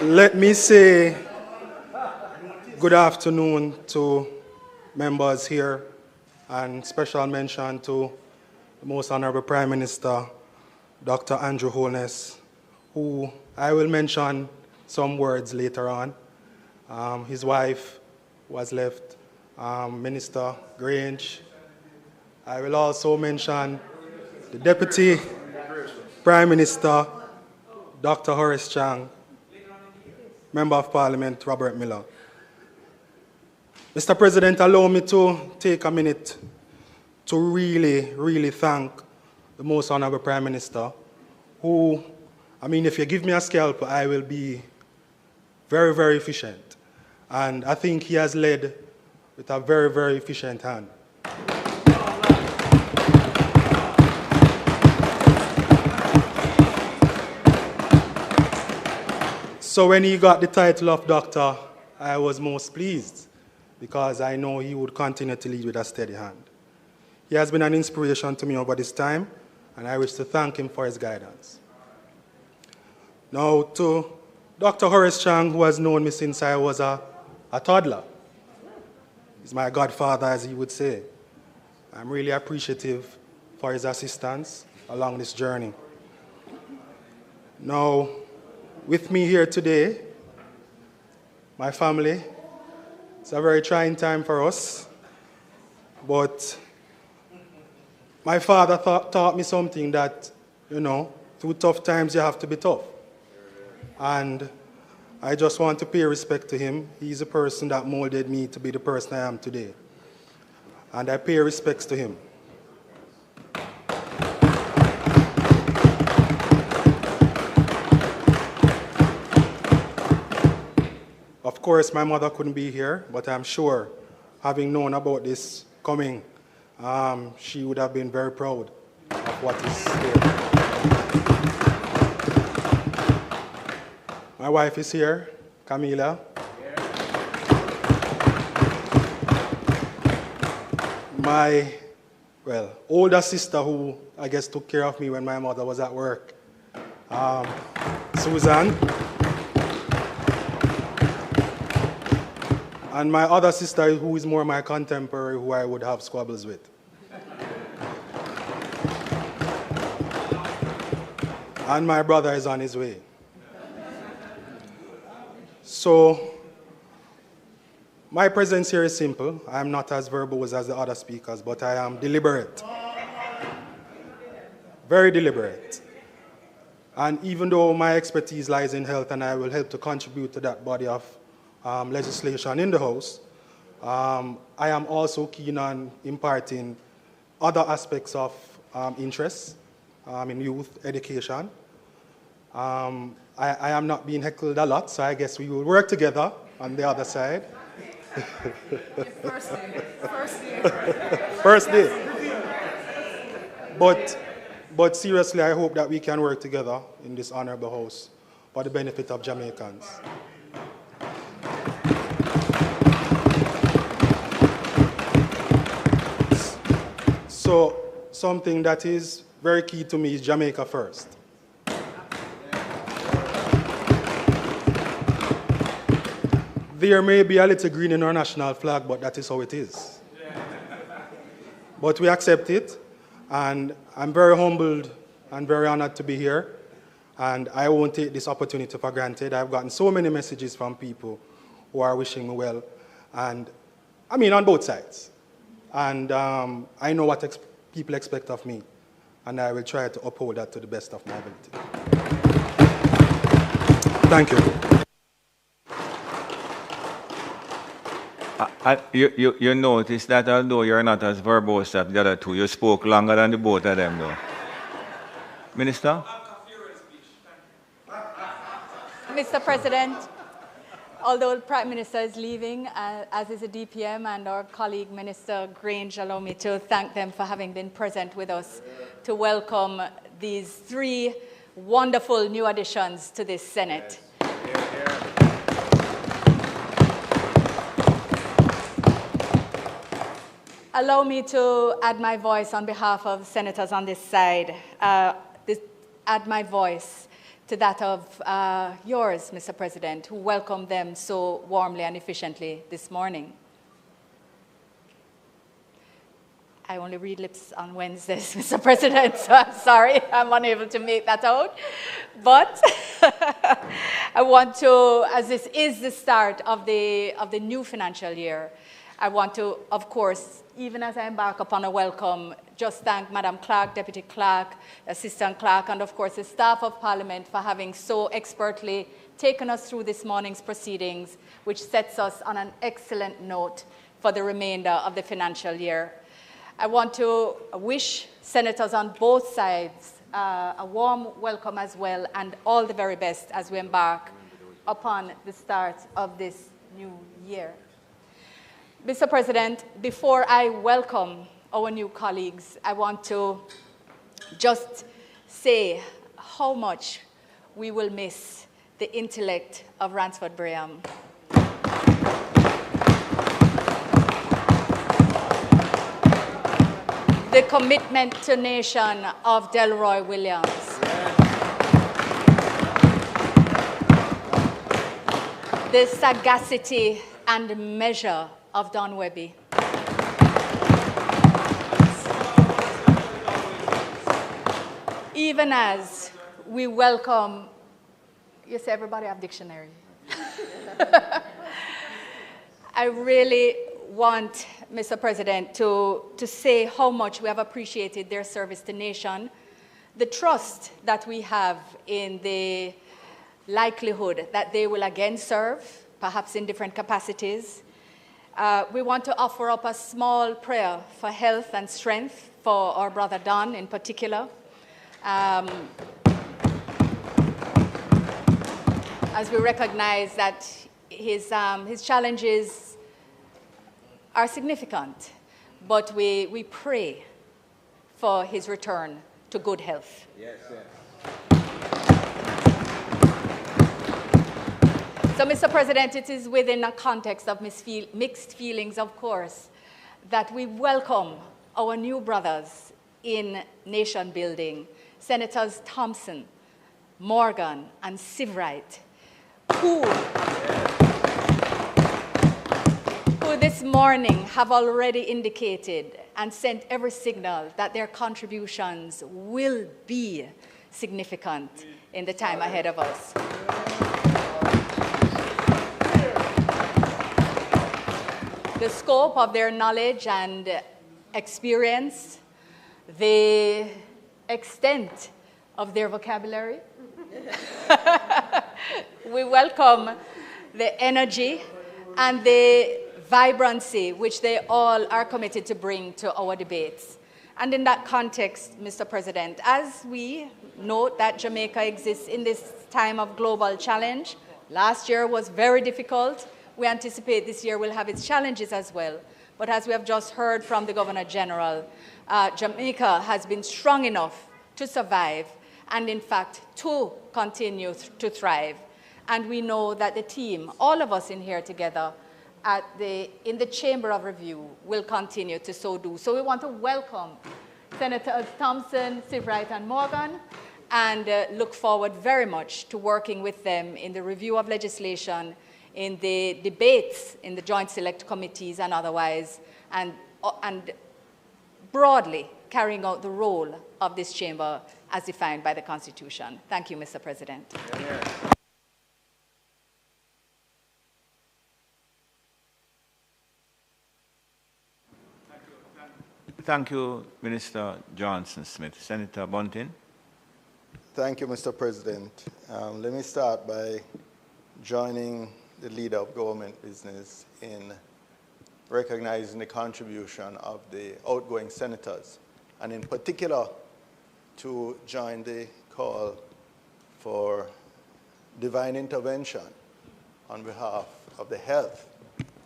Let me say good afternoon to members here, and special mention to the Most Honorable Prime Minister, Dr. Andrew Holness, who I will mention some words later on. His wife was left, Minister Grange. I will also mention the Deputy Prime Minister, Dr. Horace Chang, Member of Parliament, Robert Miller. Mr. President, allow me to take a minute to really thank the Most Honorable Prime Minister, who, if you give me a scalpel, I will be very efficient. And I think he has led with a very efficient hand. So when he got the title of doctor, I was most pleased because I know he would continue to lead with a steady hand. He has been an inspiration to me over this time, and I wish to thank him for his guidance. Now to Dr. Horace Chang, who has known me since I was a toddler. He's my godfather, as he would say. I'm really appreciative for his assistance along this journey. Now, with me here today, my family. It's a very trying time for us, but my father taught me something that, through tough times you have to be tough. And I just want to pay respect to him. He's a person that molded me to be the person I am today. And I pay respects to him. Of course, my mother couldn't be here, but I'm sure, having known about this coming, she would have been very proud of what is here. My wife is here, Camila. My, older sister, who I guess took care of me when my mother was at work, Susan. And my other sister, who is more my contemporary, who I would have squabbles with. And my brother is on his way. So, my presence here is simple. I am not as verbose as the other speakers, but I am deliberate. Very deliberate. And even though my expertise lies in health and I will help to contribute to that body of legislation in the House, I am also keen on imparting other aspects of interest in youth education. I am not being heckled a lot, so I guess we will work together on the other side. First day. First day. But seriously, I hope that we can work together in this honorable house for the benefit of Jamaicans. So something that is very key to me is Jamaica first. There may be a little green in our national flag, but that is how it is. But we accept it, and I'm very humbled and very honored to be here, and I won't take this opportunity for granted. I've gotten so many messages from people who are wishing me well, and I mean on both sides. And I know what people expect of me, and I will try to uphold that to the best of my ability. Thank you. You notice that although you're not as verbose as the other two, you spoke longer than the both of them, though. Minister? Mr. President, although the Prime Minister is leaving, as is the DPM and our colleague Minister Grange, allow me to thank them for having been present with us to welcome these three wonderful new additions to this Senate. Allow me to add my voice on behalf of senators on this side, add my voice to that of yours, Mr. President, who welcomed them so warmly and efficiently this morning. I only read lips on Wednesdays, Mr. President, so I'm sorry, I'm unable to make that out. But I want to, as this is the start of the new financial year, I want to, of course, even as I embark upon a welcome, just thank Madam Clerk, Deputy Clerk, Assistant Clerk, and of course the staff of Parliament for having so expertly taken us through this morning's proceedings, which sets us on an excellent note for the remainder of the financial year. I want to wish senators on both sides a warm welcome as well, and all the very best as we embark upon the start of this new year. Mr. President, before I welcome our new colleagues, I want to just say how much we will miss the intellect of Ransford Braham. The commitment to nation of Delroy Williams. The sagacity and measure of Don Webby. Even as we welcome, you say everybody have dictionary. I really want, Mr. President, to say how much we have appreciated their service to nation, the trust that we have in the likelihood that they will again serve, perhaps in different capacities. We want to offer up a small prayer for health and strength for our brother Don in particular. As we recognize that his challenges are significant, but we pray for his return to good health. Yes, yes. So, Mr. President, it is within a context of mixed feelings, of course, that we welcome our new brothers in nation building, Senators Thompson, Morgan, and Sivrite, who this morning have already indicated and sent every signal that their contributions will be significant in the time ahead of us. The scope of their knowledge and experience, the extent of their vocabulary. We welcome the energy and the vibrancy which they all are committed to bring to our debates. And in that context, Mr. President, as we note that Jamaica exists in this time of global challenge, last year was very difficult. We anticipate this year will have its challenges as well. But as we have just heard from the Governor General, Jamaica has been strong enough to survive and, in fact, to continue to thrive. And we know that the team, all of us in here together, in the Chamber of Review will continue to so do. So we want to welcome Senators Thompson, Seabright, and Morgan, and look forward very much to working with them in the review of legislation, in the debates in the Joint Select Committees and otherwise, and broadly carrying out the role of this chamber as defined by the Constitution. Thank you, Mr. President. Thank you, Minister Johnson-Smith. Senator Bunting. Thank you, Mr. President. Let me start by joining the leader of government business in recognizing the contribution of the outgoing senators, and in particular to join the call for divine intervention on behalf of the health,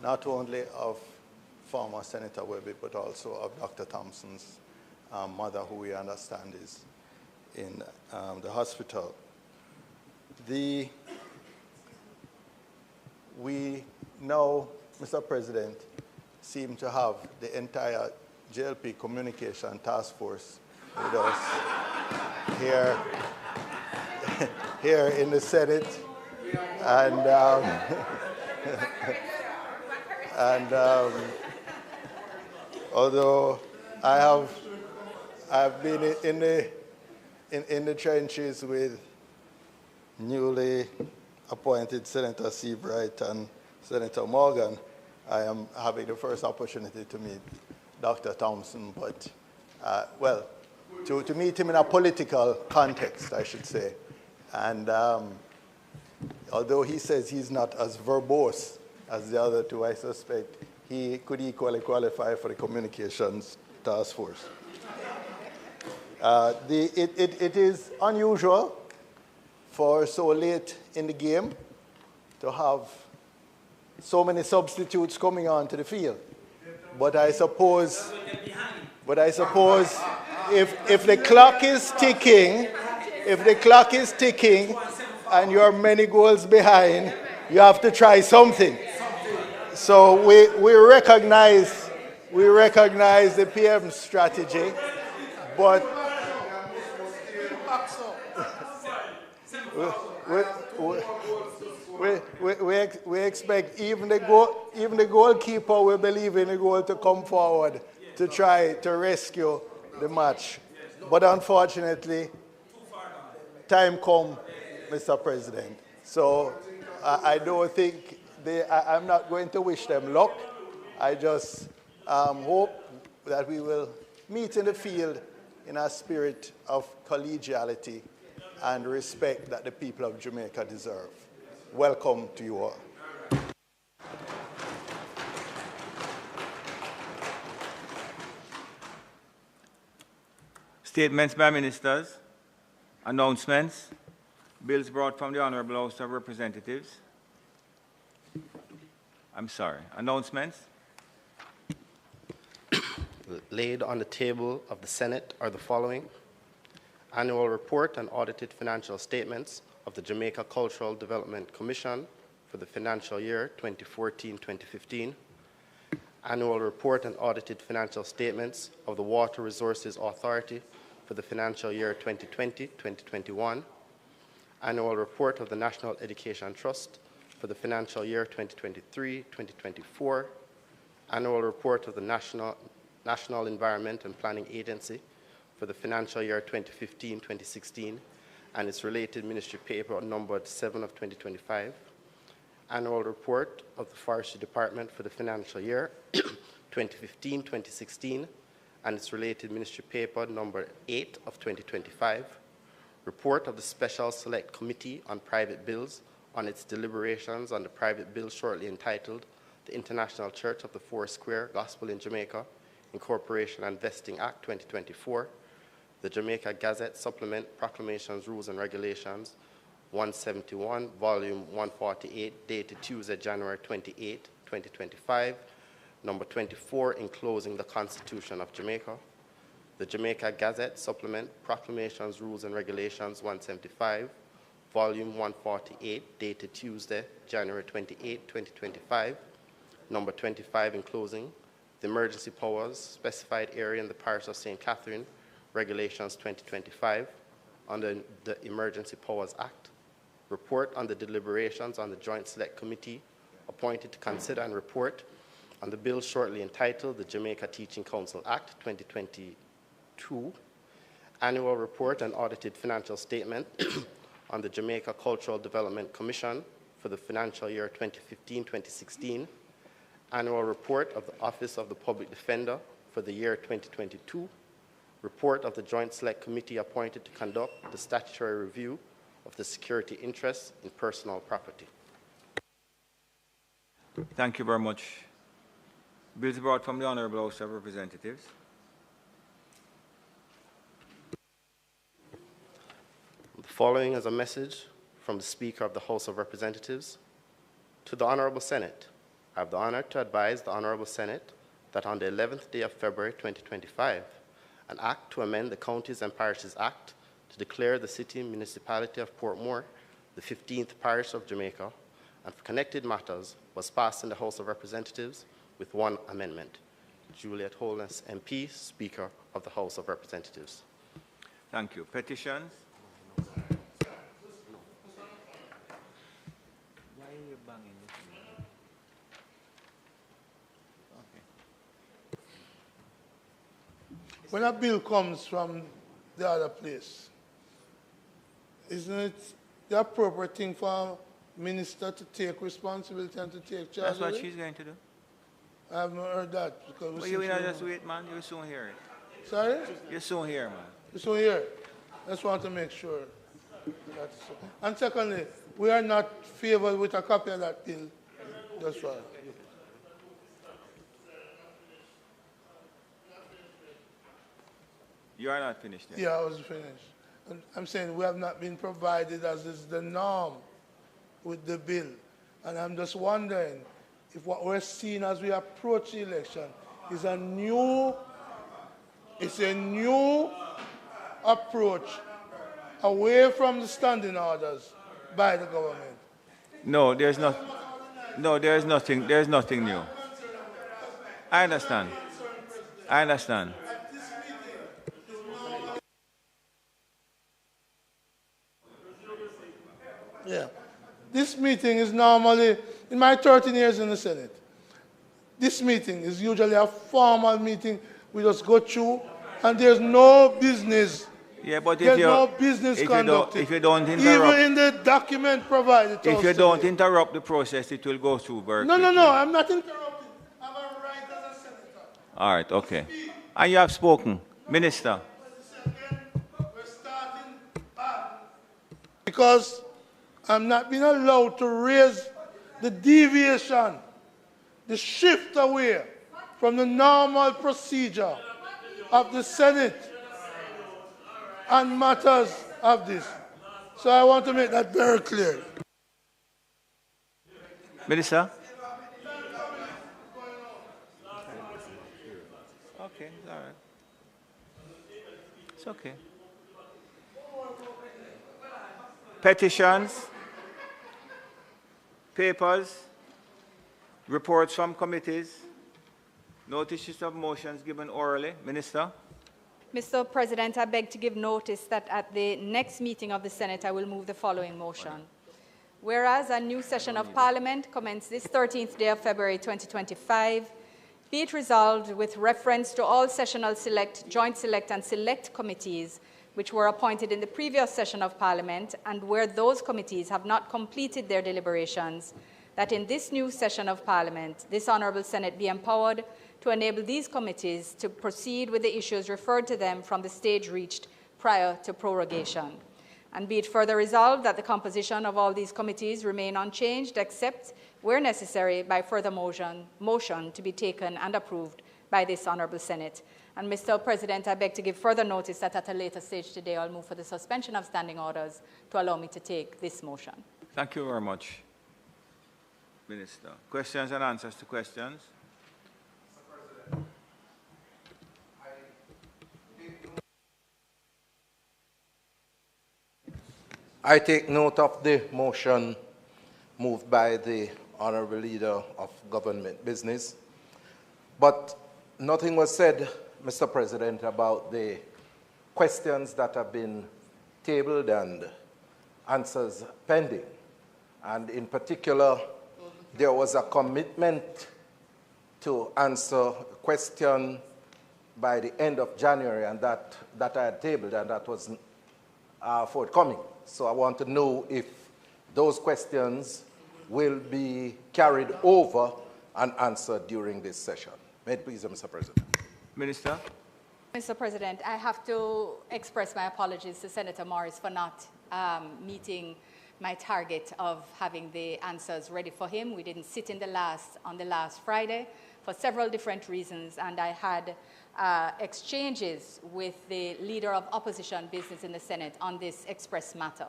not only of former Senator Webby, but also of Dr. Thompson's mother, who we understand is in the hospital. We now, Mr. President, seem to have the entire JLP communication task force with us here in the Senate, and although I've been in the trenches with newly appointed Senator Seabright and Senator Morgan, I am having the first opportunity to meet Dr. Thompson, but, well, to meet him in a political context, I should say. And although he says he's not as verbose as the other two, I suspect he could equally qualify for the communications task force. It is unusual for so late in the game to have so many substitutes coming onto the field. But I suppose if the clock is ticking, and you're many goals behind, you have to try something. So we recognize the PM strategy, but we expect even the goalkeeper will believe in the goal to come forward to try to rescue the match. But unfortunately, time come, Mr. President. So I don't think I'm not going to wish them luck. I just hope that we will meet in the field in a spirit of collegiality and respect that the people of Jamaica deserve. Welcome to you all. Statements by ministers, announcements, bills brought from the Honorable House of Representatives. Announcements. Laid on the table of the Senate are the following: Annual Report and Audited Financial Statements of the Jamaica Cultural Development Commission for the financial year 2014-2015. Annual Report and Audited Financial Statements of the Water Resources Authority for the financial year 2020-2021. Annual Report of the National Education Trust for the financial year 2023-2024. Annual Report of the National Environment and Planning Agency for the financial year 2015-2016 and its related ministry paper numbered 7 of 2025. Annual Report of the Forestry Department for the financial year 2015-2016 and its related ministry paper number 8 of 2025. Report of the Special Select Committee on Private Bills on its deliberations on the private bill shortly entitled The International Church of the Four Square Gospel in Jamaica, Incorporation and Vesting Act 2024, the Jamaica Gazette Supplement Proclamations, Rules and Regulations 171, Volume 148, dated Tuesday, January 28, 2025, number 24, enclosing the Constitution of Jamaica, the Jamaica Gazette Supplement Proclamations, Rules and Regulations 175, Volume 148, dated Tuesday, January 28, 2025, number 25, enclosing the Emergency Powers Specified Area in the Parish of St. Catherine, Regulations 2025, under the Emergency Powers Act, report on the deliberations on the Joint Select Committee appointed to consider and report on the bill shortly entitled the Jamaica Teaching Council Act 2022, annual report and audited financial statement on the Jamaica Cultural Development Commission for the financial year 2015-2016, annual report of the Office of the Public Defender for the year 2022, report of the Joint Select Committee appointed to conduct the statutory review of the security interests in personal property. Thank you very much. Bills brought from the Honourable House of Representatives. The following is a message from the Speaker of the House of Representatives. To the Honourable Senate, I have the honour to advise the Honourable Senate that on the 11th day of February 2025, an act to amend the Counties and Parishes Act to declare the city municipality of Portmore the 15th parish of Jamaica and for connected matters was passed in the House of Representatives with one amendment. Juliet Holness, MP, Speaker of the House of Representatives. Thank you. Petitions? When a bill comes from the other place, isn't it the appropriate thing for a minister to take responsibility and to take charge That's what of it? she's going to do. I haven't heard that. Because Well, you will just wait, man. You'll soon hear it. Sorry? You'll soon hear, man. You soon hear? I just want to make sure. That's so. And secondly, we are not favored with a copy of that bill. That's why. You are not finished yet. Yeah, I was finished. And I'm saying we have not been provided as is the norm with the bill. And I'm just wondering if what we're seeing as we approach the election is a new approach away from the standing orders by the government. No, there's not. No, there's nothing. There's nothing new. I understand. I understand. Yeah. This meeting is normally, in my 13 years in the Senate, this meeting is usually a formal meeting. We just go through, and there's no business. Yeah, but there's no business conducted. If you don't interrupt, even in the document provided to us if you don't interrupt the process, it will go through very quickly. No, I'm not interrupting. I have a right as a senator. All right, okay. And you have spoken. Minister. We're starting bad. Because I'm not being allowed to raise the deviation, the shift away from the normal procedure of the Senate on matters of this. So I want to make that very clear. Minister? Okay, it's all right. It's okay. Petitions, papers, reports from committees, notices of motions given orally. Minister? Mr. President, I beg to give notice that at the next meeting of the Senate, I will move the following motion. Whereas a new session of Parliament commenced this 13th day of February 2025, be it resolved with reference to all sessional select, joint select and select committees which were appointed in the previous session of Parliament and where those committees have not completed their deliberations, that in this new session of Parliament, this Honourable Senate be empowered to enable these committees to proceed with the issues referred to them from the stage reached prior to prorogation. And be it further resolved that the composition of all these committees remain unchanged except where necessary by further motion to be taken and approved by this Honorable Senate. And Mr. President, I beg to give further notice that at a later stage today, I'll move for the suspension of standing orders to allow me to take this motion. Thank you very much, Minister. Questions and answers to questions? I take note of the motion moved by the Honourable Leader of Government Business, but nothing was said, Mr. President, about the questions that have been tabled and answers pending. And in particular, there was a commitment to answer a question by the end of January, and that I had tabled, and that was forthcoming. So I want to know if those questions will be carried over and answered during this session. May it please, Mr. President. Minister. Mr. President, I have to express my apologies to Senator Morris for not meeting my target of having the answers ready for him. We didn't sit on the last Friday for several different reasons, and I had exchanges with the Leader of Opposition Business in the Senate on this express matter.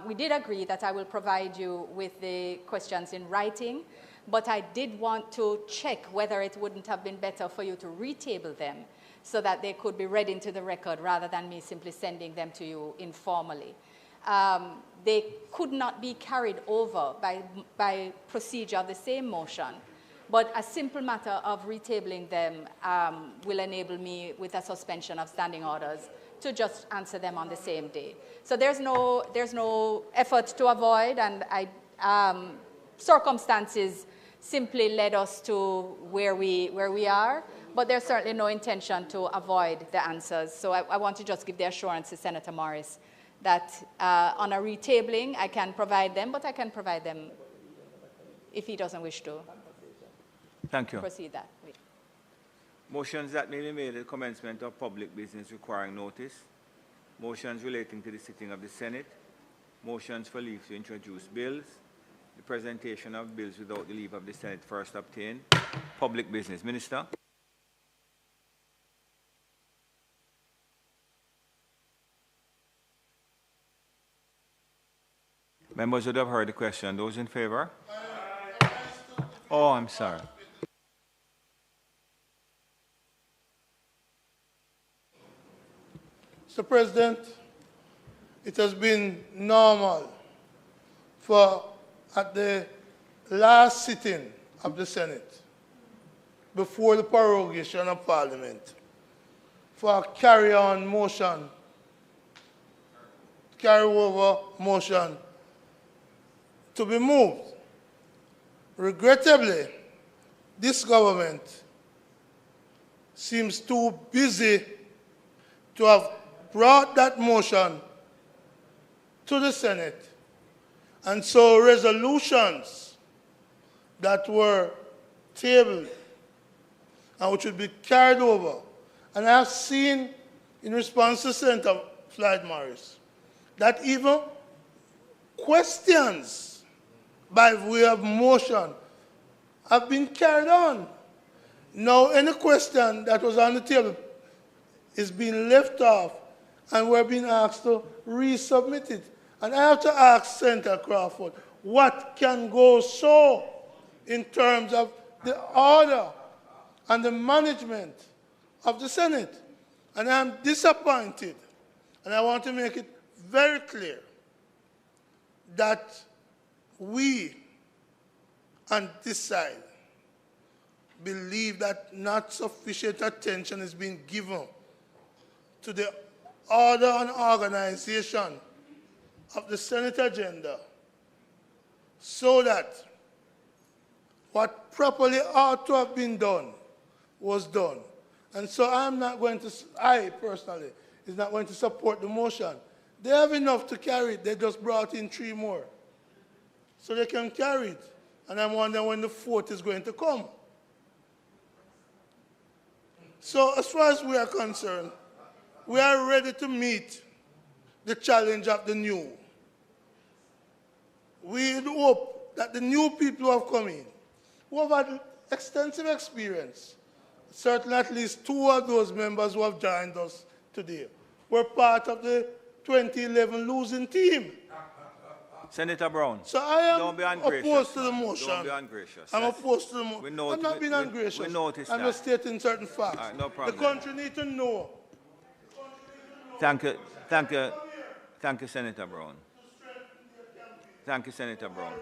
We did agree that I will provide you with the questions in writing, but I did want to check whether it wouldn't have been better for you to retable them so that they could be read into the record rather than me simply sending them to you informally. They could not be carried over by procedure of the same motion, but a simple matter of retabling them will enable me, with a suspension of standing orders, to just answer them on the same day. So there's no effort to avoid, and circumstances simply led us to where we are, but there's certainly no intention to avoid the answers. So I want to just give the assurance to Senator Morris that on a retabling, I can provide them, but I can provide them if he doesn't wish to. Thank you. Proceed that way. Motions that may be made at the commencement of public business requiring notice. Motions relating to the sitting of the Senate. Motions for leave to introduce bills. The presentation of bills without the leave of the Senate first obtained. Public business. Minister. Members would have heard the question. Those in favor? Oh, I'm sorry. Mr. President, it has been normal for at the last sitting of the Senate, before the prorogation of Parliament, for a carry-on motion, carry-over motion to be moved. Regrettably, this government seems too busy to have brought that motion to the Senate. And so resolutions that were tabled and which would be carried over. And I have seen, in response to Senator Floyd Morris, that even questions by way of motion have been carried on. Now, any question that was on the table is being left off, and we're being asked to resubmit it. And I have to ask Senator Crawford, what can go so in terms of the order and the management of the Senate? And I'm disappointed, and I want to make it very clear that we on this side believe that not sufficient attention is being given to the order and organization of the Senate agenda, so that what properly ought to have been done was done. And so I personally is not going to support the motion. They have enough to carry it. They just brought in 3 more. So they can carry it. And I'm wondering when the 4th is going to come. So as far as we are concerned, we are ready to meet the challenge of the new. We hope that the new people who have come in, who have had extensive experience Certainly at least 2 of those members who have joined us today were part of the 2011 losing team. Senator Brown, So I don't be am ungracious, opposed to the man. motion. Don't be ungracious. I'm opposed to the motion. I'm not being ungracious. We noticed I'm that. just stating certain facts. All right, no problem. The country needs to know. Thank you, Senator Brown. Thank you, Senator Brown.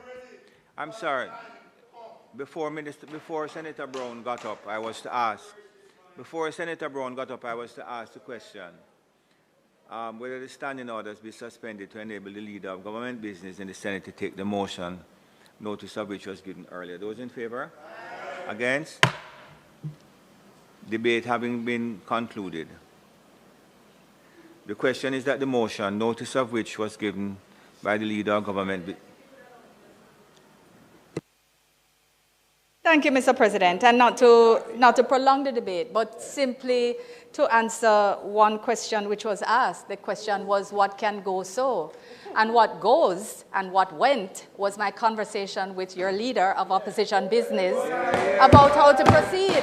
I'm sorry. Before Senator Brown got up, I was to ask. Before Senator Brown got up, I was to ask the question whether the standing orders be suspended to enable the leader of government business in the Senate to take the motion, notice of which was given earlier. Those in favor? Against? Debate having been concluded. The question is that the motion, notice of which was given by the leader of government. Thank you, Mr. President. And not to prolong the debate, but simply to answer one question which was asked. The question was, what can go so? And what goes and what went was my conversation with your leader of opposition business about how to proceed.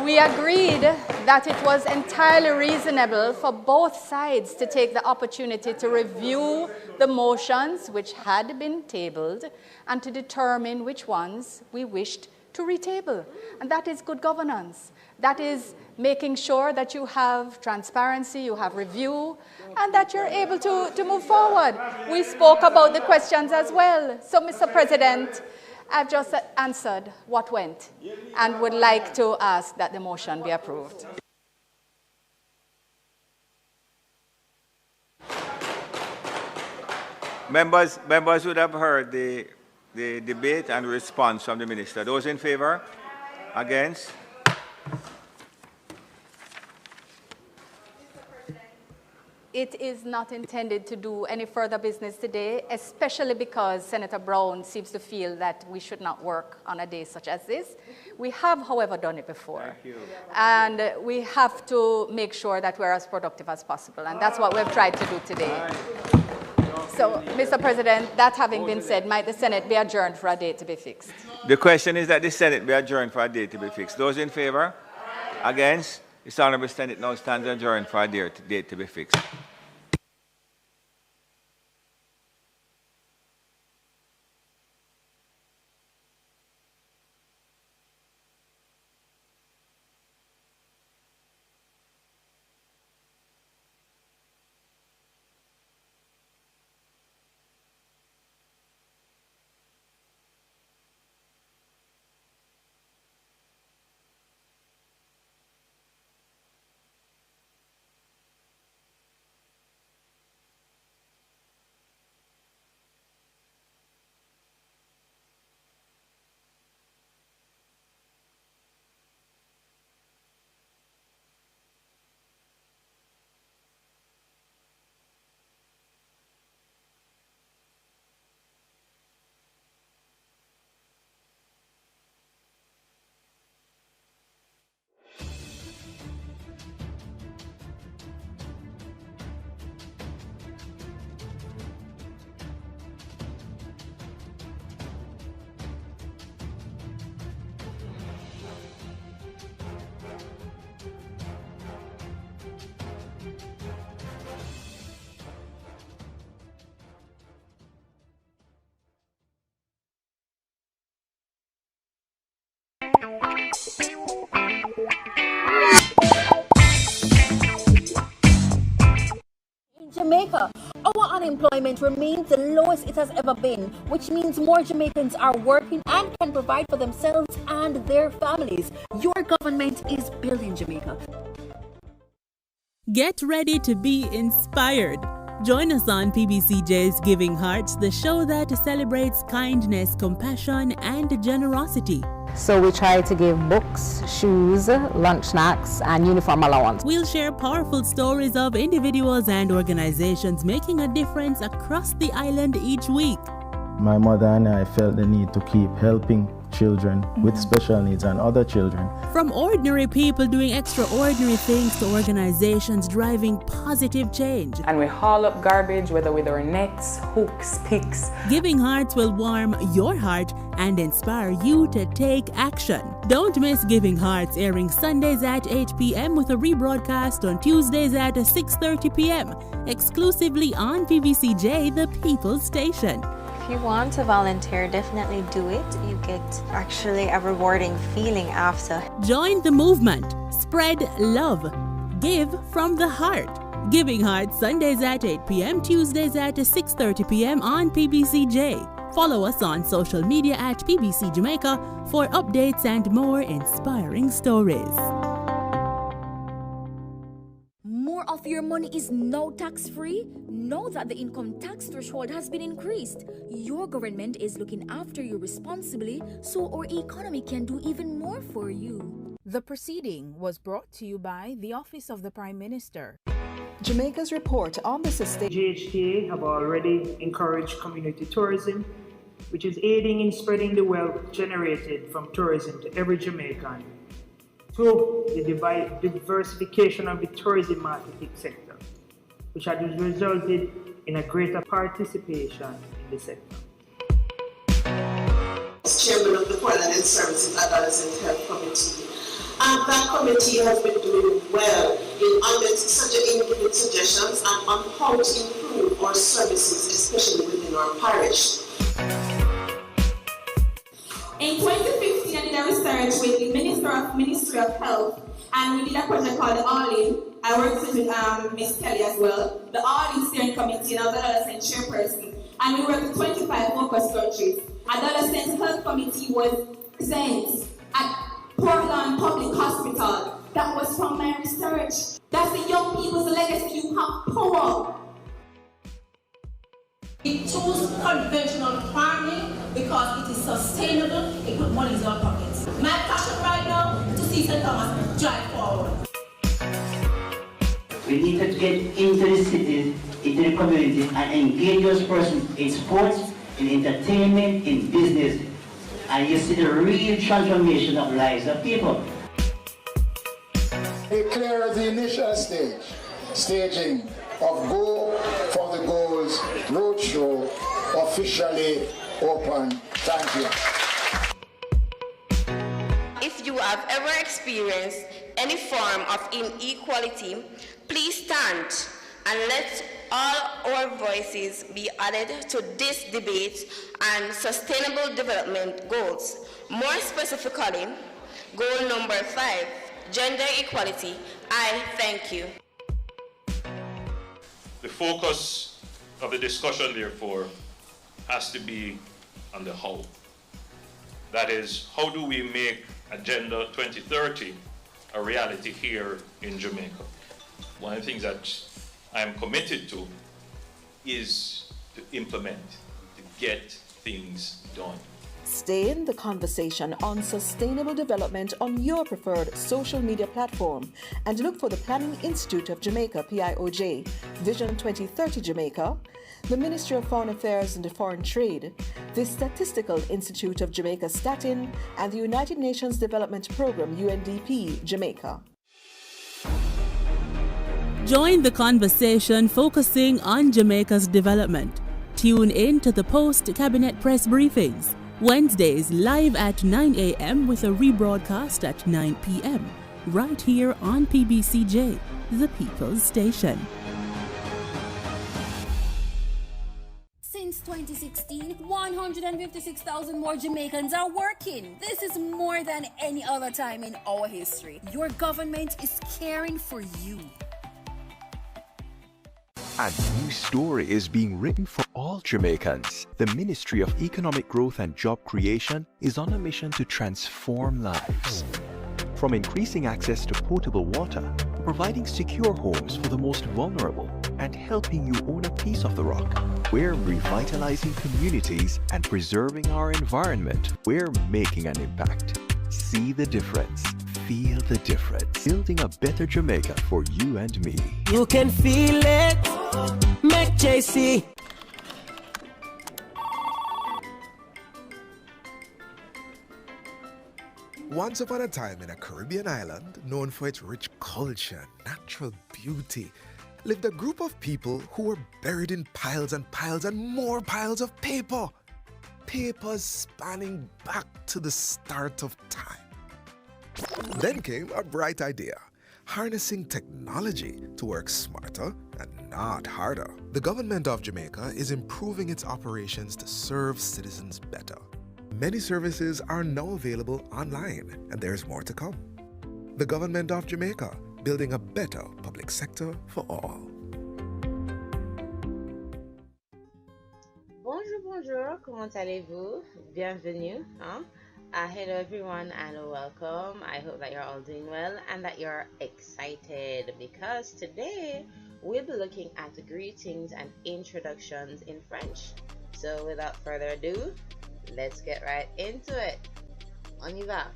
We agreed that it was entirely reasonable for both sides to take the opportunity to review the motions which had been tabled and to determine which ones we wished to retable. And that is good governance. That is making sure that you have transparency, you have review, and that you're able to move forward. We spoke about the questions as well. So, Mr. President, I've just answered what went and would like to ask that the motion be approved. Members would have heard the debate and response from the minister. Those in favor? Against? It is not intended to do any further business today, especially because Senator Brown seems to feel that we should not work on a day such as this. We have, however, done it before. Thank you. And we have to make sure that we're as productive as possible, and that's what we've tried to do today. So, Mr. President, that having been said, might the Senate be adjourned for a date to be fixed? The question is that the Senate be adjourned for a date to be fixed. Those in favor? Against? This Honourable Senate now stands adjourned for a date to be fixed. In Jamaica, our unemployment remains the lowest it has ever been, which means more Jamaicans are working and can provide for themselves and their families. Your government is building Jamaica. Get ready to be inspired. Join us on PBCJ's Giving Hearts, the show that celebrates kindness, compassion, and generosity. So we try to give books, shoes, lunch snacks, and uniform allowance. We'll share powerful stories of individuals and organizations making a difference across the island each week. My mother and I felt the need to keep helping children with special needs and other children. From ordinary people doing extraordinary things to organizations driving positive change. And we haul up garbage, whether with our nets, hooks, picks. Giving Hearts will warm your heart and inspire you to take action. Don't miss Giving Hearts, airing Sundays at 8 p.m. with a rebroadcast on Tuesdays at 6:30 p.m. exclusively on PBCJ, the People's Station. If you want to volunteer, definitely do it. You get actually a rewarding feeling after. Join the movement. Spread love. Give from the heart. Giving Hearts, Sundays at 8 p.m., Tuesdays at 6:30 p.m. on PBCJ. Follow us on social media at PBC Jamaica for updates and more inspiring stories. More of your money is now tax-free? Know that the income tax threshold has been increased. Your government is looking after you responsibly, so our economy can do even more for you. The proceeding was brought to you by the Office of the Prime Minister. Jamaica's report on the sustain. JHTA have already encouraged community tourism, which is aiding in spreading the wealth generated from tourism to every Jamaican through the diversification of the tourism marketing sector, which has resulted in a greater participation in the sector. Chairman of the Parliament Services Adolescent Health Committee. That committee has been doing well in giving suggestions on how to improve our services, especially within our parish. In 2015, I did a research with the Ministry of Health, and we did a project called the All-In. I worked with Ms. Kelly as well, the All-In Steering Committee, and I was the adolescent chairperson. And we worked with 25 focus countries. Adolescent Health Committee was present at Portland Public Hospital. That was from my research. That's the young people's legacy. You have power. We chose conventional farming because it is sustainable. It put money in our pockets. My passion right now is to see St. Thomas drive forward. We need to get into the cities, into the community, and engage those persons in sports, in entertainment, in business. And you see the real transformation of lives of people. Declare the initial staging of Go for the Goals Roadshow officially open. Thank you. If you have ever experienced any form of inequality, please stand and let all our voices be added to this debate on sustainable development goals. More specifically, goal number 5, gender equality. I thank you. The focus of the discussion, therefore, has to be on the how. That is, how do we make Agenda 2030 a reality here in Jamaica? One of the things that I am committed to is to implement, to get things done. Stay in the conversation on sustainable development on your preferred social media platform and look for the Planning Institute of Jamaica, PIOJ, Vision 2030 Jamaica, the Ministry of Foreign Affairs and Foreign Trade, the Statistical Institute of Jamaica, Statin, and the United Nations Development Programme, UNDP, Jamaica. Join the conversation focusing on Jamaica's development. Tune in to the post-cabinet press briefings. Wednesdays live at 9 a.m. with a rebroadcast at 9 p.m. right here on PBCJ, the People's Station. Since 2016, 156,000 more Jamaicans are working. This is more than any other time in our history. Your government is caring for you. A new story is being written for all Jamaicans. The Ministry of Economic Growth and Job Creation is on a mission to transform lives. From increasing access to potable water, providing secure homes for the most vulnerable, and helping you own a piece of the rock. We're revitalizing communities and preserving our environment. We're making an impact. See the difference. Feel the difference. Building a better Jamaica for you and me. You can feel it. Make JC. Once upon a time in a Caribbean island known for its rich culture, natural beauty, lived a group of people who were buried in piles and piles and more piles of paper. Papers spanning back to the start of time. Then came a bright idea: harnessing technology to work smarter and not harder. The government of Jamaica is improving its operations to serve citizens better. Many services are now available online, and there's more to come. The government of Jamaica, building a better public sector for all. Bonjour, bonjour, comment allez-vous? Bienvenue. Hello everyone and welcome. I hope that you're all doing well and that you're excited, because today we'll be looking at greetings and introductions in French. So without further ado, let's get right into it. On y va.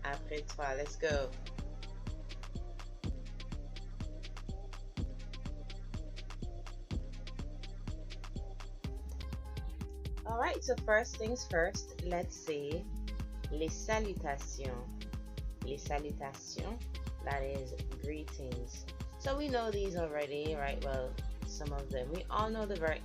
Après toi, let's go. Alright, so first things first, let's say les salutations. Les salutations, that is greetings. So we know these already, right? Well, some of them. We all know the very